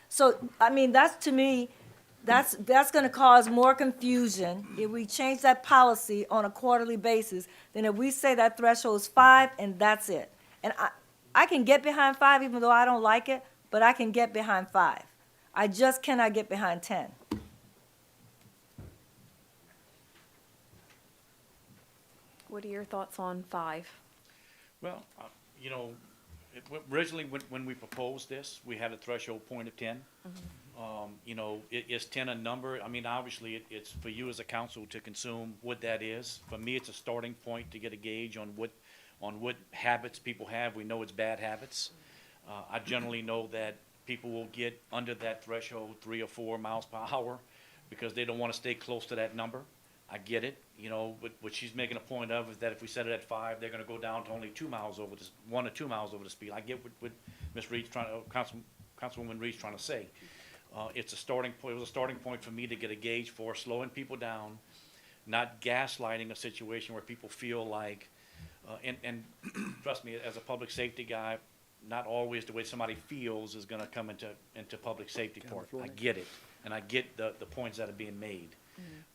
So, I mean, that's to me, That's gonna cause more confusion if we change that policy on a quarterly basis than if we say that threshold is 5 and that's it. And I can get behind 5 even though I don't like it, but I can get behind 5. I just cannot get behind 10. What are your thoughts on 5? Well, you know, originally, when we proposed this, we had a threshold point of 10. You know, is 10 a number? I mean, obviously, it's for you as a council to consume what that is. For me, it's a starting point to get a gauge on what habits people have. We know it's bad habits. I generally know that people will get under that threshold 3 or 4 miles per hour because they don't want to stay close to that number. I get it. You know, what she's making a point of is that if we set it at 5, they're going to go down to only 2 miles over this, 1 or 2 miles over the speed. I get what Ms. Reed's Councilwoman Reed's trying to say. It's a starting point. It was a starting point for me to get a gauge for slowing people down, not gaslighting a situation where people feel like, and trust me, as a public safety guy, not always the way somebody feels is going to come into public safety part. I get it, and I get the points that are being made.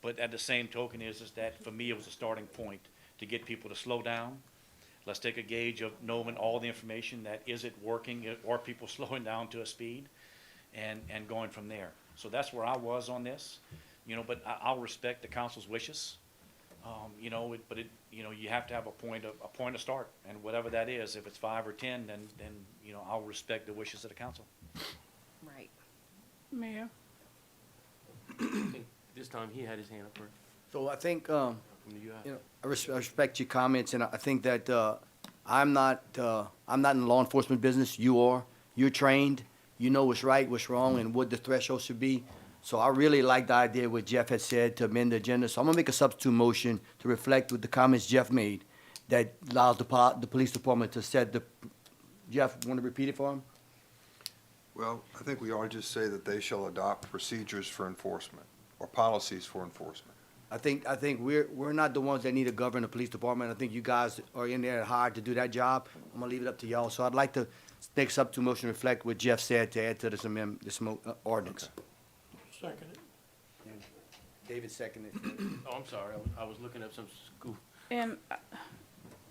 But at the same token is that for me, it was a starting point to get people to slow down. Let's take a gauge of knowing all the information that is it working, or people slowing down to a speed, and going from there. So that's where I was on this, you know, but I'll respect the council's wishes. You know, you know, you have to have a point of start, and whatever that is, if it's 5 or 10, then, you know, I'll respect the wishes of the council. Right. Mayor? I think this time he had his hand up first. So I think, From the UI. you know, I respect your comments, and I think that I'm not in the law enforcement business. You are. You're trained. You know what's right, what's wrong, and what the threshold should be. So I really like the idea what Jeff had said to amend the agenda. So I'm gonna make a substitute motion to reflect with the comments Jeff made that allows the police department to set the. Jeff, want to repeat it for him? Well, I think we ought to just say that they shall adopt procedures for enforcement or policies for enforcement. I think we're not the ones that need to govern the police department. I think you guys are in there hired to do that job. I'm gonna leave it up to y'all. So I'd like to make a substitute motion to reflect what Jeff said to add to this amendment, ordinance. Second it. David seconded. Oh, I'm sorry, I was looking up some school. And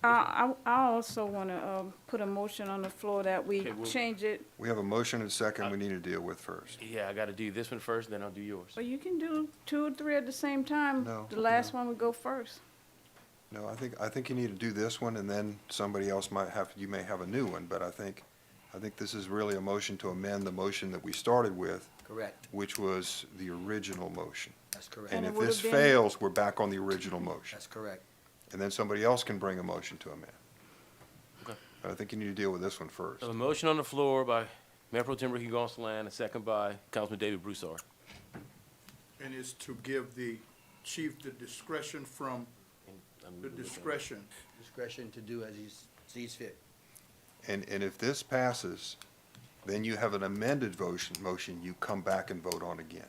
I also want to put a motion on the floor that we Okay, well- change it. We have a motion and a second we need to deal with first. Yeah, I gotta do this one first, then I'll do yours. Or you can do 2 or 3 at the same time. No, The last one would go first. No, I think you need to do this one, and then somebody else you may have a new one, but I think this is really a motion to amend the motion that we started with, Correct. which was the original motion. That's correct. And it if would've this been- fails, we're back on the original motion. That's correct. And then somebody else can bring a motion to amend. Okay. But I think you need to deal with this one first. So a motion on the floor by Mayor Pro Tem Ricky Gonsalas, a second by Councilman David Broussard. And it's to give the chief the discretion from, the discretion. Discretion to do as he sees fit. And if this passes, then you have an amended motion you come back and vote on again.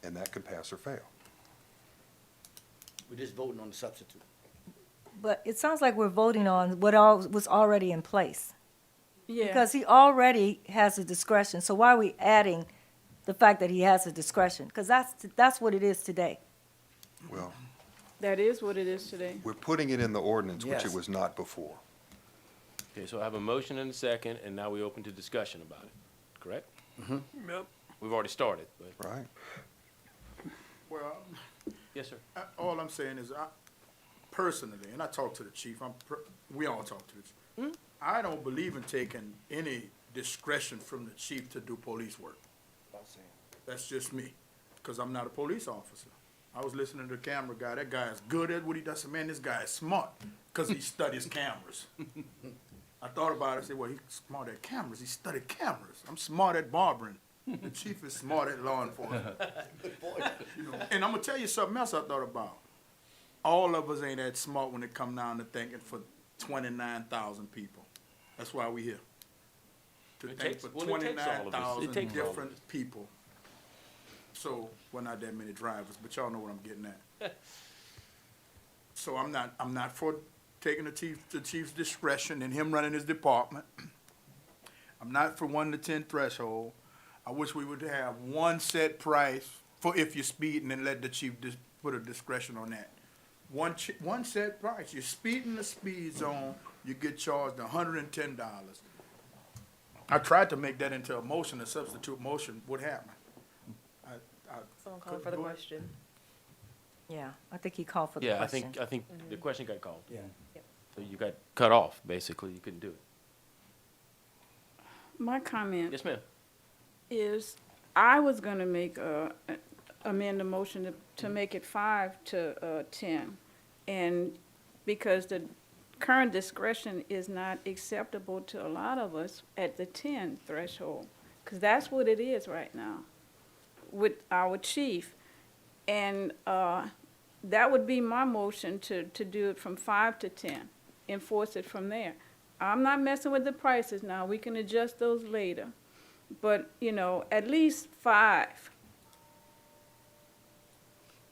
And that could pass or fail. We're just voting on the substitute. But it sounds like we're voting on what was already in place. Yeah. Because he already has a discretion, so why are we adding the fact that he has a discretion? Because that's what it is today. Well, That is what it is today. we're putting it in the ordinance, which it Yes. was not before. Okay, so I have a motion and a second, and now we open to discussion about it, correct? Yep. We've already started, but, Right. Well, yes, sir. all I'm saying is, personally, and I talk to the chief, we all talk to the chief. I don't believe in taking any discretion from the chief to do police work. That's just me, because I'm not a police officer. I was listening to the camera guy. That guy is good at what he does. I said, man, this guy is smart, because he studies cameras. I thought about it. I said, well, he's smart at cameras. He studied cameras. I'm smart at barbering. The chief is smart at law enforcement. You know, and I'm gonna tell you something else I thought about. All of us ain't that smart when it come down to thinking for 29,000 people. That's why we here. To It think takes- for well, it takes all of us. 29,000 It takes all of different us. people. So, well, not that many drivers, but y'all know what I'm getting at. So I'm not for taking the chief's discretion and him running his department. I'm not for 1 to 10 threshold. I wish we would have one set price for if you're speeding, and let the chief just put a discretion on that. One set price, you're speeding the speed zone, you get charged $110. I tried to make that into a motion, a substitute motion, what happened? Someone called for the question. Yeah, I think he called for the Yeah, question. I think the question got called. Yeah. So you got cut off, basically. You couldn't do it. My comment Yes, ma'am. is, I was gonna amend the motion to make it 5 to 10. And because the current discretion is not acceptable to a lot of us at the 10 threshold, because that's what it is right now with our chief. And that would be my motion to do it from 5 to 10, enforce it from there. I'm not messing with the prices now, we can adjust those later. But, you know, at least 5.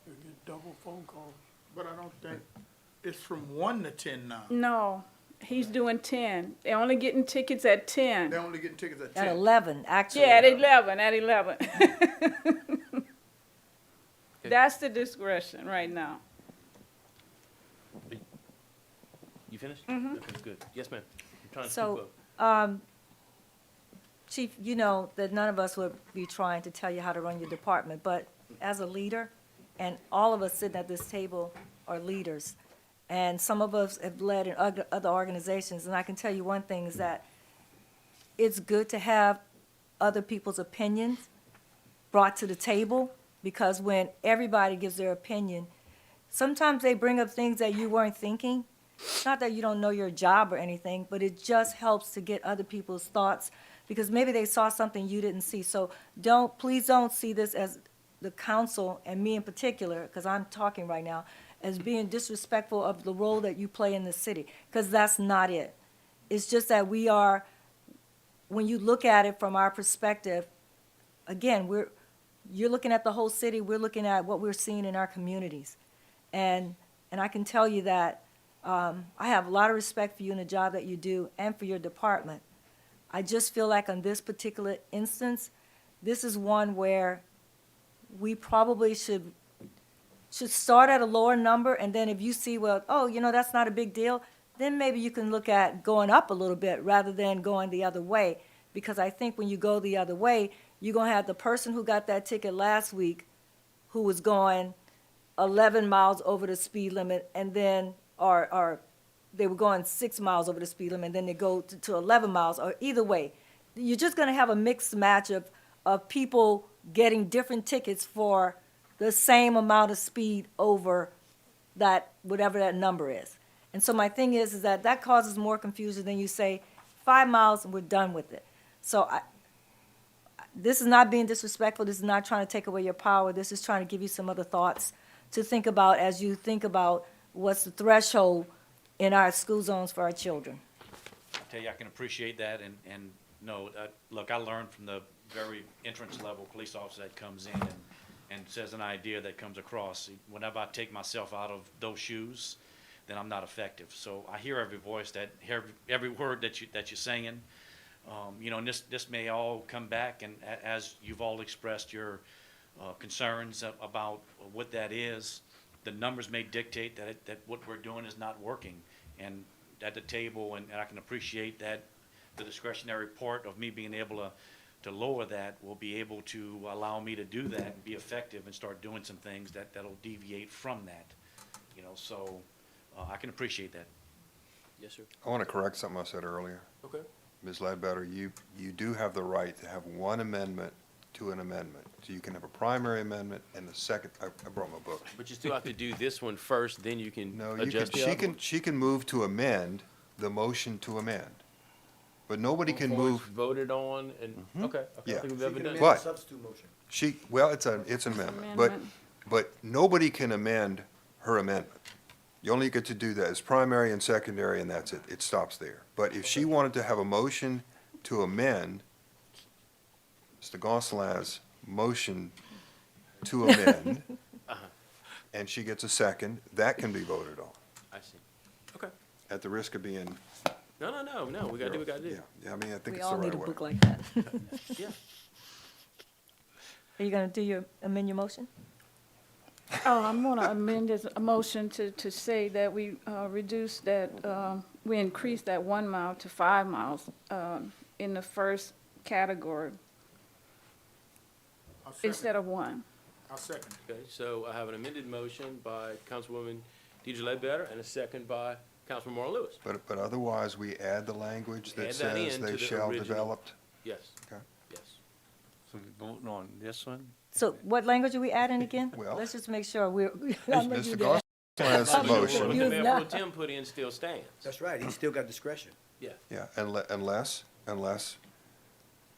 You get double phone calls. But I don't think, it's from 1 to 10 now. No, he's doing 10. They're only getting tickets at 10. They're only getting tickets at At 10. 11, actually. Yeah, at 11. That's the discretion right now. You finished? Mm-hmm. Okay, good. Yes, ma'am. I'm trying to So, keep up. Chief, you know that none of us would be trying to tell you how to run your department, but as a leader, and all of us sitting at this table are leaders, and some of us have led in other organizations, and I can tell you one thing is that it's good to have other people's opinions brought to the table, because when everybody gives their opinion, sometimes they bring up things that you weren't thinking. It's not that you don't know your job or anything, but it just helps to get other people's thoughts, because maybe they saw something you didn't see. So please don't see this as the council, and me in particular, because I'm talking right now, as being disrespectful of the role that you play in the city, because that's not it. It's just that we are, when you look at it from our perspective, again, you're looking at the whole city, we're looking at what we're seeing in our communities. And I can tell you that I have a lot of respect for you and the job that you do and for your department. I just feel like on this particular instance, this is one where we probably should start at a lower number, and then if you see, well, oh, you know, that's not a big deal, then maybe you can look at going up a little bit rather than going the other way. Because I think when you go the other way, you're gonna have the person who got that ticket last week who was going 11 miles over the speed limit, and then, or they were going 6 miles over the speed limit, and then they go to 11 miles, or either way. You're just gonna have a mixed match of people getting different tickets for the same amount of speed over that, whatever that number is. And so my thing is that causes more confusion than you say, 5 miles and we're done with it. So this is not being disrespectful, this is not trying to take away your power, this is trying to give you some other thoughts to think about as you think about what's the threshold in our school zones for our children. I tell you, I can appreciate that, and no, look, I learned from the very entrance level police officer that comes in and says an idea that comes across. Whenever I take myself out of those shoes, then I'm not effective. So I hear every voice, every word that you're saying. You know, and this may all come back, and as you've all expressed your concerns about what that is, the numbers may dictate that what we're doing is not working. And at the table, and I can appreciate that the discretionary part of me being able to lower that will be able to allow me to do that and be effective and start doing some things that'll deviate from that. You know, so I can appreciate that. Yes, sir. I want to correct something I said earlier. Okay. Ms. Ledbetter, you do have the right to have one amendment to an amendment. So you can have a primary amendment and the second, I brought my book. But you still have to do this one first, then you can No, you adjust can, the other one? she can move to amend the motion to amend. But nobody can Before it's move, voted on, and, okay, I Yeah. don't think we've ever done But- that. Substitute motion. well, it's an amendment, but nobody can amend her amendment. You only get to do that as primary and secondary, and that's it. It stops there. But if she wanted to have a motion to amend Mr. Gonsalas's motion to amend, and she gets a second, that can be voted on, I see. Okay. at the risk of being. No, we gotta do what we gotta do. Yeah, I mean, I think We it's the all right need a way. book like that. Yeah. Are you gonna amend your motion? Oh, I'm gonna amend this motion to say that we reduce that, we increase that 1 mile to 5 miles in the first category I'll second. instead of 1. I'll second. Okay, so I have an amended motion by Councilwoman Deidre Ledbetter and a second by Councilman Marlon Lewis. But otherwise, we add the language that Add that says in to they the shall original. develop. Yes. Okay. Yes. So we're voting on this one? So what language are we adding again? Well- Let's just make sure we're. Mr. Garcia has the What motion. the Use Mayor that. Pro Tem put in still stands. That's right, he's still got discretion. Yeah. Yeah, unless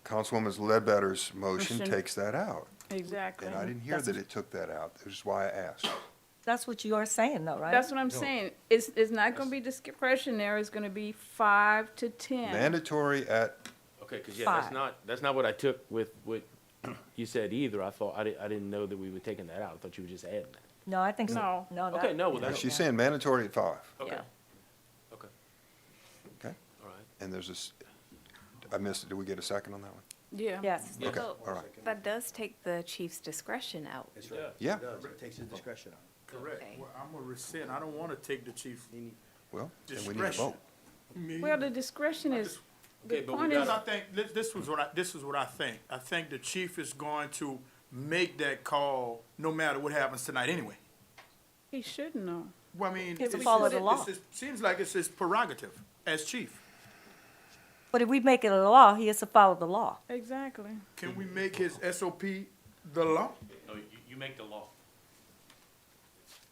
Councilwoman Ledbetter's motion Motion. takes that out. Exactly. And I didn't hear that it took that out, which is why I asked. That's what you are saying though, right? That's what I'm saying. It's not gonna be discretionary, it's gonna be 5 to 10. Mandatory at, Okay, because yeah, Five. that's not what I took with what you said either. I thought, I didn't know that we were taking that out. I thought you were just adding that. No, I think so. No. No, Okay, no, well, that's, she's saying mandatory at 5, okay, Yeah. okay, okay? all right. And there's this, I missed it, did we get a second on that one? Yeah. Yes. Yeah. Okay, all right. That does take the chief's discretion out. That's right. Yeah. It does, it takes his discretion out. Correct. Okay. Well, I'm gonna rescind. I don't wanna take the chief Well, then we need a discretion. vote. Well, the discretion is, Okay, the but we point Because is, I think, this is what I think. I think the chief is going to make that call no matter what happens tonight anyway. he should know. Well, I mean, It's a it's follow his- the law. seems like it's his prerogative as chief. But if we make it a law, he has to follow the law. Exactly. Can we make his SOP the law? No, you make the law.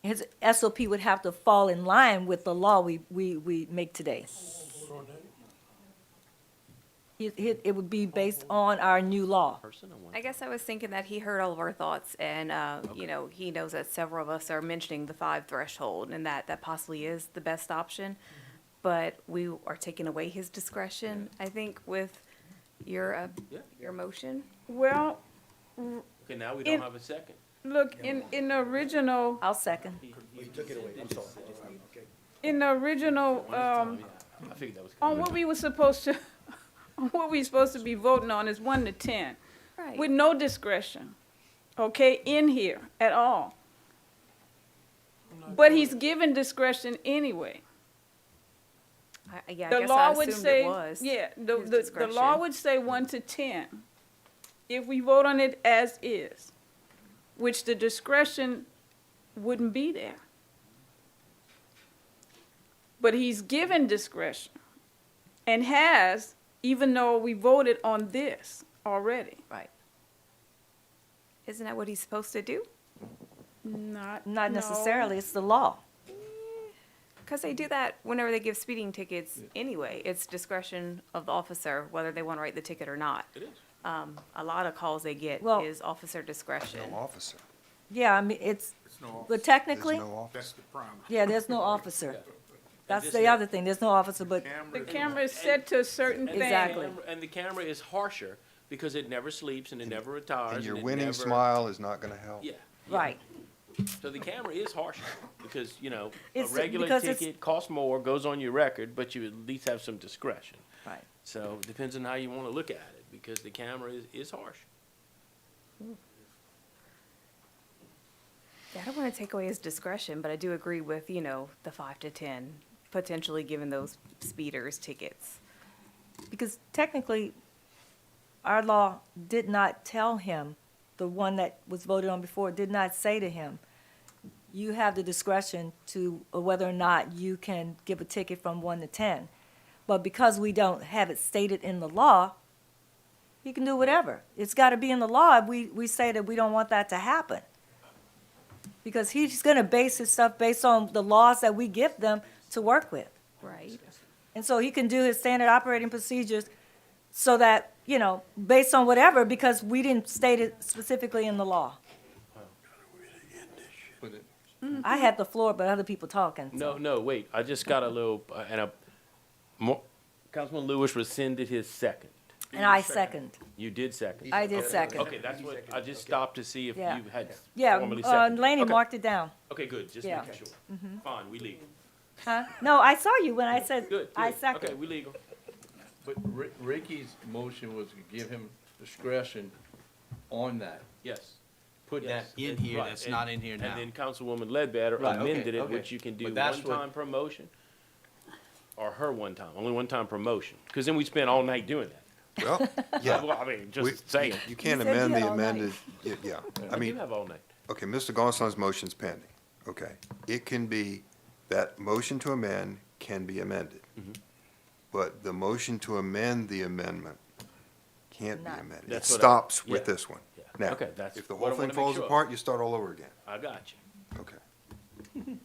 His SOP would have to fall in line with the law we make today. It would be based on our new law. Person, I want. I guess I was thinking that he heard all of our thoughts and, you know, he knows that several of us are mentioning the 5 threshold and that possibly is the best option. But we are taking away his discretion, I think, with your motion. Well, Okay, now we In- don't have a second. look, in the original, I'll second. You took it away, I'm sorry. Okay. in the original, I figured that was. on what we were supposed to, on what we supposed to be voting on is 1 to 10. Right. With no discretion, okay, in here at all. But he's given discretion anyway. I guess The I law would assumed say, it was. yeah, his the law discretion. would say 1 to 10. If we vote on it as is, which the discretion wouldn't be there. But he's given discretion and has, even though we voted on this already. Right. Isn't that what he's supposed to do? Not Not no. necessarily, it's the law. Because they do that whenever they give speeding tickets anyway. It's discretion of the officer whether they want to write the ticket or not. It is. A lot of calls they get Well- is officer discretion. No officer. Yeah, I mean, it's, It's no, but There's technically, no officer. that's the problem. yeah, there's no officer. That's just the like- other thing, there's no officer, but The camera is set to a certain thing. Exactly. And the camera is harsher because it never sleeps and it never retires. And your it winning never- smile is not gonna help. Yeah. right. So the camera is harsher because, you know, a It's- regular because it's- ticket costs more, goes on your record, but you at least have some discretion. Right. So it depends on how you want to look at it because the camera is harsh. Yeah, I don't want to take away his discretion, but I do agree with, you know, the 5 to 10, potentially giving those speeders tickets. Because technically, our law did not tell him, the one that was voted on before, did not say to him, you have the discretion to, or whether or not you can give a ticket from 1 to 10. But because we don't have it stated in the law, he can do whatever. It's got to be in the law. We say that we don't want that to happen. Because he's going to base his stuff based on the laws that we give them to work with. Right. And so he can do his standard operating procedures so that, you know, based on whatever, because we didn't state it specifically in the law. Put it- I had the floor, but other people talking. No, wait, I just got a little, Councilman Lewis rescinded his second. And I second. You did second. I did Okay. second. Okay, that's what, I just stopped to see if Yeah. you had Yeah, formally seconded. Laney Okay. marked it down. Okay, good, just Yeah. making sure. Fine, we legal. Huh? No, I saw you when I said, Good, I good. Okay, second. we legal. But Ricky's motion was to give him discretion on that. Yes. Putting that Yes, in and- here, right, that's and- not in here now. And then Councilwoman Ledbetter Right, okay, amended it, okay. which you can do But that's what- one-time promotion, or her one-time, only one-time promotion, because then we spend all night doing that. Well, yeah. Well, I mean, We- just saying. You can't You said amend you the had all night. amended, yeah, I I mean, do have all night. okay, Mr. Gonsalves' motion's pending, okay? It can be, that motion to amend can be amended. Mm-hmm. But the motion to amend the amendment can't be Not. amended. It That's what I- stops with yeah. this one. Yeah. Now, Okay, that's if the what whole I thing wanna make falls sure of. apart, you start all over again. I got you. Okay.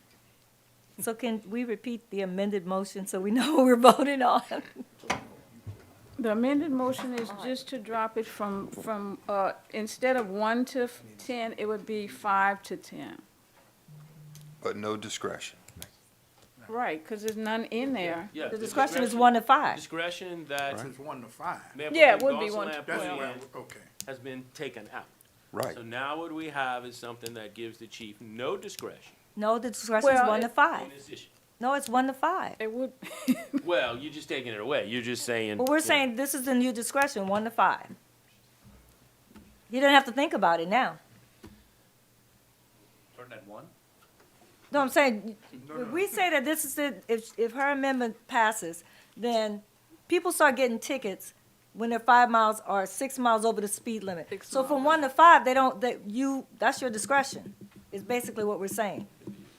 So can we repeat the amended motion so we know what we're voting on? The amended motion is just to drop it instead of 1 to 10, it would be 5 to 10. But no discretion. Right, because there's none in there. Yeah, The discretion is 1 to 5. Discretion that. It's 1 to 5. Mayor Pro Yeah, Tem it would be one Gonsalas to put That's in what okay. has been taken out. Right. So now what we have is something that gives the chief no discretion No, the discretion is Well, 1 to it- 5. on this issue. No, it's 1 to 5. It would, Well, you're just taking it away. You're just saying. But we're saying this is the new discretion, 1 to 5. You don't have to think about it now. Turn that one. No, I'm saying, if we say that this is the, if her amendment passes, then people start getting tickets when they're 5 miles or 6 miles over the speed limit. 6 So from miles. 1 to 5, they don't, that's your discretion, is basically what we're saying,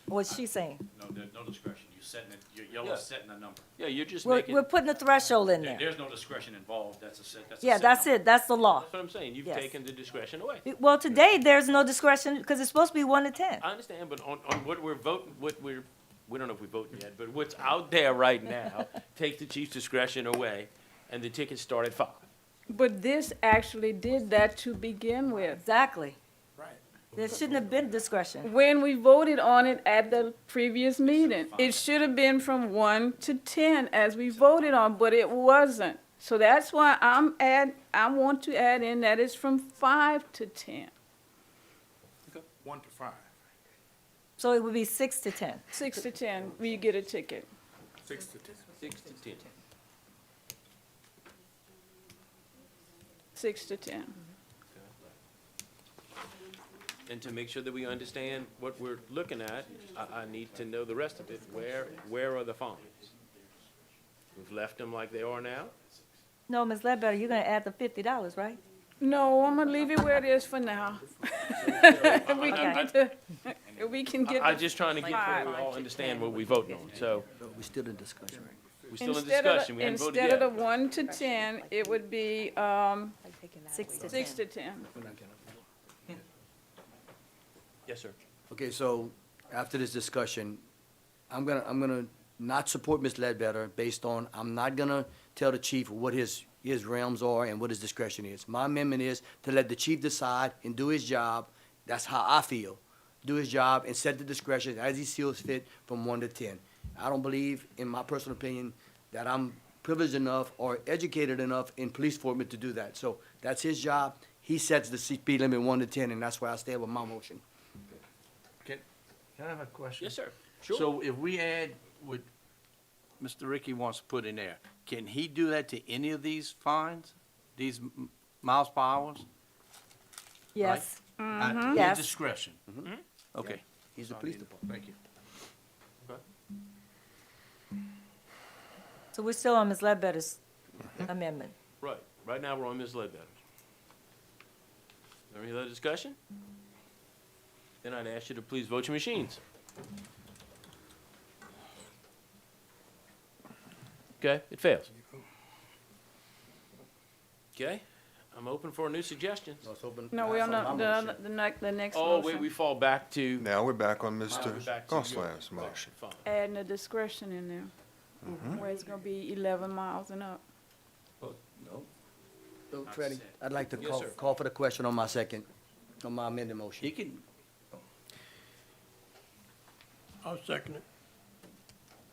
what she's saying. No, there's no discretion. You're setting it, you're Yeah. setting a number. Yeah, you're just We're, making. we're putting a threshold in there. There's no discretion involved. That's a set, that's a Yeah, set that's number. it, that's the law. That's what I'm saying. You've Yes. taken the discretion away. Well, today, there's no discretion, because it's supposed to be 1 to 10. I understand, but on what we're voting, we don't know if we're voting yet, but what's out there right now takes the chief's discretion away, and the tickets start at 5. but this actually did that to begin with. Exactly. Right. There shouldn't have been discretion. When we voted on it at the previous meeting, it should have been from 1 to 10 as we voted on, but it wasn't. So that's why I want to add in that it's from 5 to 10. 1 to 5. So it would be 6 to 10. 6 to 10, we get a ticket. 6 to 10. 6 to 10. 6 to 10. And to make sure that we understand what we're looking at, I need to know the rest of it. Where are the fines? We've left them like they are now? No, Ms. Ledbetter, you're gonna add the $50, right? No, I'm gonna leave it where it is for now. If we can get the, if we can get the. I'm just trying to get where we all understand what we're voting on, so We're still in discussion, right? we're still in Instead of the- discussion, we haven't voted Instead of yet. the 1 to 10, it would be 6 to 10. 6 to 10. Yes, sir. Okay, so after this discussion, I'm gonna not support Ms. Ledbetter based on, I'm not gonna tell the chief what his realms are and what his discretion is. My amendment is to let the chief decide and do his job. That's how I feel. Do his job and set the discretion as he sees fit from 1 to 10. I don't believe, in my personal opinion, that I'm privileged enough or educated enough in police enforcement to do that. So that's his job. He sets the speed limit 1 to 10, and that's why I stand with my motion. Can I have a question? Yes, sir. Sure. So if we add what Mr. Ricky wants to put in there, can he do that to any of these fines? These miles per hours? Yes. At his Yes. discretion? Okay. He's the police department. Thank you. So we're still on Ms. Ledbetter's amendment. Right, right now we're on Ms. Ledbetter's. Any other discussion? Then I'd ask you to please vote your machines. Okay, it fails. Okay, I'm open for new suggestions. No, we're on the next Oh, wait, we motion, fall back to. Now we're back on Now Mr. we're back to your- Gonsalves' motion. Fine. adding the discretion in there, where it's gonna be 11 miles and up. So, Freddie, I'd like to Yes, sir. call for the question on my second, on my amended motion. He can, I'll second it.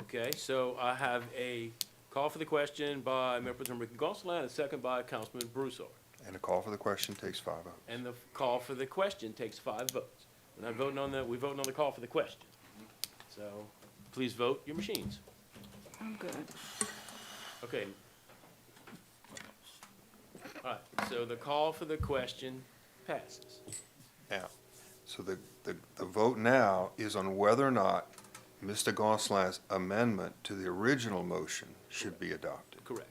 Okay, so I have a call for the question by Mayor Pro Tem Ricky Gonsalas, and a second by Councilman Broussard. And the call for the question takes 5 votes. And the call for the question takes 5 votes. We're not voting on we're voting on the call for the question. So, please vote your machines. I'm good. Okay. All right, so the call for the question Passes. Now, so the vote now is on whether or not Mr. Gonsalas's amendment to the original motion should be adopted. Correct.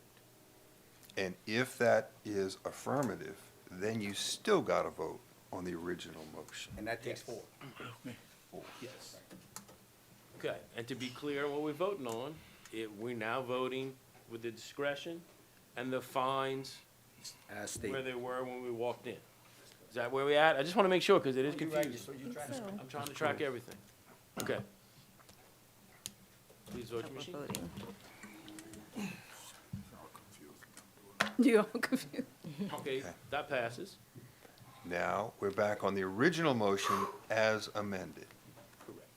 And if that is affirmative, then you still got to vote on the original motion. And that takes four. Yes. Okay, and to be clear on what we're voting on, we're now voting with the discretion and the fines As where stated. they were when we walked in. Is that where we at? I just want to make sure, because it is confusing. I'm trying to track everything. Okay. Please vote your machine. Voting. You're all confused. Okay, that passes. Now, we're back on the original motion as amended. Correct.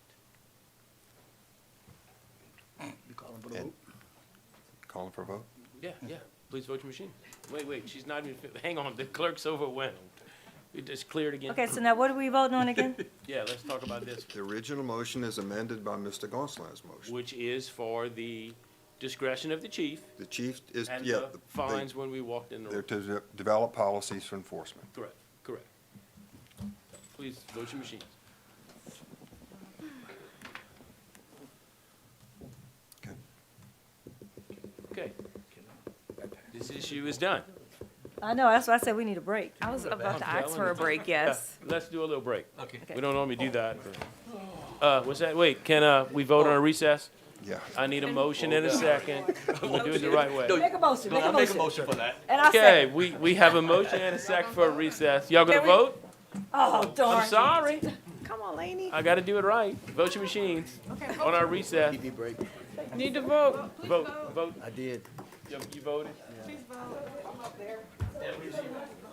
And calling for a vote? Yeah, yeah. Please vote your machine. Wait, she's not even, hang on, the clerk's overwhelmed. We just cleared again. Okay, so now what are we voting on again? Yeah, let's talk about this, The original motion is amended by Mr. Gonsalas's motion. which is for the discretion of the chief The chief is, and yeah, the fines when we walked in the they're room. to develop policies for enforcement. Correct, correct. Please vote your machines. Okay. Okay. This issue is done. I know, that's why I said we need a break. I was about to I'm ask for a telling you. break, yes. Yeah, let's do a little break. Okay. We don't normally do that. What's that? Wait, can we vote on a recess? Yeah. I need a motion in a second. We'll do it the right way. Make a motion, make a motion. for that. And I Okay, say, we have a motion and a second for a recess. Y'all gonna Can we- vote? oh, darn. I'm sorry. Come on, Lainey. I gotta do it right. Vote your machines on our recess. TV break. Need to vote. Vote. I did. You voted?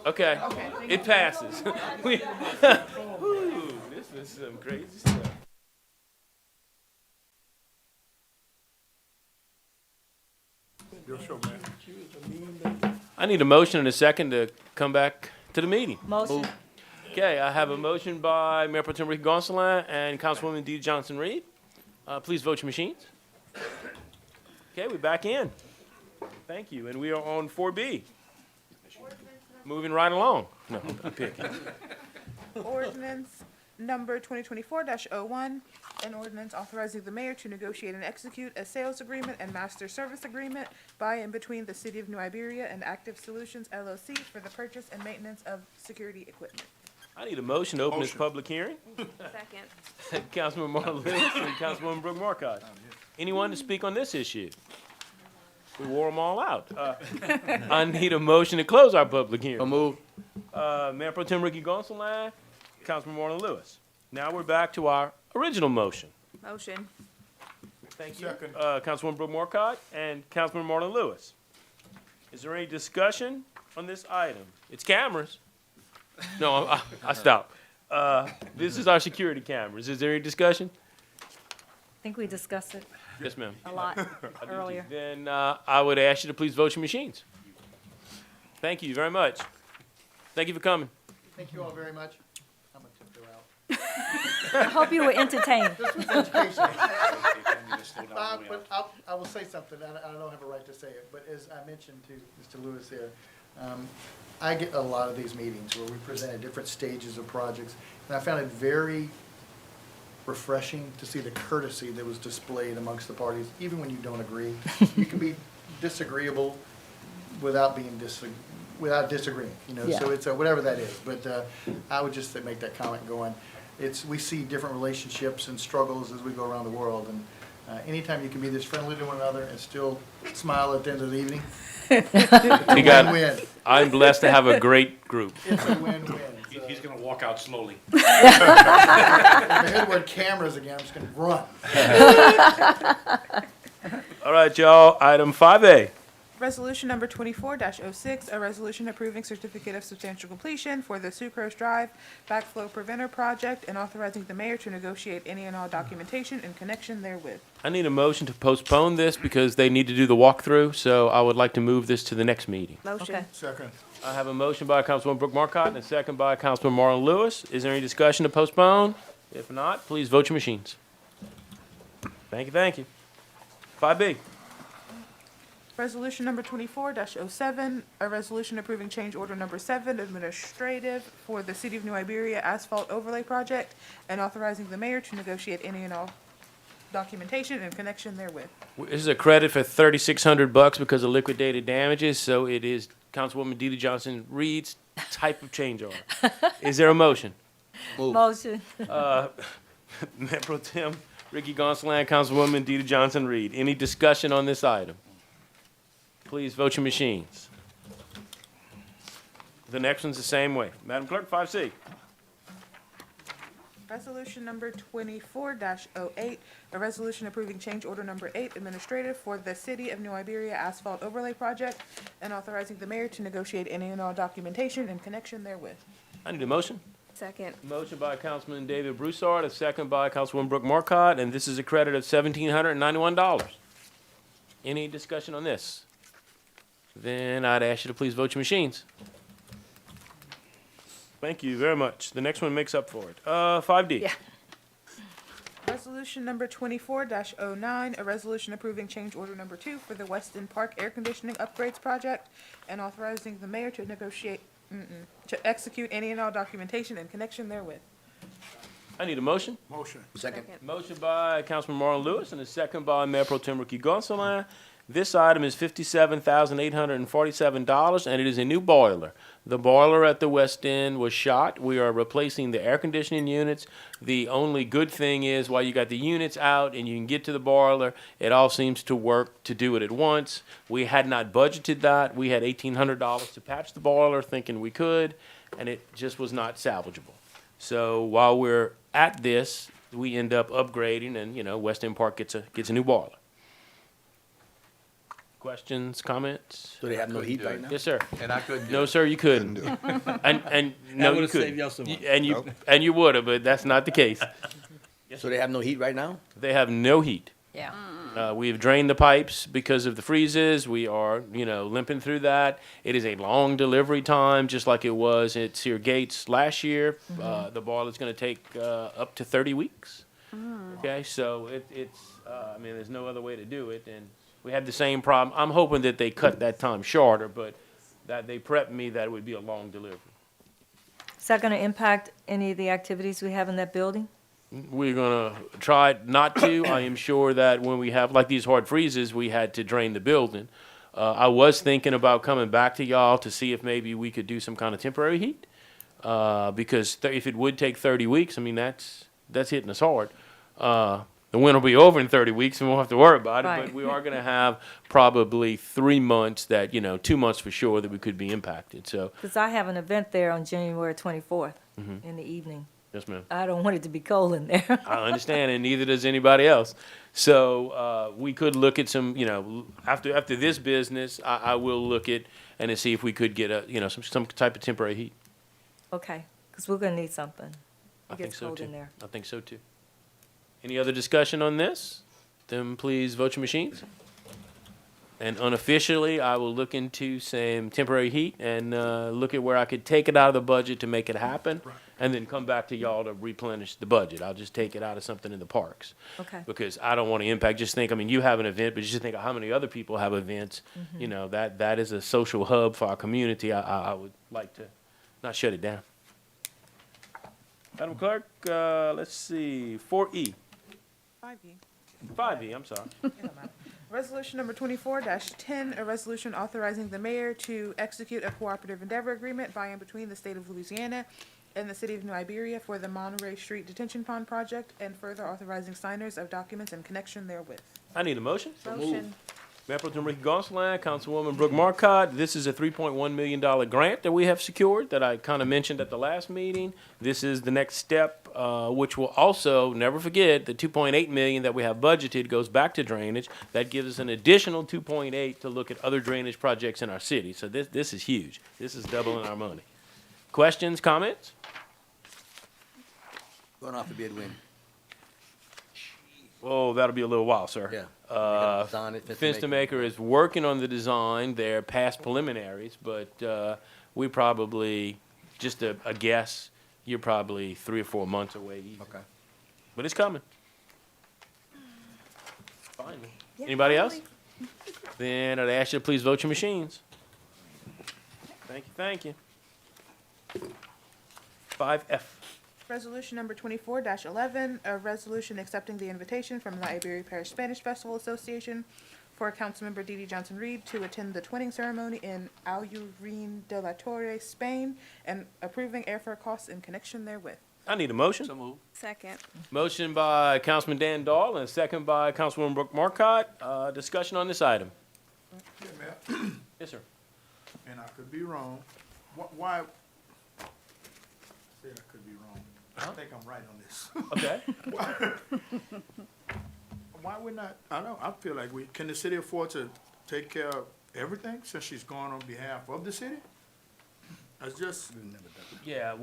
Okay, it passes. Ooh, this is some crazy stuff. Your show, man. I need a motion and a second to come back to the meeting. Motion. Okay, I have a motion by Mayor Pro Tem Ricky Gonsalas and Councilwoman Dee Johnson-Reed. Please vote your machines. Okay, we're back in. Thank you, and we are on 4B. Moving right along. No, I'm picking. Ordinance number 2024-01, an ordinance authorizing the mayor to negotiate and execute a sales agreement and master service agreement by and between the City of New Iberia and Active Solutions LLC for the purchase and maintenance of security equipment. I need a motion to open this Motion. public hearing. Second. Councilman Marlon Lewis and Councilwoman Brooke Marcotte. Anyone to speak on this issue? We wore them all out. I need a motion to close our public So hearing. move. Mayor Pro Tem Ricky Gonsalas, Councilman Marlon Lewis. Now we're back to our original motion. Motion. Thank you. Second. Councilwoman Brooke Marcotte and Councilman Marlon Lewis. Is there any discussion on this item? It's cameras. No, I stopped. This is our security cameras. Is there any discussion? I think we discussed it Yes, ma'am. a lot earlier. Then I would ask you to please vote your machines. Thank you very much. Thank you for coming. Thank you all very much. I'm gonna tip her out. I hope you were entertained. Education. But I will say something, I don't have a right to say it, but as I mentioned to Mr. Lewis here, I get a lot of these meetings where we present at different stages of projects, and I found it very refreshing to see the courtesy that was displayed amongst the parties, even when you don't agree. You can be disagreeable without being without disagreeing, you know, so it's whatever that is. But I would just make that comment going, we see different relationships and struggles as we go around the world, and anytime you can be this friendly to one another and still smile at the end of the evening, You got, win-win. I'm blessed to have a great group. It's a win-win. So, He's gonna walk out slowly. if I hear the word cameras again, I'm just gonna run. All right, y'all, item 5A. Resolution number 24-06, a resolution approving certificate of substantial completion for the Sucrose Drive Backflow Preventer Project and authorizing the mayor to negotiate any and all documentation in connection therewith. I need a motion to postpone this because they need to do the walkthrough, so I would like to move this to the next meeting. Motion. Okay. Second. I have a motion by Councilwoman Brooke Marcotte and a second by Councilman Marlon Lewis. Is there any discussion to postpone? If not, please vote your machines. Thank you, thank you. 5B. Resolution number 24-07, a resolution approving change order number 7, administrative, for the City of New Iberia asphalt overlay project, and authorizing the mayor to negotiate any and all documentation in connection therewith. This is a credit for $3,600 because of liquidated damages, so it is Councilwoman DeeDee Johnson-Reed's type of change order. Is there a motion? Motion. Mayor Pro Tem Ricky Gonsalas, Councilwoman DeeDee Johnson-Reed. Any discussion on this item? Please vote your machines. The next one's the same way. Madam Clerk, 5C. Resolution number 24-08, a resolution approving change order number 8, administrative, for the City of New Iberia asphalt overlay project, and authorizing the mayor to negotiate any and all documentation in connection therewith. I need a motion. Second. Motion by Councilman David Broussard, a second by Councilwoman Brooke Marcotte, and this is a credit of $1,791. Any discussion on this? Then I'd ask you to please vote your machines. Thank you very much. The next one makes up for it. 5D. Yeah. Resolution number 24-09, a resolution approving change order number 2 for the Weston Park Air Conditioning Upgrades Project, and authorizing the mayor to to execute any and all documentation in connection therewith. I need a motion. Motion. Second. Motion by Councilman Marlon Lewis and a second by Mayor Pro Tem Ricky Gonsalas. This item is $57,847, and it is a new boiler. The boiler at the West End was shot. We are replacing the air conditioning units. The only good thing is, while you got the units out and you can get to the boiler, it all seems to work to do it at once. We had not budgeted that. We had $1,800 to patch the boiler, thinking we could, and it just was not salvageable. So while we're at this, we end up upgrading, and, West End Park gets a new boiler. Questions, comments? Do they have no heat right now? Yes, sir. And I couldn't do No, it. sir, you couldn't. And no, you couldn't. And you would have, but that's not the case. So they have no heat right now? They have no heat. Yeah. We've drained the pipes because of the freezes. We are, limping through that. It is a long delivery time, just like it was at Sear Gates last year. The boiler's gonna take, up to 30 weeks. Okay, so it's, there's no other way to do it, and we had the same problem. I'm hoping that they cut that time shorter, but that they prepped me that it would be a long delivery. Is that going to impact any of the activities we have in that building? We're gonna try not to. I am sure that when we have like these hard freezes, we had to drain the building. I was thinking about coming back to y'all to see if maybe we could do some kind of temporary heat. Because if it would take 30 weeks, that's hitting us hard. The winter will be over in 30 weeks and we won't have to worry about it, Right. but we are gonna have probably 3 months that, 2 months for sure that we could be impacted, so, Because I have an event there on January 24th in the evening. yes, ma'am. I don't want it to be cold in there. I understand, and neither does anybody else. So, we could look at some, after this business, I will look at, and to see if we could get some type of temporary heat. Okay, because we're going to need something. I It think gets so cold too. in there. I think so too. Any other discussion on this? Then please vote your machines. And unofficially, I will look into some temporary heat and look at where I could take it out of the budget to make it happen, and then come back to y'all to replenish the budget. I'll just take it out of something in the parks. Okay. Because I don't want to impact, you have an event, but just think of how many other people have events. That is a social hub for our community. I would like to not shut it down. Madam Clerk, let's see, 4E. 5E. 5E, I'm sorry. Resolution number 24-10, a resolution authorizing the mayor to execute a cooperative endeavor agreement by and between the state of Louisiana and the city of New Iberia for the Monterey Street Detention Pond project, and further authorizing signers of documents in connection therewith. I need a motion. Motion. Mayor Pro Tem Ricky Gonsalas, Councilwoman Brooke Marcotte. This is a $3.1 million grant that we have secured that I kind of mentioned at the last meeting. This is the next step, which will also, never forget, the $2.8 million that we have budgeted goes back to drainage. That gives us an additional $2.8 to look at other drainage projects in our city. So this is huge. This is doubling our money. Questions, comments? Going off the bid win. Oh, that'll be a little while, sir. Yeah. They gotta design it, Fence to Maker is working on the design. They're past preliminaries, but we probably, just a guess, you're probably 3 or 4 months away easy. Okay. But it's coming. Finally. Yeah, Anybody else? finally. Then I'd ask you to please vote your machines. Thank you. 5F. Resolution number 24-11, a resolution accepting the invitation from the Iberia Parish Spanish Festival Association for Councilmember Dee Dee Johnson-Reed to attend the twinning ceremony in Aljurin de la Torre, Spain, and approving airfare costs in connection therewith. I need a motion. So move. Second. Motion by Councilman Dan Dahl and a second by Councilwoman Brooke Marcotte. Discussion on this item. Yeah, Mayor, Yes, sir. and I could be wrong. Why? I said I could be wrong. I think I'm right on this. Okay. Why we're not, I don't, I feel like can the city afford to take care of everything since she's gone on behalf of the city? That's just, Yeah,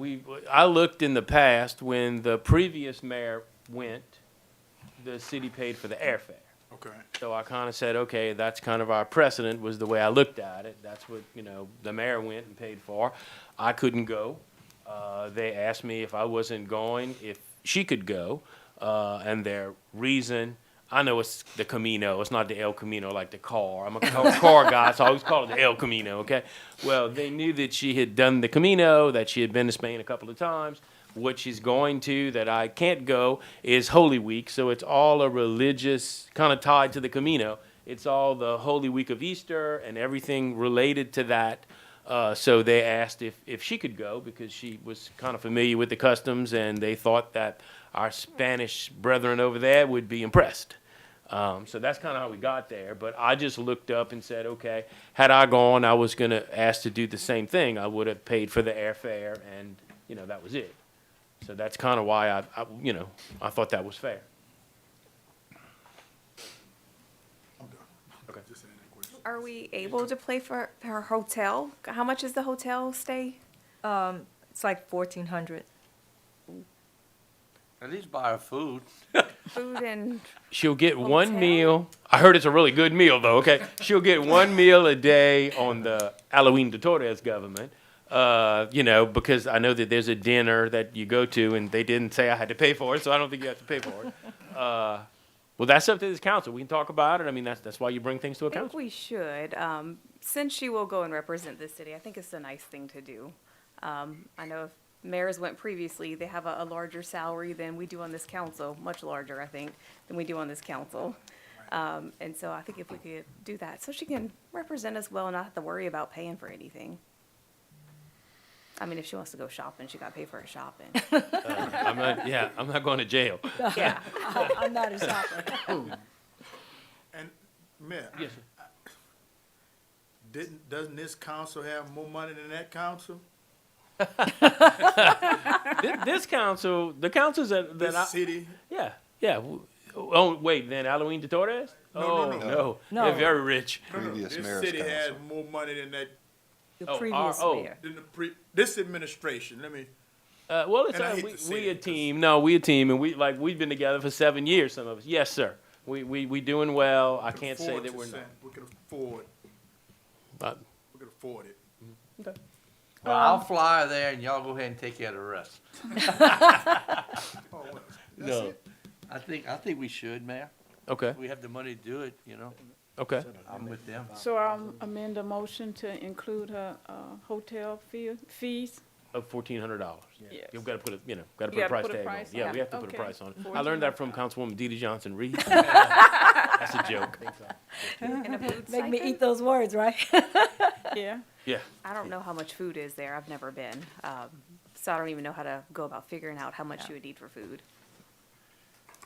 I looked in the past when the previous mayor went, the city paid for the airfare. okay. So I kind of said, okay, that's kind of our precedent, was the way I looked at it. That's what, the mayor went and paid for. I couldn't go. They asked me if I wasn't going, if she could go. And their reason, I know it's the Camino, it's not the El Camino like the car. I'm a car guy, so I always call it the El Camino, okay? Well, they knew that she had done the Camino, that she had been to Spain a couple of times. What she's going to, that I can't go, is Holy Week, so it's all a religious, kind of tied to the Camino. It's all the Holy Week of Easter and everything related to that. So they asked if she could go, because she was kind of familiar with the customs, and they thought that our Spanish brethren over there would be impressed. So that's kind of how we got there. But I just looked up and said, okay, had I gone, I was going to ask to do the same thing. I would have paid for the airfare, and, that was it. So that's kind of why I thought that was fair. I'm done. Okay. Just answer that question. Are we able to pay for her hotel? How much is the hotel stay? It's like 1,400. At least buy her food. Food and, She'll get one Hotel? meal. I heard it's a really good meal, though, okay? She'll get one meal a day on the Halloween de Torres government, because I know that there's a dinner that you go to, and they didn't say I had to pay for it, so I don't think you have to pay for it. Well, that's up to this council. We can talk about it. I mean, that's why you bring things to a I think council. we should. Since she will go and represent the city, I think it's a nice thing to do. I know if mayors went previously, they have a larger salary than we do on this council, much larger, I think, than we do on this council. And so I think if we could do that, so she can represent us well and not have to worry about paying for anything. I mean, if she wants to go shopping, she got to pay for her shopping. I'm not going to jail. Yeah. I'm not a shopper. And, Mayor, Yes, sir. doesn't this council have more money than that council? This council, the councils that This I, city? yeah. Oh, wait, then Halloween de Torres? No. No, No. they're very rich. Previous This mayor's city has council. more money than that, The Oh, previous oh. mayor. than this administration. Well, it's And I hate to say we a that, 'cause- team. No, we a team, and we've been together for 7 years. Some of us, yes, sir. We doing well. I can't say that we're not. We can afford, But- we can afford it. Well, I'll fly her there and y'all go ahead and take care of the rest. Oh, well, No. I think we should, Mayor. Okay. We have the money to do it, Okay. I'm with them. So I'll amend the motion to include her, hotel fees. Of $1,400. Yes. You've got to put a You a gotta price put a tag on price it. Yeah, on we it. have to put a Okay. price on it. I learned that from Councilwoman Dee Dee Johnson Reed. That's a joke. And a food Make me stipend? eat those words, right? Yeah. Yeah. I don't know how much food is there. I've never been. So I don't even know how to go about figuring out how much you would need for food.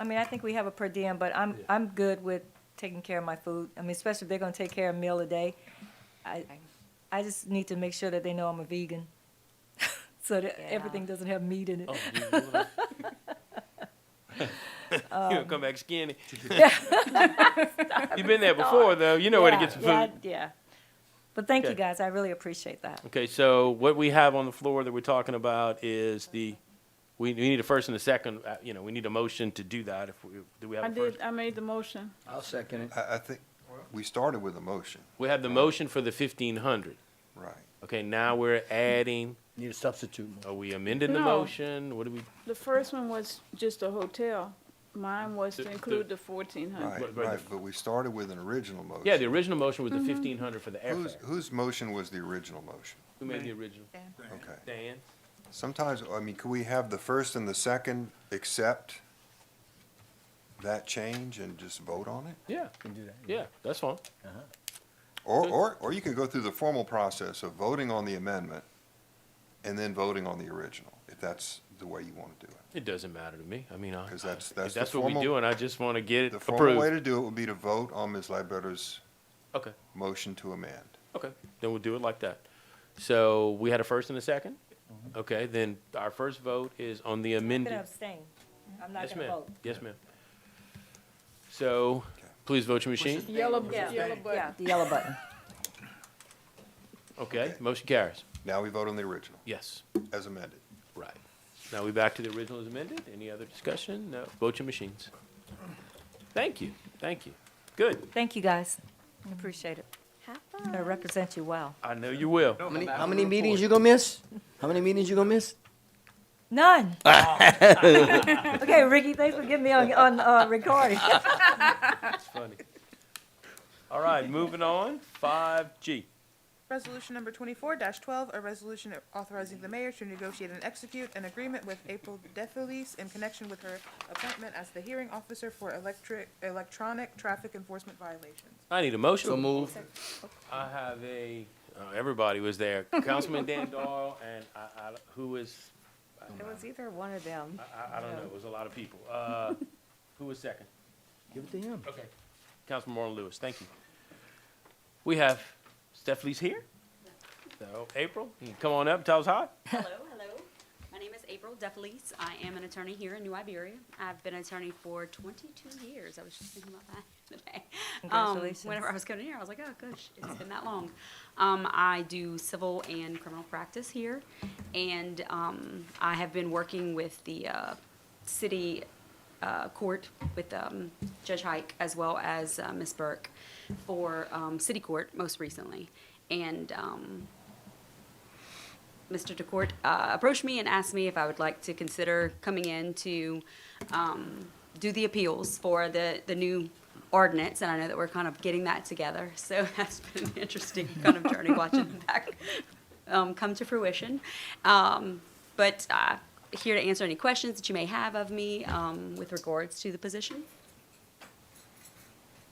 I mean, I think we have a per diem, but I'm good with taking care of my food. I mean, especially if they're gonna take care of a meal a day. I just need to make sure that they know I'm a vegan, so that Yeah. everything doesn't have meat in it. Oh, you'll come back skinny. You've been there before, though. You know where to get some food. Yeah. But thank you, Okay. guys. I really appreciate that. Okay, so what we have on the floor that we're talking about is we need a first and a second, we need a motion to do that. Do we have a first? I made the motion. I'll second it. I think we started with a motion, We have the motion for the 1,500. right? Okay, now we're adding, Need a substitute. are we amending the No. motion? What do we, The first one was just a hotel. Mine was to include the 1,400. Right, but we started with an original motion. Yeah, the original motion was the 1,500 for the airfare. Whose motion was the original motion? Who made the original? Okay. Dan? Sometimes, I mean, could we have the first and the second accept that change and just vote on it? Yeah. Yeah, that's fine. Or you can go through the formal process of voting on the amendment and then voting on the original, if that's the way you want to do it. It doesn't matter to me. I mean, Because if that's the that's what we're formal, doing, I just want to get it the formal way approved. to do it would be to vote on Ms. Ledbetter's Okay, motion to amend. okay, then we'll do it like that. So we had a first and a second? Mm-hmm. Okay, then our first vote is on the I'm amended. gonna abstain. I'm not Yes, gonna ma'am. vote. Yes, ma'am. So, please vote your machine. Yellow, Yeah. yellow button. Yeah, the yellow button. Okay, motion carries. Now we vote on the original, Yes, as amended. right. Now we back to the original as amended. Any other discussion? No. Vote your machines. Thank you, thank you. Good. Thank you, guys. I appreciate it. I represent you well. I know you will. How many meetings you gonna miss? How many meetings you gonna miss? None. Okay, Ricky, thanks for getting me on recording. It's funny. All right, moving on. 5G. Resolution number 24-12, a resolution authorizing the mayor to negotiate and execute an agreement with April DeFelice in connection with her appointment as the hearing officer for electronic traffic enforcement violations. I need a motion. So move. I have a, everybody was there. Councilman Dan Doyle and who was, It was either one of them. I don't know, it was a lot of people. Who was second? Give it to him. Okay. Councilman Marlon Lewis, thank you. We have Stephanie's here. So, April, you can come on up and tell us hi. Hello. My name is April DeFelice. I am an attorney here in New Iberia. I've been an attorney for 22 years. I was just thinking about that today. Congratulations. Whenever I was coming here, I was like, oh, gosh, it's been that long. I do civil and criminal practice here, and I have been working with the city court with Judge Hike as well as Ms. Burke for city court most recently. And Mr. DeCourt approached me and asked me if I would like to consider coming in to do the appeals for the new ordinance, and I know that we're kind of getting that together, so that's been an interesting kind of journey watching that come to fruition. But here to answer any questions that you may have of me with regards to the position.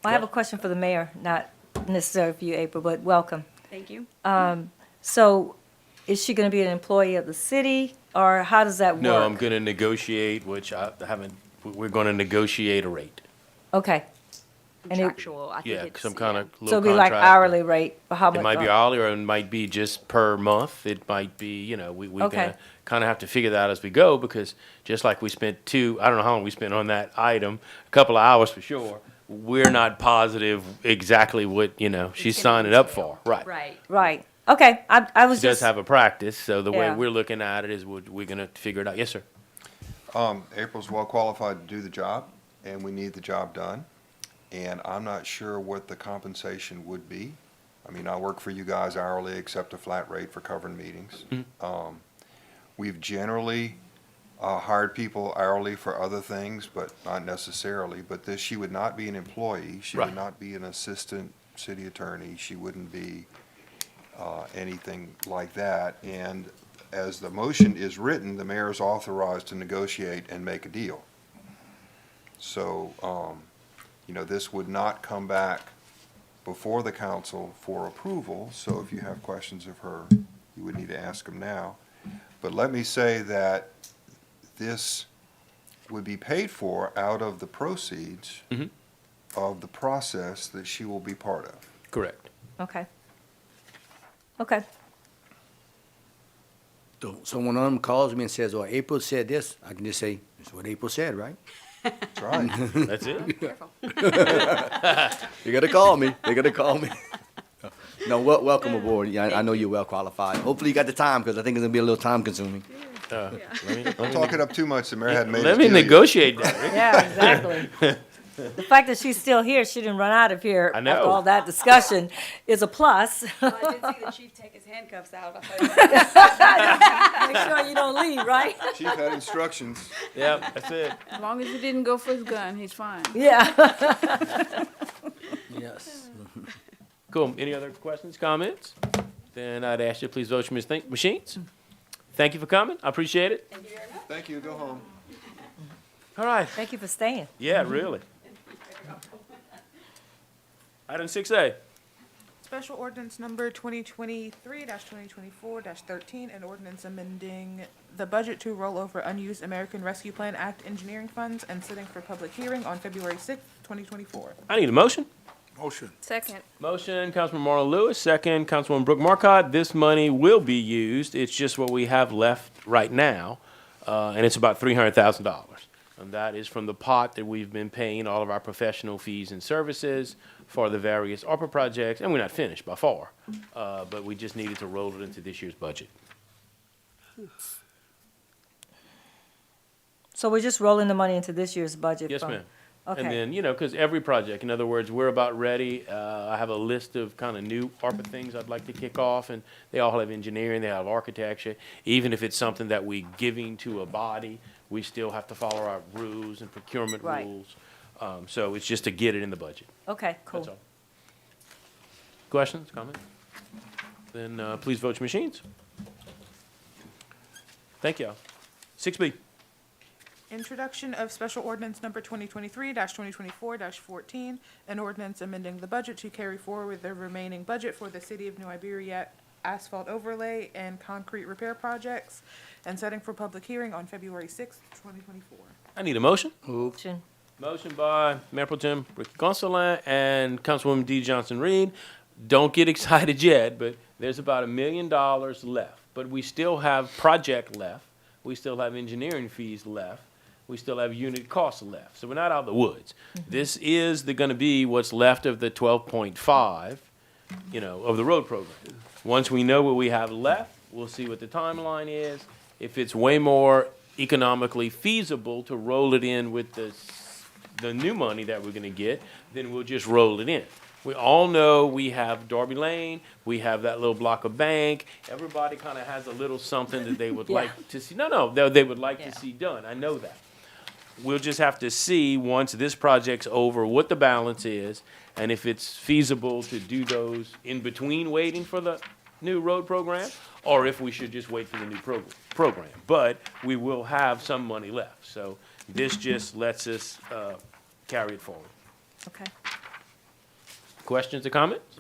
I have a question for the mayor, not necessarily for you, April, but welcome. Thank you. So is she going to be an employee of the city, or how does that work? No, I'm going to negotiate, which I haven't, we're going to negotiate a rate. Okay. And it- Contractual, I think Yeah, it's. some kind of So little it'll be like contract. hourly rate, or how much? It might be hourly, or it might be just per month. It might be, we're Okay. gonna kind of have to figure that out as we go, because just like we spent I don't know how long we spent on that item, a couple of hours for sure. We're not positive exactly what, she's signing up for. Right. Right. Right. Okay, I was She does just, have a practice, so the way Yeah. we're looking at it is we're gonna figure it out. Yes, sir. April's well qualified to do the job, and we need the job done. And I'm not sure what the compensation would be. I mean, I work for you guys hourly, except a flat rate for covering meetings. We've generally hired people hourly for other things, but not necessarily. But she would not be an employee. She Right. would not be an assistant city attorney. She wouldn't be anything like that. And as the motion is written, the mayor is authorized to negotiate and make a deal. So, this would not come back before the council for approval, so if you have questions of her, you would need to ask them now. But let me say that this would be paid for out of the proceeds of the process that she will be part of. Correct. okay. Okay, So when one of them calls me and says, "Oh, April said this," I can just say, "That's what April said, right?" That's right. That's it. Careful. They gotta call me. They gotta call me. No, welcome aboard. Yeah, I know you're well qualified. Hopefully you got the time, because I think it's gonna be a little time consuming. Let me Don't talk it up too much, the mayor hadn't made his let me deal yet. negotiate that, Rick. yeah, exactly. The fact that she's still here, she didn't run out of here I know. after all that discussion, is a plus. I did see the chief take his handcuffs out. Make sure you don't leave, right? Chief had instructions. Yep, that's it. As long as he didn't go for his gun, he's fine. Yeah. Yes. Cool. Any other questions, comments? Then I'd ask you to please vote your machines. Thank you for coming. I appreciate it. Thank you, go home. All right. Thank you for staying. Yeah, really. Item 6A. Special ordinance number 2023-2024-13, an ordinance amending the budget to roll over unused American Rescue Plan Act engineering funds and sitting for public hearing on February 6th, 2024. I need a motion. Motion. Second. Motion, Councilman Marlon Lewis. Second, Councilwoman Brooke Marcotte. This money will be used. It's just what we have left right now, and it's about $300,000. And that is from the pot that we've been paying all of our professional fees and services for the various ARPA projects, and we're not finished by far, but we just needed to roll it into this year's budget. So we're just rolling the money into this year's budget? Yes, from- ma'am. Okay. And then, because every project, in other words, we're about ready. I have a list of kind of new ARPA things I'd like to kick off, and they all have engineering, they have architecture. Even if it's something that we're giving to a body, we still have to follow our rules and procurement Right. rules. So it's just to get it in the budget. Okay, cool. That's all. Questions, comments? Then please vote your machines. Thank you. 6B. Introduction of special ordinance number 2023-2024-14, an ordinance amending the budget to carry forward the remaining budget for the City of New Iberia asphalt overlay and concrete repair projects, and setting for public hearing on February 6th, 2024. I need a motion. Motion. Motion by Mayor Pro Tem Ricky Gonsalas and Councilwoman D. Johnson Reed. Don't get excited yet, but there's about $1 million left. But we still have project left. We still have engineering fees left. We still have unit costs left. So we're not out of the woods. This is going to be what's left of the 12.5, of the road program. Once we know what we have left, we'll see what the timeline is. If it's way more economically feasible to roll it in with the new money that we're going to get, then we'll just roll it in. We all know we have Darby Lane, we have that little block of bank. Everybody kind of has a little something that they would like to see. They would like to see done. I know that. We'll just have to see, once this project's over, what the balance is, and if it's feasible to do those in between waiting for the new road program, or if we should just wait for the new program. But we will have some money left, so this just lets us carry it forward. Okay. Questions or comments?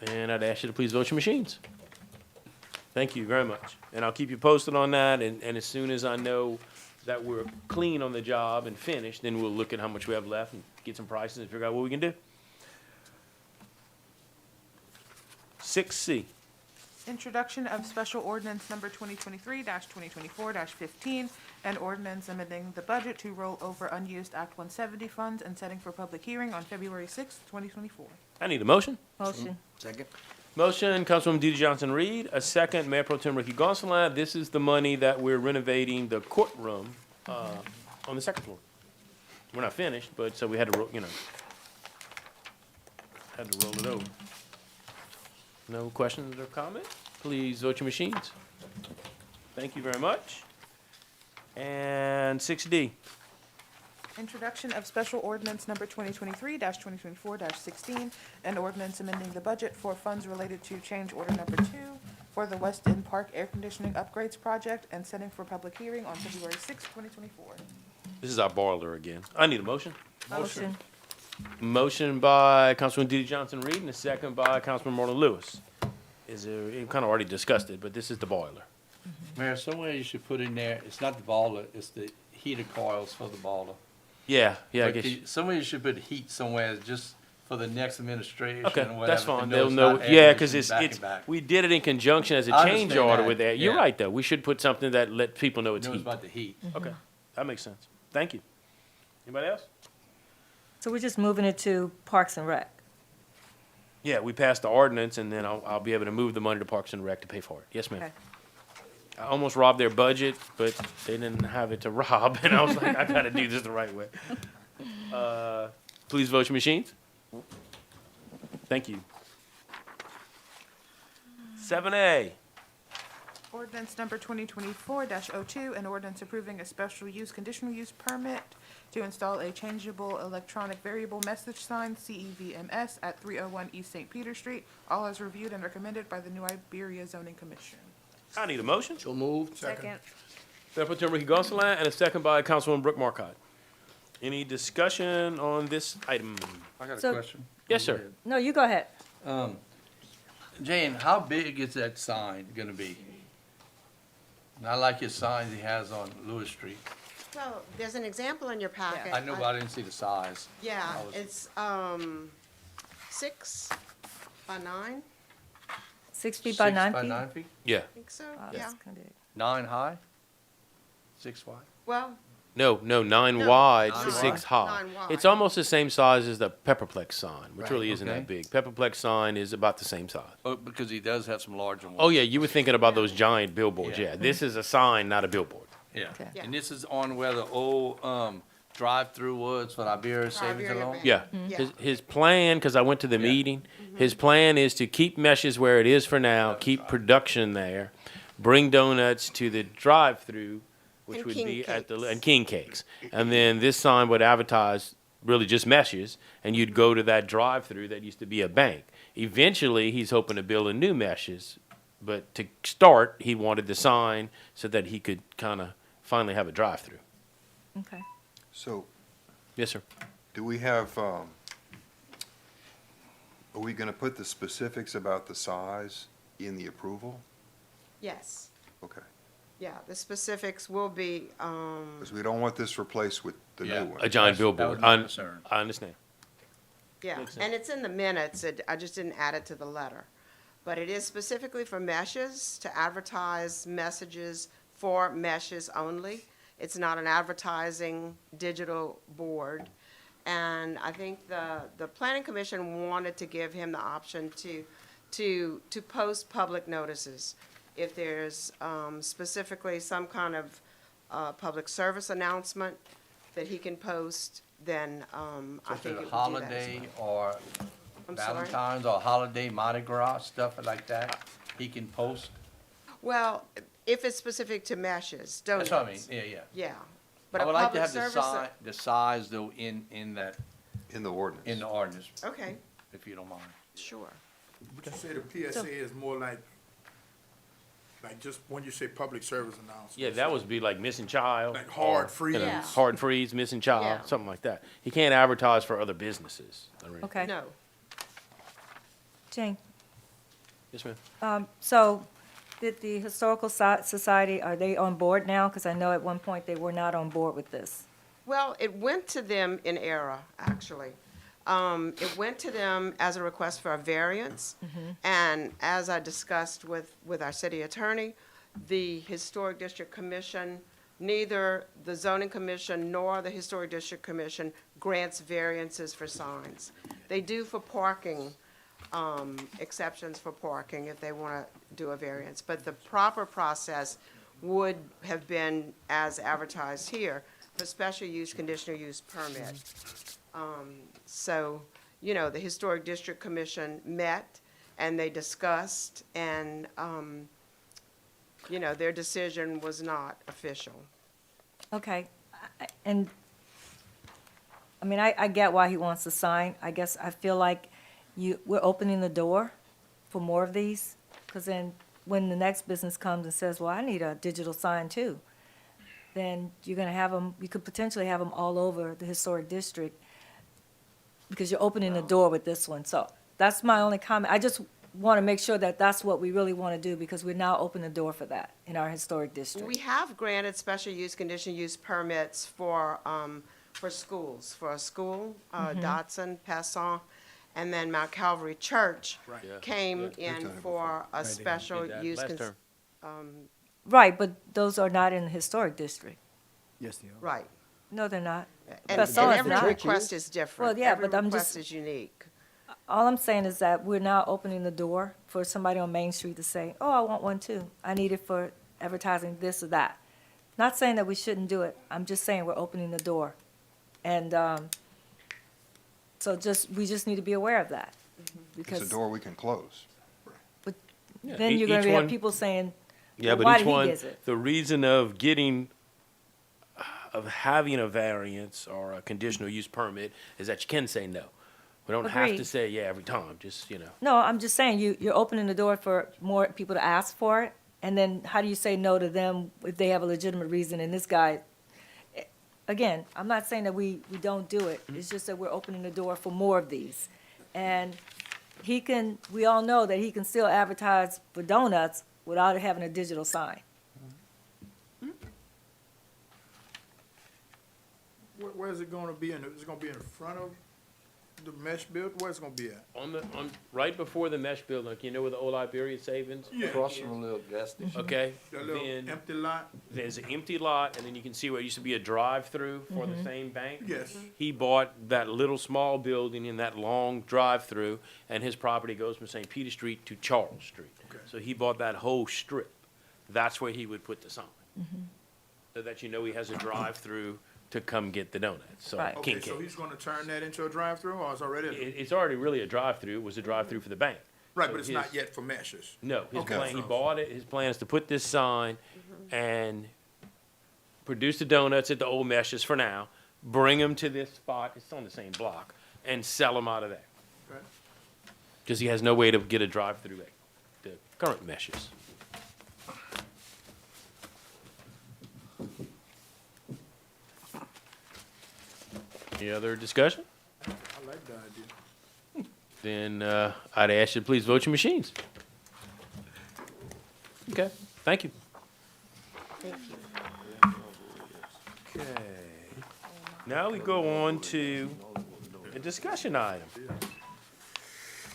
And I'd ask you to please vote your machines. Thank you very much. And I'll keep you posted on that, and as soon as I know that we're clean on the job and finished, then we'll look at how much we have left and get some prices and figure out what we can do. 6C. Introduction of special ordinance number 2023-2024-15, an ordinance amending the budget to roll over unused Act 170 funds and setting for public hearing on February 6th, 2024. I need a motion. Motion. Second. Motion, Councilwoman D. Johnson Reed. A second, Mayor Pro Tem Ricky Gonsalas. This is the money that we're renovating the courtroom on the second floor. We're not finished, but so we had to, had to roll it over. No questions or comments? Please vote your machines. Thank you very much. And 6D. Introduction of special ordinance number 2023-2024-16, an ordinance amending the budget for funds related to change order number 2 for the West End Park Air Conditioning Upgrades Project and setting for public hearing on February 6th, 2024. This is our boiler again. I need a motion. Motion. Motion by Councilman D. Johnson Reed and a second by Councilman Marlon Lewis. You kind of already discussed it, but this is the boiler. Mayor, somewhere you should put in there, it's not the boiler, it's the heater coils for the boiler. Yeah, I But guess. somewhere you should put heat somewhere just for the next administration Okay, or whatever. that's to fine. know They'll it's know, not air yeah, because conditioning it's, back and back. we did it in conjunction as a I change understand order that, with that. You're yeah. right, though. We should put something that let people know it's Knows heat. about the heat. Okay, that makes sense. Thank you. Anybody else? So we're just moving it to Parks and Rec? Yeah, we passed the ordinance, and then I'll be able to move the money to Parks and Rec to pay for it. Yes, ma'am. Okay. I almost robbed their budget, but they didn't have it to rob, and I was like, I gotta do this the right way. Please vote your machines. Thank you. 7A. Ordinance number 2024-02, an ordinance approving a special use conditional use permit to install a changeable electronic variable message sign, CEVMS, at 301 East St. Peter Street, all as reviewed and recommended by the New Iberia Zoning Commission. I need a motion. So moved. Second. Deputy Ricky Gonsalas, and a second by Councilwoman Brooke Marcotte. Any discussion on this item? I got a So- question. Yes, sir. No, you go ahead. Jane, how big is that sign gonna be? Not like his signs he has on Lewis Street. Well, there's an example in your packet. I know, but I didn't see the size. Yeah, I was- it's, 6 by 9, 6 feet by 9 6 feet? by 9 feet? Yeah. I think so, Wow, yeah. that's kinda big. 9 high? 6 wide? Well, No, 9 No, wide, 9 6 wide? high. 9 wide. It's almost the same size as the Pepperplex sign, which Right, really isn't okay. that big. Pepperplex sign is about the same size. Oh, because he does have some larger ones. Oh, yeah, you were thinking about those giant billboards, Yeah. yeah. This is a sign, not a billboard. Yeah. Okay. Yeah. And this is on where the old, drive-through was for the Iberia Savings Iberia and Loan? Bank. Yeah. Yeah. His plan, because I went to the Yeah. meeting, his plan is to keep meshes where it is for now, keep production there, bring donuts to the drive-through, which And would king be at the, cakes. and king cakes. And then this sign would advertise really just meshes, and you'd go to that drive-through that used to be a bank. Eventually, he's hoping to build a new meshes, but to start, he wanted the sign so that he could kind of finally have a drive-through. Okay. So, Yes, sir. do we have, are we gonna put the specifics about the size in the approval? yes, Okay, yeah, the specifics will be, because we don't want this replaced with the Yeah. new one. A giant That was billboard. my concern. I understand. yeah, Makes sense. and it's in the minutes, I just didn't add it to the letter. But it is specifically for meshes, to advertise messages for meshes only. It's not an advertising digital board. And I think the planning commission wanted to give him the option to post public notices. If there's specifically some kind of public service announcement that he can post, then I Such think as it a would do that as holiday well. or I'm sorry? Valentine's or holiday Mardi Gras, stuff like that, he can post? Well, if it's specific to meshes, donuts. That's what I mean, yeah, yeah. Yeah. But I a would like to public have service. the size though in that, In the ordinance. in the ordinance, Okay, if you don't mind. sure. Would you say the PSA is more like just when you say public service announcement? Yeah, that would be like missing child. Like hard or, freeze. you know, Yeah. Hard freeze, missing child, Yeah. something like that. He can't advertise for other businesses. Okay. No, Jane, Yes, ma'am. so did the Historical Society, are they on board now? Because I know at one point they were not on board with this. well, it went to them in error, actually. It went to them as a request for a variance. And as I discussed with our city attorney, the Historic District Commission, neither the Zoning Commission nor the Historic District Commission grants variances for signs. They do for parking, exceptions for parking if they want to do a variance. But the proper process would have been as advertised here for special use, conditional use permit. So, you know, the Historic District Commission met and they discussed and, you know, their decision was not official. Okay, and, I mean, I get why he wants the sign. I guess I feel like we're opening the door for more of these, because then when the next business comes and says, well, I need a digital sign too, then you're gonna have them, you could potentially have them all over the historic district, because you're opening the door with this one. So that's my only comment. I just want to make sure that that's what we really want to do, because we're now opening the door for that in our historic district. We have granted special use, conditional use permits for schools, for a school, Dotson, Passon, and then Mount Calvary Church Right. Yeah. came Yeah. in for a special Did that use. last term. Right, but those are not in the historic district. Yes, they are. Right. No, they're not. And Passon is every not. request is different. Well, yeah, Every but I'm request just- is unique. All I'm saying is that we're now opening the door for somebody on Main Street to say, oh, I want one too. I need it for advertising this or that. Not saying that we shouldn't do it, I'm just saying we're opening the door. And, so we just need to be aware of that. It's a Because door we can close. Yeah, then you're gonna each have one- people saying, Yeah, well, but why each did he one, get it? the reason of having a variance or a conditional use permit is that you can say no. We don't have to Agreed. say yeah every time, just, No, I'm just saying, you're opening the door for more people to ask for it, and then how do you say no to them if they have a legitimate reason, and this guy, again, I'm not saying that we don't do it, it's just that we're opening the door for more of these. And we all know that he can still advertise for donuts without having a digital sign. Where's it gonna be is it gonna be in front of the mesh build? Where's it gonna be at? right before the mesh building, like, where the old Iberia Savings? Across from a little gas station. Okay, That little then empty lot? there's an empty lot, and then you can see where it used to be a drive-through for the same bank. Yes. He bought that little small building in that long drive-through, and his property goes from St. Peter Street to Charles Street. Okay. So he bought that whole strip. That's where he would put the sign. So that he has a drive-through to come get the donuts, so Right. Okay, King so Cake. he's gonna turn that into a drive-through, or it's already? It's already really a drive-through, it was a drive-through for the bank. Right, So but it's his- not yet for meshes. No, his Okay. plan, he bought it, his plan is to put this sign and produce the donuts at the old meshes for now, bring them to this spot, it's on the same block, and sell them out of there. Okay. Because he has no way to get a drive-through at the current meshes. Any other discussion? I like the idea. Then I'd ask you to please vote your machines. Okay, thank you. Okay. Now we go on to a discussion item.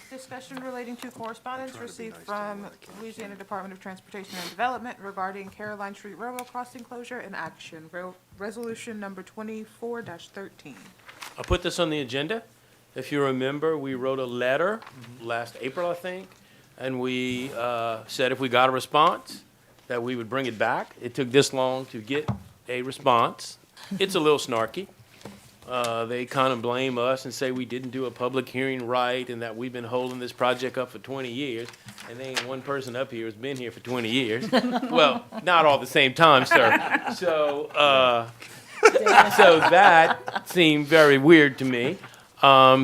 Discussion relating to correspondence received from Louisiana Department of Transportation and Development regarding Caroline Street Railroad crossing closure and action. Resolution number 24-13. I put this on the agenda. If you remember, we wrote a letter last April, I think, and we said if we got a response, that we would bring it back. It took this long to get a response. It's a little snarky. They kind of blame us and say we didn't do a public hearing right and that we've been holding this project up for 20 years, and there ain't one person up here who's been here for 20 years. Well, not all at the same time, sir. So that seemed very weird to me.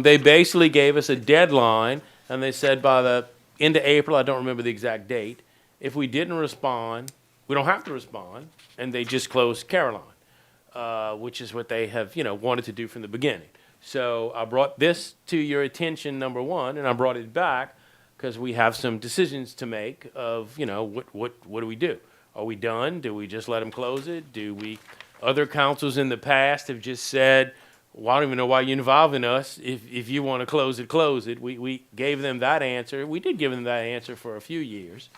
They basically gave us a deadline, and they said by the end of April, I don't remember the exact date, if we didn't respond, we don't have to respond, and they just closed Caroline, which is what they have, wanted to do from the beginning. So I brought this to your attention, number one, and I brought it back because we have some decisions to make of, what do we do? Are we done? Do we just let them close it? Other councils in the past have just said, well, I don't even know why you're involving us. If you want to close it, close it. We gave them that answer. We did give them that answer for a few years.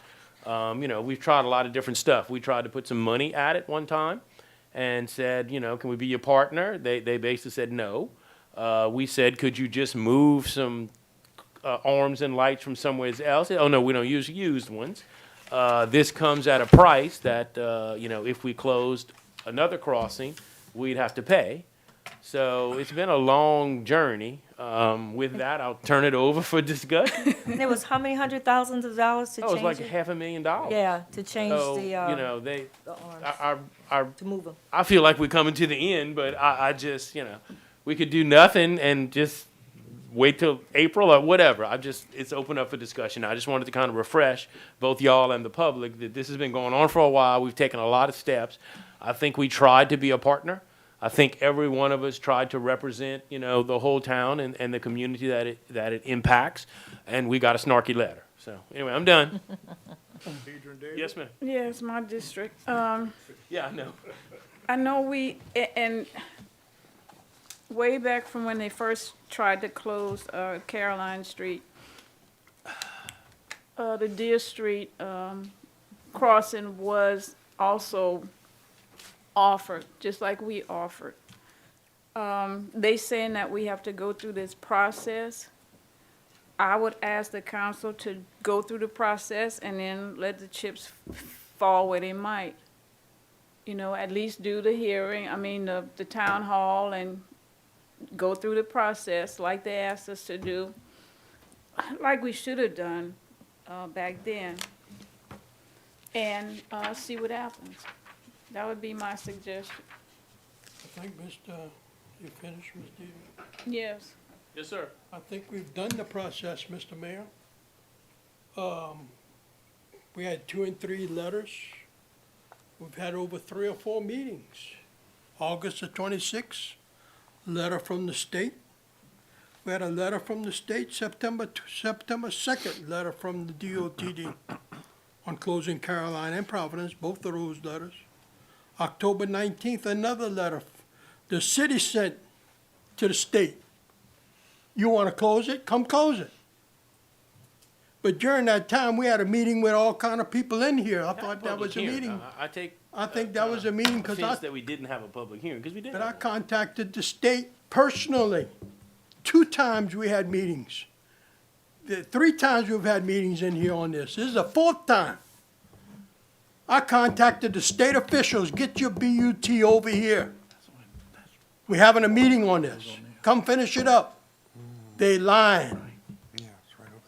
We've tried a lot of different stuff. We tried to put some money at it one time and said, can we be your partner? They basically said no. We said, could you just move some arms and lights from somewhere else? Oh, no, we don't use used ones. This comes at a price that, if we closed another crossing, we'd have to pay. So it's been a long journey. With that, I'll turn it over for discussion. And it was how many hundred thousands of dollars to change Oh, it's like it? $500,000. Yeah, to change So, the arms, to move them. I feel like we're coming to the end, but I just, we could do nothing and just wait till April or whatever. It's open up for discussion. I just wanted to kind of refresh both y'all and the public that this has been going on for a while. We've taken a lot of steps. I think we tried to be a partner. I think every one of us tried to represent, the whole town and the community that it impacts, and we got a snarky letter. So anyway, I'm done. Yes, ma'am. Yeah, it's my district. Yeah, I know. I know and way back from when they first tried to close Caroline Street, the Deer Street crossing was also offered, just like we offered. They saying that we have to go through this process. I would ask the council to go through the process and then let the chips fall where they might. You know, at least do the hearing, the town hall, and go through the process like they asked us to do, like we should have done back then, and see what happens. That would be my suggestion. I think, you finished, Ms. Davis? Yes. Yes, sir. I think we've done the process, Mr. Mayor. We had 2 and 3 letters. We've had over 3 or 4 meetings. August the 26th, letter from the state. We had a letter from the state, September 2nd, letter from the DOTD on closing Caroline and Providence, both of those letters. October 19th, another letter the city sent to the state. You want to close it? Come close it. But during that time, we had a meeting with all kind of people in here. I thought that was a meeting. I think that was a meeting because offense that we didn't have a public hearing, because we didn't. but I contacted the state personally. 2 times we had meetings. 3 times we've had meetings in here on this. This is the 4th time. I contacted the state officials, get your BUT over here. We're having a meeting on this. Come finish it up. They lying.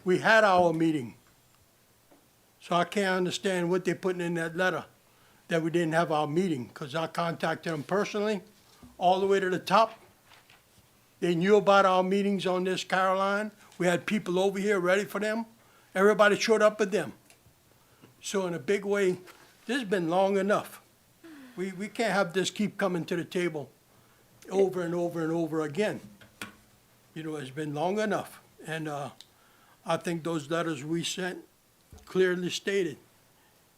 We had our meeting. So I can't understand what they're putting in that letter, that we didn't have our meeting, because I contacted them personally, all the way to the top. They knew about our meetings on this, Caroline. We had people over here ready for them. Everybody showed up with them. So in a big way, this has been long enough. We can't have this keep coming to the table over and over and over again. You know, it's been long enough. And I think those letters we sent clearly stated,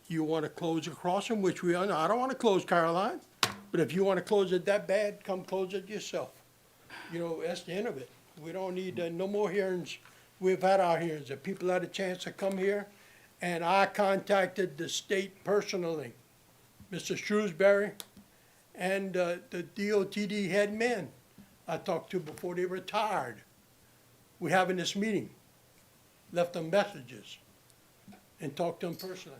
you want to close a crossing, which we, I don't want to close Caroline, but if you want to close it that bad, come close it yourself. You know, that's the end of it. We don't need no more hearings. We've had our hearings. The people had a chance to come here, and I contacted the state personally, Mr. Shrewsbury, and the DOTD head men I talked to before they retired. We're having this meeting. Left them messages and talked to them personally,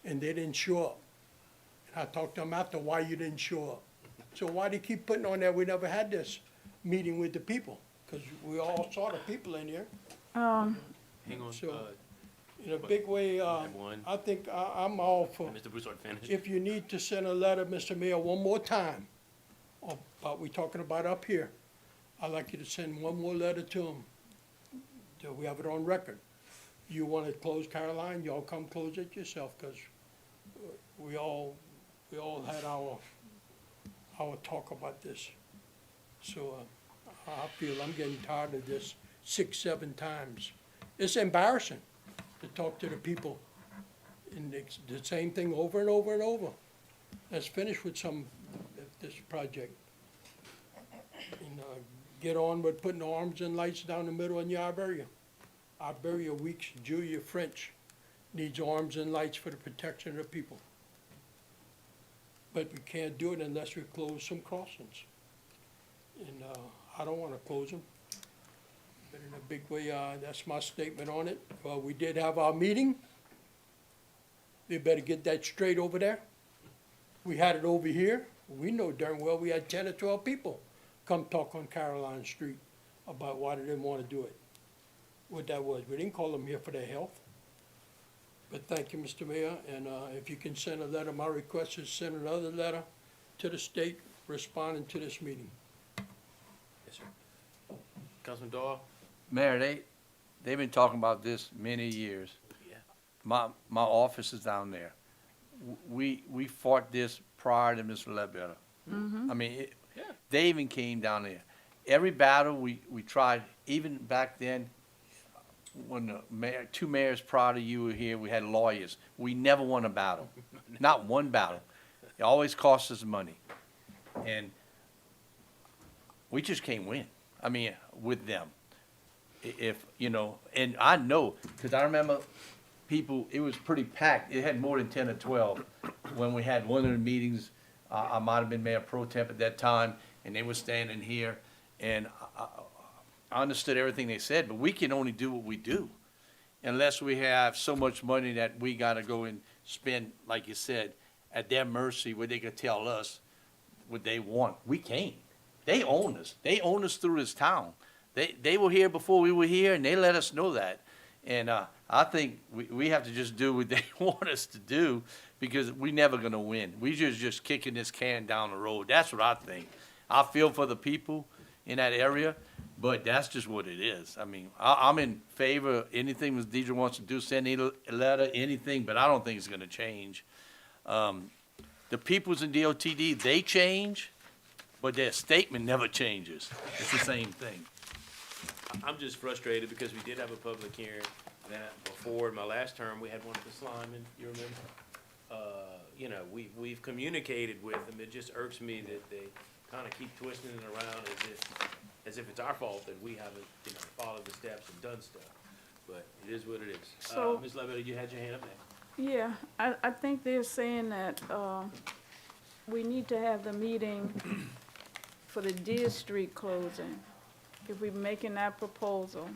and they didn't show up. And I talked to them after, why you didn't show up? So why do you keep putting on there, we never had this meeting with the people? Because we all saw the people in here. Hang on, So, in a big way, one. I think I'm all for, Mr. Broussard finished. if you need to send a letter, Mr. Mayor, one more time, about we talking about up here, I'd like you to send one more letter to them, so we have it on record. You want to close Caroline, y'all come close it yourself, because we all had our talk about this. So, I feel I'm getting tired of this 6, 7 times. It's embarrassing to talk to the people, and it's the same thing over and over and over. Let's finish with this project. And, get on with putting arms and lights down the middle in your Iberia. Iberia Weeks, Julia French needs arms and lights for the protection of the people. But we can't do it unless we close some crossings. And I don't want to close them. But in a big way, that's my statement on it. We did have our meeting. They better get that straight over there. We had it over here. We know darn well we had 10 or 12 people come talk on Caroline Street about why they didn't want to do it. What that was. We didn't call them here for their health. But thank you, Mr. Mayor, and if you can send a letter, my request is send another letter to the state responding to this meeting. Yes, sir. Councilman Dahl? Mayor, they've been talking about this many years. Yeah. My office is down there. We fought this prior to Mr. Ledbetter. I mean, Yeah. they even came down there. Every battle we tried, even back then, when the mayor, 2 mayors prior to you were here, we had lawyers. We never won a battle, not one battle. It always cost us money. And we just can't win, I mean, with them. If, you know, and I know, because I remember people, it was pretty packed. It had more than 10 or 12 when we had one of the meetings. I might have been Mayor Pro Temp at that time, and they were standing here, and I understood everything they said, but we can only do what we do unless we have so much money that we got to go and spend, like you said, at their mercy where they could tell us what they want. We can't. They own us. They own us through this town. They were here before we were here, and they let us know that. And I think we have to just do what they want us to do, because we're never gonna win. We just kicking this can down the road. That's what I think. I feel for the people in that area, but that's just what it is. I mean, I'm in favor of anything Ms. Deidre wants to do, send a letter, anything, but I don't think it's gonna change. The peoples in DOTD, they change, but their statement never changes. It's the same thing. I'm just frustrated because we did have a public hearing that before, in my last term, we had one at the Slyman, you remember? You know, we've communicated with them. It just irks me that they kind of keep twisting it around as if it's our fault that we haven't, you know, followed the steps and done stuff. But it is what it is. So- Ms. Levitt, you had your hand up there. Yeah, I think they're saying that, we need to have the meeting for the Deer Street closing. If we're making that proposal,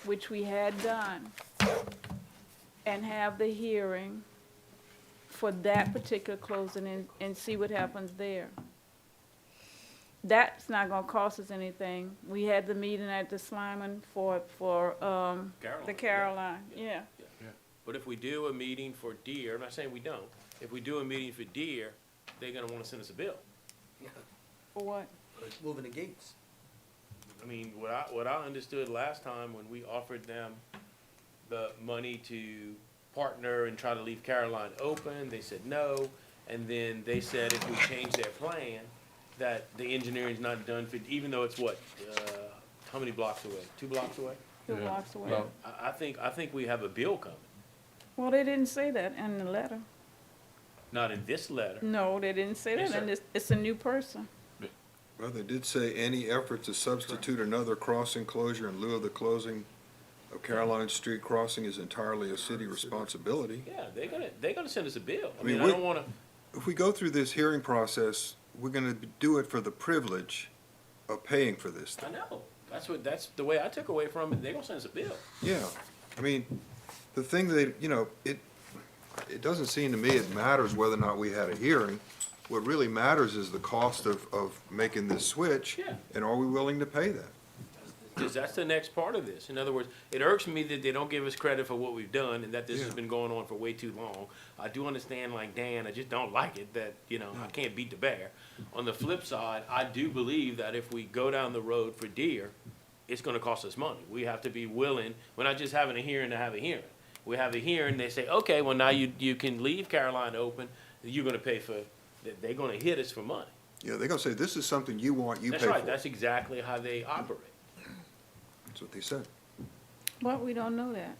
which we had done, and have the hearing for that particular closing and see what happens there. That's not gonna cost us anything. We had the meeting at the Slyman for the Caroline, yeah. But if we do a meeting for Deer, I'm not saying we don't, if we do a meeting for Deer, they're gonna wanna send us a bill. For what? It's moving the gates. I mean, what I understood last time when we offered them the money to partner and try to leave Caroline open, they said no. And then they said if we change their plan, that the engineering's not done for, even though it's what, how many blocks away? 2 blocks away? 2 blocks away. Well, I think we have a bill coming. Well, they didn't say that in the letter. Not in this letter. No, they didn't say Yes, that, and sir. it's a new person. Well, they did say any effort to substitute another crossing closure in lieu of the closing of Caroline Street crossing is entirely a city responsibility. Yeah, they're gonna send us a bill. I I mean, mean, I don't wanna, If we go through this hearing process, we're gonna do it for the privilege of paying for this I thing. know. That's the way I took away from it. They're gonna send us a bill. Yeah, I mean, the thing that, you know, it doesn't seem to me it matters whether or not we had a hearing. What really matters is the cost of making this switch. Yeah. And are we willing to pay that? Because that's the next part of this. In other words, it irks me that they don't give us credit for what we've done and that this has Yeah. been going on for way too long. I do understand, like Dan, I just don't like it that, you know, I can't beat the bear. On the flip side, I do believe that if we go down the road for Deer, it's gonna cost us money. We have to be willing, we're not just having a hearing to have a hearing. We have a hearing, they say, okay, well, now you can leave Caroline open, you're gonna pay for, they're gonna hit us for money. Yeah, they're gonna say, this is something you want, you pay That's for. right, that's exactly how they operate. That's what they said. But we don't know that.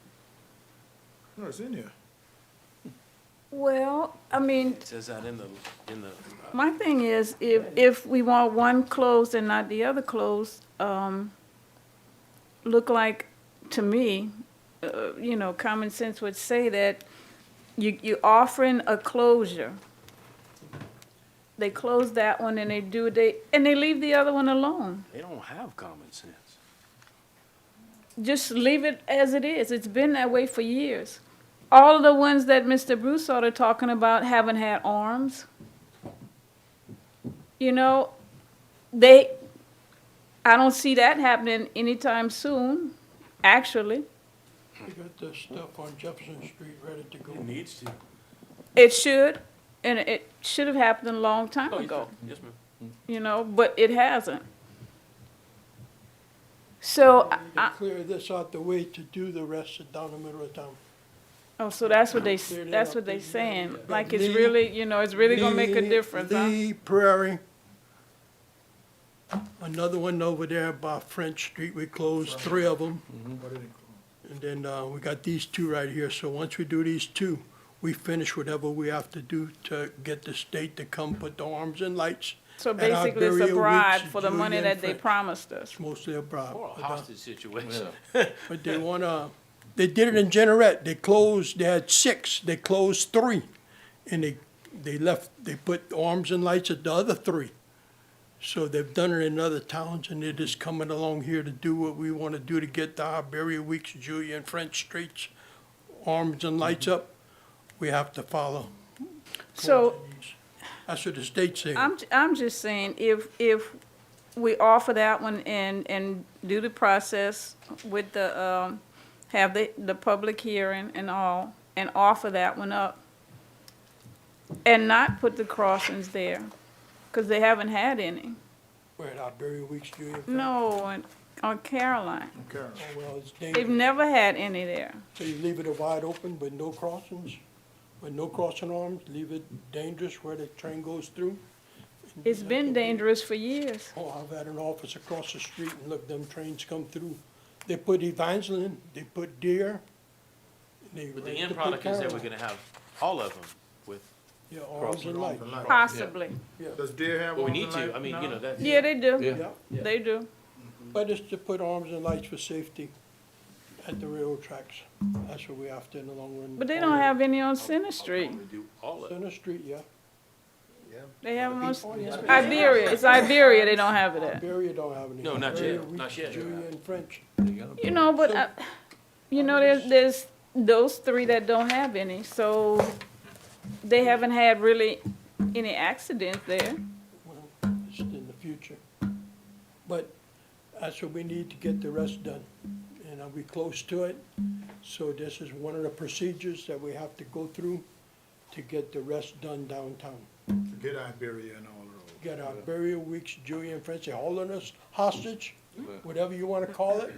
No, it's in here. Well, I mean, It says that in the, my thing is, if we want one closed and not the other closed, look like, to me, you know, common sense would say that you're offering a closure. They close that one and they leave the other one alone. they don't have common sense. Just leave it as it is. It's been that way for years. All of the ones that Mr. Broussard are talking about haven't had arms. You know, I don't see that happening anytime soon, actually. We got this stuff on Jefferson Street ready to go. It needs to. It should, and it should have happened a long time Oh, ago, yes, ma'am. you know, but it hasn't. So, To clear this out the way to do the rest of down the middle of town. so that's what Clear that that's up. what they saying, like Lee- it's really, you know, it's really gonna make a difference, huh? Lee Prairie. Another one over there by French Street, we closed 3 of them. And then, we got these 2 right here, so once we do these 2, we finish whatever we have to do to get the state to come put the arms and lights. So at our basically, it's a Iberia bribe Weeks, for the money Julia that and they French. promised us. It's mostly a bribe. Or a but, hostage situation. But they wanna, they did it in Jeanerette, they had 6, they closed 3. And they put arms and lights at the other 3. So they've done it in other towns, and they're just coming along here to do what we wanna do to get the Iberia Weeks, Julia and French Streets, arms and lights up. we have to follow. So That's what the state said. I'm just saying, if we offer that one and do the process with the, have the public hearing and all, and offer that one up, and not put the crossings there, because they haven't had any. We're at Iberia Weeks, Julia. No, on Caroline. Oh, well, it's They've dangerous. never had any there. So you leave it wide open with no crossings, with no crossing arms, leave it dangerous where the train goes through? It's been dangerous for years. Oh, I've had an office across the street and look, them trains come through. They put Evangeline, they put Deer. But the end product is that we're gonna have all of them with, Yeah, arms and lights. Possibly. Does Deer have well, we arms need and to, lights? I mean, you know, that's. Yeah, they do. Yeah, They do. but it's to put arms and lights for safety at the railroad tracks. That's what we have to in the long run. But they don't have any on Center Street. We do all of it. Center Street, yeah. They have them on Iberia. It's Iberia they don't have it at. Iberia don't have any. No, not Iberia, yet, Weeks, not yet. Julia and French. You know, but, you know, there's those three that don't have any, so they haven't had really any accidents there. Well, it's in the future. But that's what we need to get the rest done. And are we close to it? So this is one of the procedures that we have to go through to get the rest done downtown. Get Iberia and all of those. Get our burial weeks, Julia and French, they're holding us hostage, whatever you wanna call it.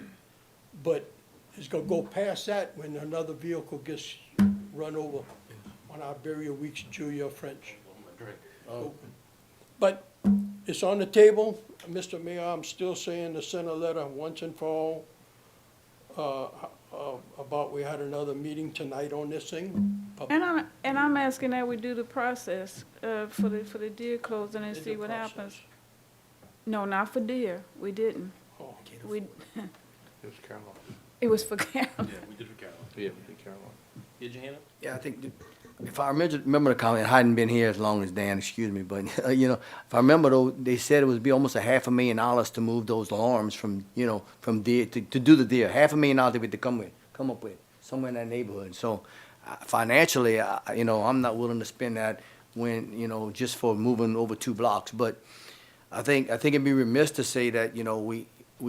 But it's gonna go past that when another vehicle gets run over on our burial weeks, Julia or French. But it's on the table. Mr. Mayor, I'm still saying to send a letter once and for all, about we had another meeting tonight on this thing. And I'm asking that we do the process, for the deer closing and see what happens. No, not for deer. We didn't. Oh, We, It was Caroline. it was for Carol. Yeah, we did for Caroline. Yeah, we did Caroline. Did you, Hannah? Yeah, I think, if I remember the comment, I hadn't been here as long as Dan, excuse me, but, you know, if I remember though, they said it would be almost $500,000 to move those alarms from, you know, from deer, to do the deer, $500,000 they would to come up with, somewhere in that neighborhood. So financially, you know, I'm not willing to spend that when, you know, just for moving over 2 blocks. But I think it'd be remiss to say that, you know, we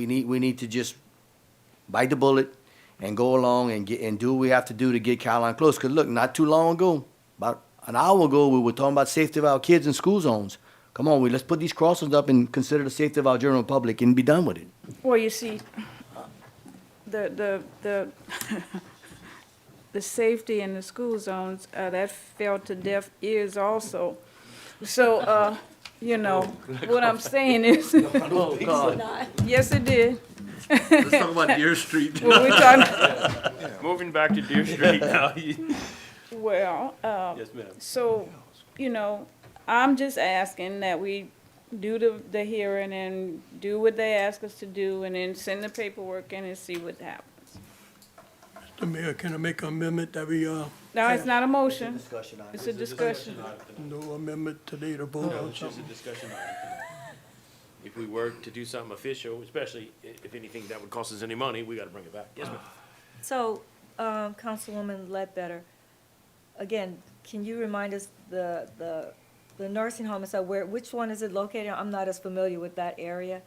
need to just bite the bullet and go along and do what we have to do to get Caroline close. Because look, not too long ago, about an hour ago, we were talking about safety of our kids in school zones. Come on, let's put these crossings up and consider the safety of our general public and be done with it. Well, you see, the the safety in the school zones, that fell to deaf ears also. So, you know, what I'm saying is, Oh, God. yes, it did. Let's talk about Deer Street. Well, we're talking, Moving back to Deer Street now. well, Yes, ma'am. so, you know, I'm just asking that we do the hearing and do what they ask us to do, and then send the paperwork in and see what happens. Mr. Mayor, can I make an amendment that we, No, it's not a motion, Discussion item. it's a discussion. no amendment today to vote No, on it's just a something? discussion item. If we were to do something official, especially if anything that would cost us any money, we gotta bring it back. Yes, ma'am. So, Councilwoman Ledbetter, again, can you remind us the nursing home, so which one is it located? I'm not as familiar with that area.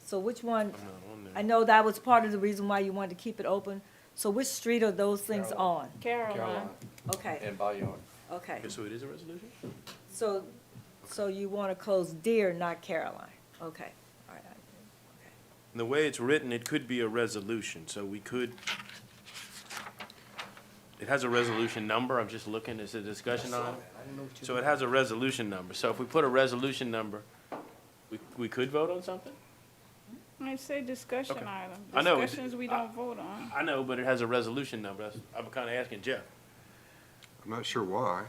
So which one, I'm not on there. I know that was part of the reason why you wanted to keep it open. So which street are those things on? Caroline. Okay, And Bayard. okay. Okay, so it is a resolution? So you want to close Deer, not Caroline? Okay, all right. The way it's written, it could be a resolution, so we could, it has a resolution number, I'm just looking, it's a discussion item. So it has a resolution number, so if we put a resolution number, we could vote on something? I say discussion Okay. item. I know, Discussions we don't vote on. I know, but it has a resolution number, that's, I'm kinda asking Jeff. I'm not sure why.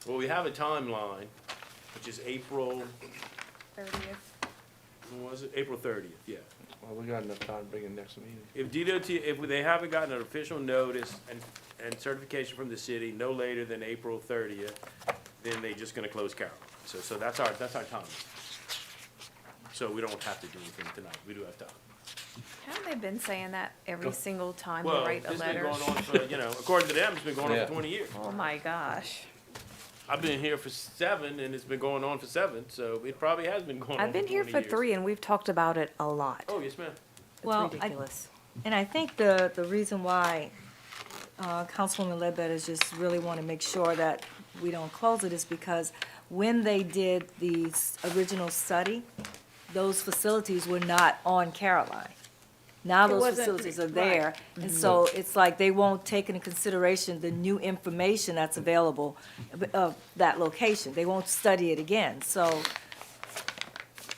Well, we have a timeline, which is April, 30th. when was it? April 30th, yeah. Well, we got enough time to bring it next meeting. If DOT, if they haven't gotten an official notice and certification from the city no later than April 30th, then they just gonna close Carroll. So that's our time. So we don't have to do anything tonight. We do have time. Haven't they been saying that every single time Well, they write a this has been letter? going on for, according to them, it's been going on Yeah. for 20 years. Oh my gosh. I've been here for 7, and it's been going on for 7, so it probably has been going on for 20 I've been here for years. 3 and we've talked about it a lot. Oh, yes, ma'am. It's Well, ridiculous. And I think the reason why Councilwoman Ledbetter just really want to make sure that we don't close it is because when they did the original study, those facilities were not on Caroline. Now It those wasn't- facilities are right. there, and so it's like they won't take into consideration the new information that's available of that location. They won't study it again, so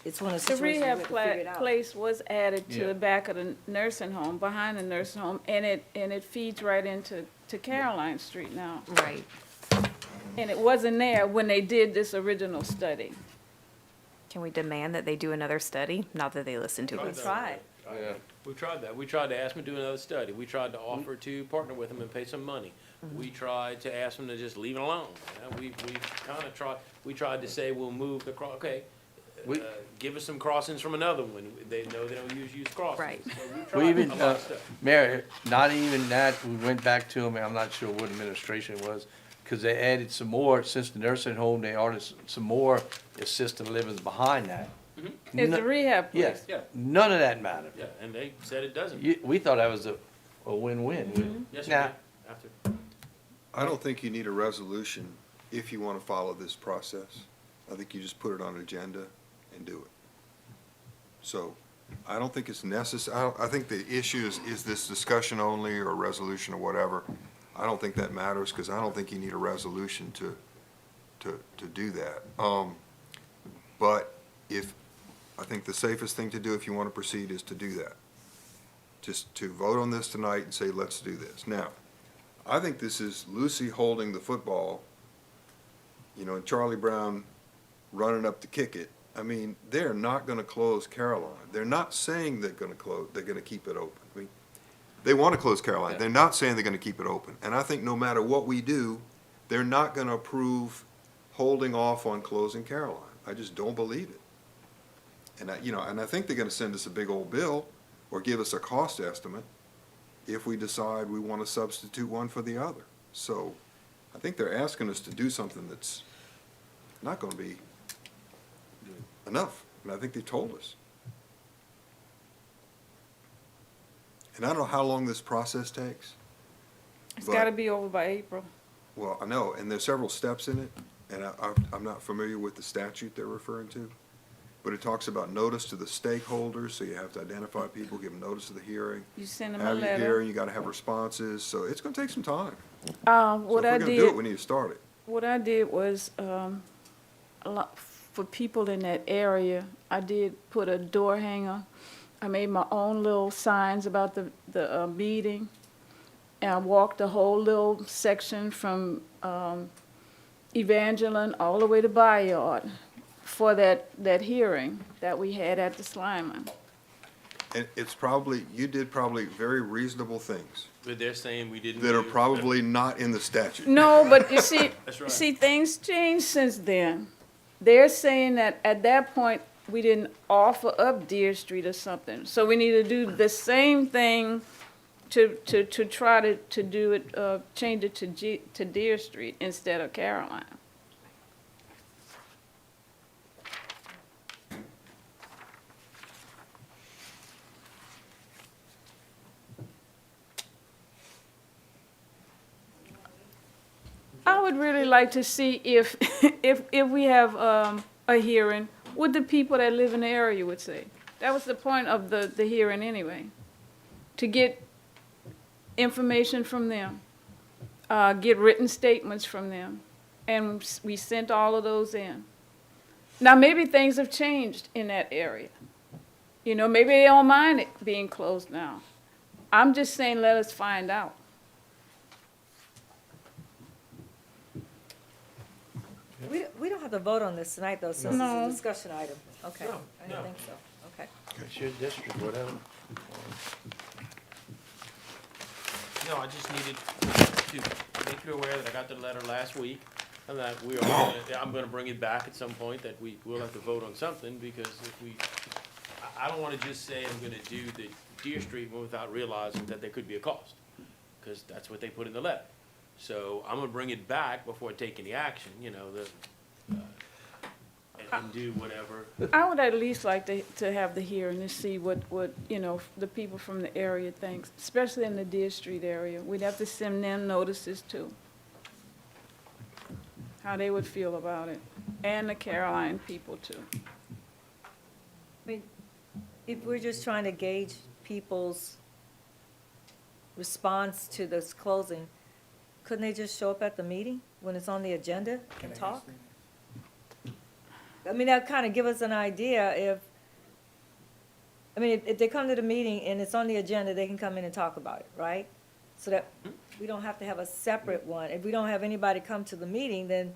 it's one of those The situations we have rehab to figure it out. place was added to Yeah. the back of the nursing home, behind the nursing home, and it feeds right into Caroline Street now. Right. And it wasn't there when they did this original study. Can we demand that they do another study? Not that they listen to Tried us. that. Tried. Yeah. We tried that. We tried to ask them to do another study. We tried to offer to partner with them and pay some money. We tried to ask them to just leave it alone. We kind of tried, we tried to say, we'll move the okay, We- give us some crossings from another one. They know they don't use crossings. Right. So we We tried even, a lot of stuff. Mayor, not even that, we went back to them, and I'm not sure what administration it was, because they added some more, since the nursing home, they added some more assisted livings behind that. It's the No- rehab place. Yes, Yeah. none of that mattered. Yeah, and they said it doesn't. We thought that was a win-win. Yes, Nah. it did. After. I don't think you need a resolution if you want to follow this process. I think you just put it on an agenda and do it. So I don't think it's necessary. I think the issue is this discussion only or a resolution or whatever? I don't think that matters because I don't think you need a resolution to do that. But I think the safest thing to do if you want to proceed is to do that. Just to vote on this tonight and say, let's do this. Now, I think this is Lucy holding the football, and Charlie Brown running up to kick it. I mean, they're not gonna close Caroline. They're not saying they're gonna keep it open. I mean, they wanna close Caroline. Yeah. They're not saying they're gonna keep it open. And I think no matter what we do, they're not gonna approve holding off on closing Caroline. I just don't believe it. And I think they're gonna send us a big old bill or give us a cost estimate if we decide we wanna substitute one for the other. So I think they're asking us to do something that's not gonna be enough, and I think they told us. And I don't know how long this process takes. It's but- gotta be over by April. Well, I know, and there's several steps in it, and I'm not familiar with the statute they're referring to, but it talks about notice to the stakeholders, so you have to identify people, give them notice of the hearing. You send them a Have your letter. hearing, you gotta have responses, so it's gonna take some time. So if What I we're gonna do it, did, we need to start it. what I did was, a lot, for people in that area, I did put a door hanger. I made my own little signs about the meeting. And I walked the whole little section from, Evangeline all the way to Bayard for that hearing that we had at the Slyman. And you did probably very reasonable things But they're saying we didn't. that are do- probably not in the statute. No, but you see, That's right. see, things changed since then. They're saying that at that point, we didn't offer up Deer Street or something. So we need to do the same thing to try to do it, change it to Deer Street instead of Caroline. I would really like to see if, if we have, a hearing, what the people that live in the area would say. That was the point of the hearing anyway, to get information from them, get written statements from them, and we sent all of those in. Now, maybe things have changed in that area. Maybe they don't mind it being closed now. I'm just saying, let us find out. We don't have to vote on this tonight, though, since it's No. a discussion item. Okay, No, I no. didn't think so, okay. It's your district, whatever. No, I just needed to make you aware that I got the letter last week. And that we are, gonna- I'm gonna bring it back at some point, that we will have to vote on something, because if we, I don't wanna just say I'm gonna do the Deer Street one without realizing that there could be a cost, because that's what they put in the letter. So I'm gonna bring it back before I take any action, you know, and do whatever. I would at least like to have the hearing to see what, you know, the people from the area thinks, especially in the Deer Street area. We'd have to send them notices too, how they would feel about it, and the Caroline people too. I mean, if we're just trying to gauge people's response to this closing, couldn't they just show up at the meeting when it's on the agenda and talk? I mean, that kind of give us an idea if they come to the meeting and it's on the agenda, they can come in and talk about it, right? So that we don't have to have a separate one. If we don't have anybody come to the meeting, then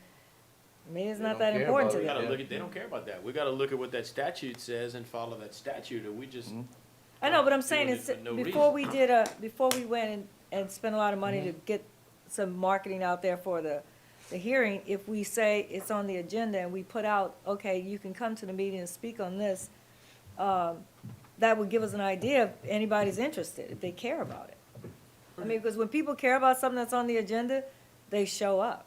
maybe it's They not don't that care important to about them. They don't care about that. We gotta look at what that statute says and follow that statute, or we just. I know, but I'm do saying it it's, for no before reason. before we went and spent a lot of money to get some marketing out there for the hearing, if we say it's on the agenda and we put out, okay, you can come to the meeting and speak on this, that would give us an idea if anybody's interested, if they care about it. I mean, because when people care about something that's on the agenda, they show up.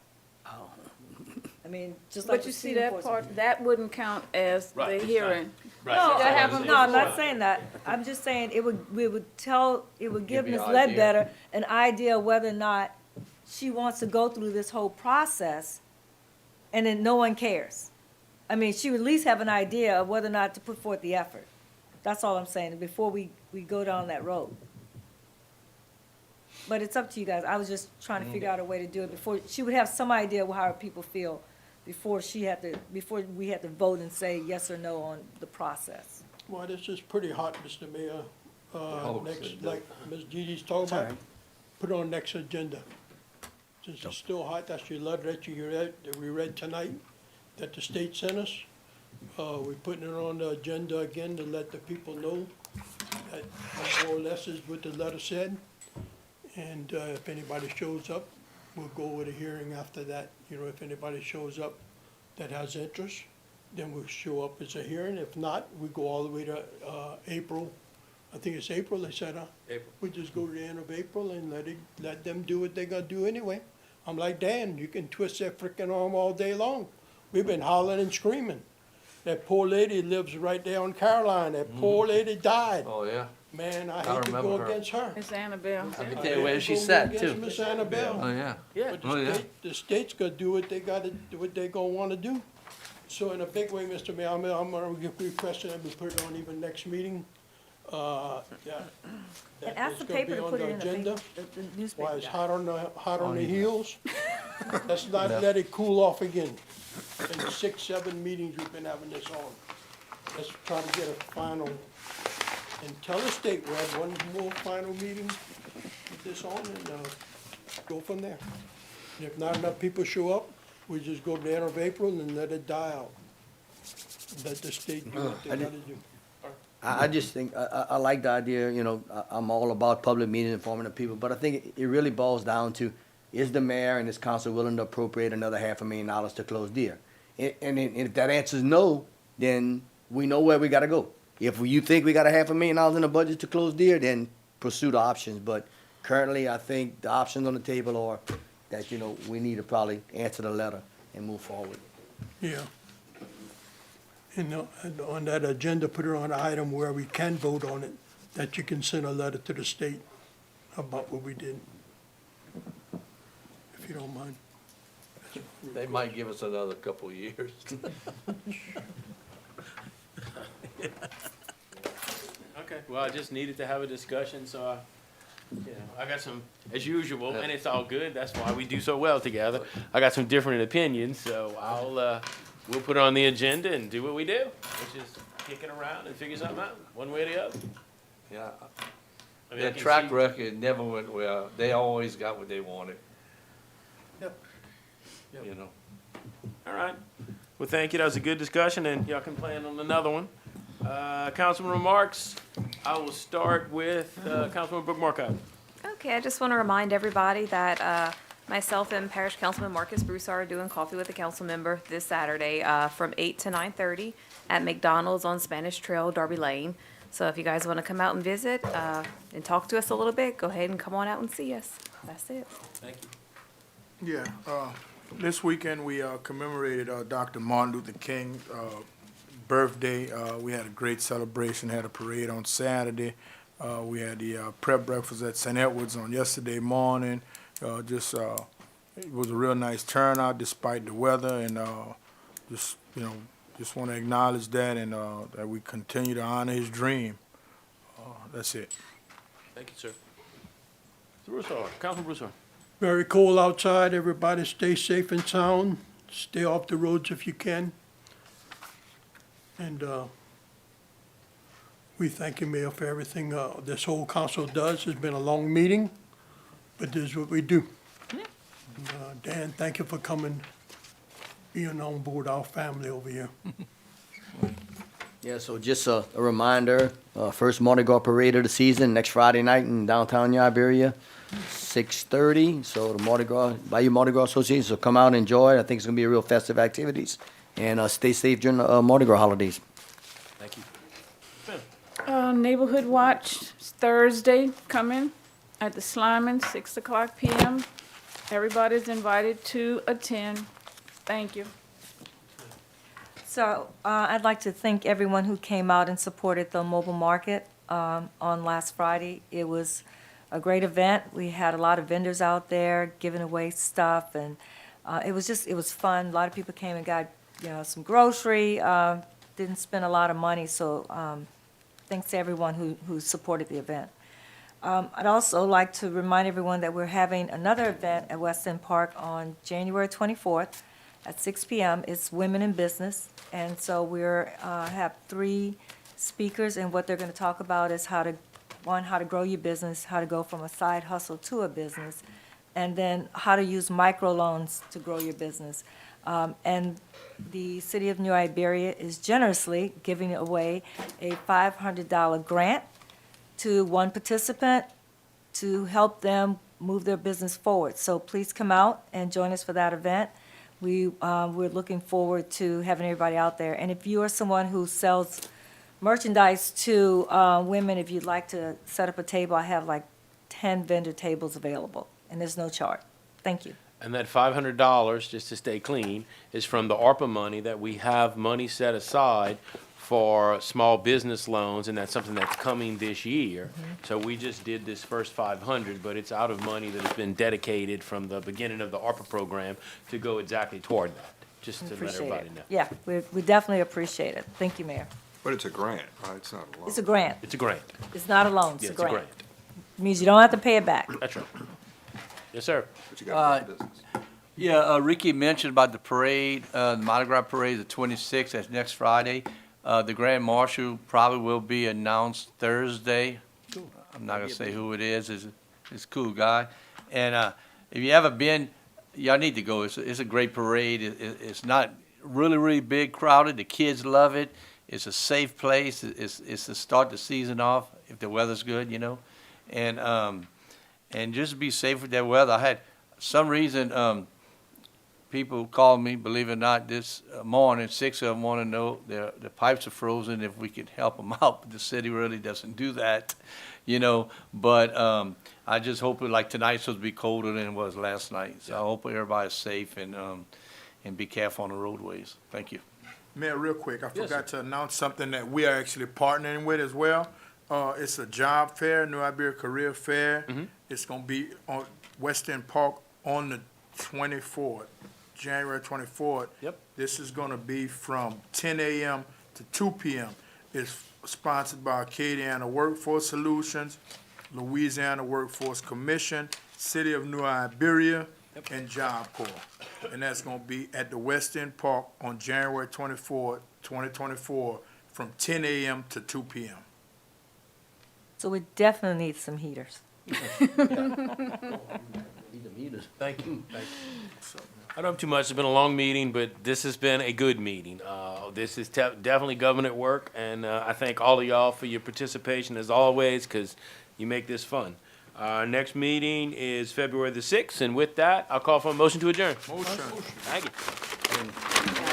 I mean, just like But the you see speed that enforcement. part, that wouldn't count as Right, the it's hearing. Right, No, that's what I'm saying. no, I'm not saying that. I'm just saying it would give Give you Ms. an idea. Ledbetter an idea whether or not she wants to go through this whole process, and then no one cares. I mean, she would at least have an idea of whether or not to put forth the effort. That's all I'm saying, before we go down that road. But it's up to you guys. I was just trying to figure out a way to do it before, she would have some idea of how people feel before we had to vote and say yes or no on the process. Well, this is pretty hot, Mr. Mayor. Next, it like Ms. Didi's talking about, put on next agenda. Since it's still hot, that's your letter that we read tonight, that the state sent us. We're putting it on the agenda again to let the people know that more or less is what the letter said. And if anybody shows up, we'll go with a hearing after that. You know, if anybody shows up that has interest, then we'll show up as a hearing. If not, we go all the way to April. I think it's April, they said, huh? April. We just go to the end of April and let them do what they gotta do anyway. I'm like, Dan, you can twist their frickin' arm all day long. We've been hollering and screaming. That poor lady lives right there on Caroline. That poor lady died. Oh, yeah. Man, I I hate to remember go her. against her. It's Annabelle. I can I tell you where hate to she go sat against too. Miss Annabelle. Oh, yeah. Yeah. But Oh, yeah. the state's gonna do what they gotta, do what they gonna wanna do. So in a big way, Mr. Mayor, I'm gonna request that we put it on even next meeting. And ask the paper to put it in the paper, the newspaper. While it's guy. hot on the heels. Let's not let it cool off again. In the 6, 7 meetings we've been having this on. Let's try to get a final, and tell the state we'll have one more final meeting with this on and, go from there. And if not enough people show up, we just go to the end of April and let it die out. Let the state do what they gotta do. I just think, I like the idea, you know, I'm all about public meetings, informing the people, but I think it really boils down to, is the mayor and his council willing to appropriate another $500,000 to close Deer? And if that answer is no, then we know where we gotta go. If you think we got $500,000 in the budget to close Deer, then pursue the options, but currently, I think the options on the table are that, you know, we need to probably answer the letter and move forward. Yeah. And on that agenda, put it on an item where we can vote on it, that you can send a letter to the state about what we did. If you don't mind. They might give us another couple of years. Okay, well, I just needed to have a discussion, so I got some, as usual, and it's all good, that's why we do so well together. I got some different opinions, so we'll put it on the agenda and do what we do, which is kick it around and figure something out, one way or the other. Yeah. I mean, I Their can track see- record never went well. They always got what they wanted. Yep. You know. All right, well, thank you, that was a good discussion, and y'all can plan on another one. Councilman remarks, I will start with Councilman Brooke Markcott. Okay, I just want to remind everybody that Myself and Parish Councilman Marcus Broussard are doing coffee with a council member this Saturday from 8 to 9:30 at McDonald's on Spanish Trail, Darby Lane. So if you guys want to come out and visit and talk to us a little bit, go ahead and come on out and see us. That's it. Thank you. Yeah, this weekend we commemorated Dr. Martin Luther King birthday. We had a great celebration, had a parade on Saturday. We had the prep breakfast at St. Edward's on yesterday morning. It was a real nice turnout despite the weather, and just want to acknowledge that, and that we continue to honor his dream. That's it. Thank you, sir. Broussard, Councilman Broussard. Very cold outside. Everybody stay safe and sound. Stay off the roads if you can. And we thank you, Mayor, for everything this whole council does. It's been a long meeting, but this is what we do. And, Dan, thank you for coming, being on board our family over here. Yeah, so just a reminder, first Mardi Gras parade of the season, next Friday night in downtown New Iberia, 6:30. So the Bayou Mardi Gras Association, so come out and enjoy. I think it's gonna be a real festive activities. And stay safe during the Mardi Gras holidays. Thank you. Neighborhood Watch, Thursday coming at the Slyman, 6:00 PM. Everybody's invited to attend. Thank you. So I'd like to thank everyone who came out and supported the mobile market on last Friday. It was a great event. We had a lot of vendors out there giving away stuff, and it was fun. A lot of people came and got, some grocery, didn't spend a lot of money, so thanks to everyone who supported the event. I'd also like to remind everyone that we're having another event at West End Park on January 24th at 6 p.m. It's Women in Business, and so we're have 3 speakers, and what they're going to talk about is how to grow your business, how to go from a side hustle to a business, and then how to use microloans to grow your business. And the City of New Iberia is generously giving away a $500 grant to one participant to help them move their business forward. So please come out and join us for that event. We're looking forward to having everybody out there. And if you are someone who sells merchandise to women, if you'd like to set up a table, I have like 10 vendor tables available, and there's no charge. Thank you. And that $500, just to stay clean, is from the ARPA money that we have money set aside for small business loans, and that's something that's coming this year. So we just did this first 500, but it's out of money that has been dedicated from the beginning of the ARPA program to go exactly toward that, just to let Appreciate everybody it. know. Yeah, we definitely appreciate it. Thank you, Mayor. But it's a grant, right? It's not a loan. It's a grant. It's a grant. It's not a loan, Yeah, it's a grant. It means you don't have to pay it back. That's right. Yes, sir. But you got business. Yeah, Ricky mentioned about the parade, the Mardi Gras parade, the 26th, that's next Friday. The Grand Marshal probably will be announced Thursday. I'm not gonna say who it is. It's a cool guy. And if you haven't been, y'all need to go. It's a great parade. It's not really big, crowded. The kids love it. It's a safe place. It's to start the season off if the weather's good, and just be safe with that weather. I had some reason. People called me, believe it or not, this morning. 6 of them want to know the pipes are frozen, if we could help them out. But the city really doesn't do that, But I just hope, like tonight's supposed to be colder than it was last night. So I hope everybody's safe and be careful on the roadways. Thank you. Mayor, real quick, I Yes, forgot to announce something that we are actually partnering with as well. It's a job fair, New Iberia Career Fair. It's gonna be on West End Park on the 24th. January 24th. Yep. This is going to be from 10 a.m. to 2 p.m. It's sponsored by Acadiana Workforce Solutions, Louisiana Workforce Commission, City of New Iberia, and Job Corps. And that's going to be at the West End Park on January 24th, 2024, from 10 a.m. to 2 p.m. So we definitely need some heaters. Thank you. I don't have too much. It's been a long meeting, but this has been a good meeting. This is definitely government work, and I thank all of y'all for your participation as always, because you make this fun. Our next meeting is February the 6th, and with that, I'll call for a motion to adjourn. Motion. Thank you.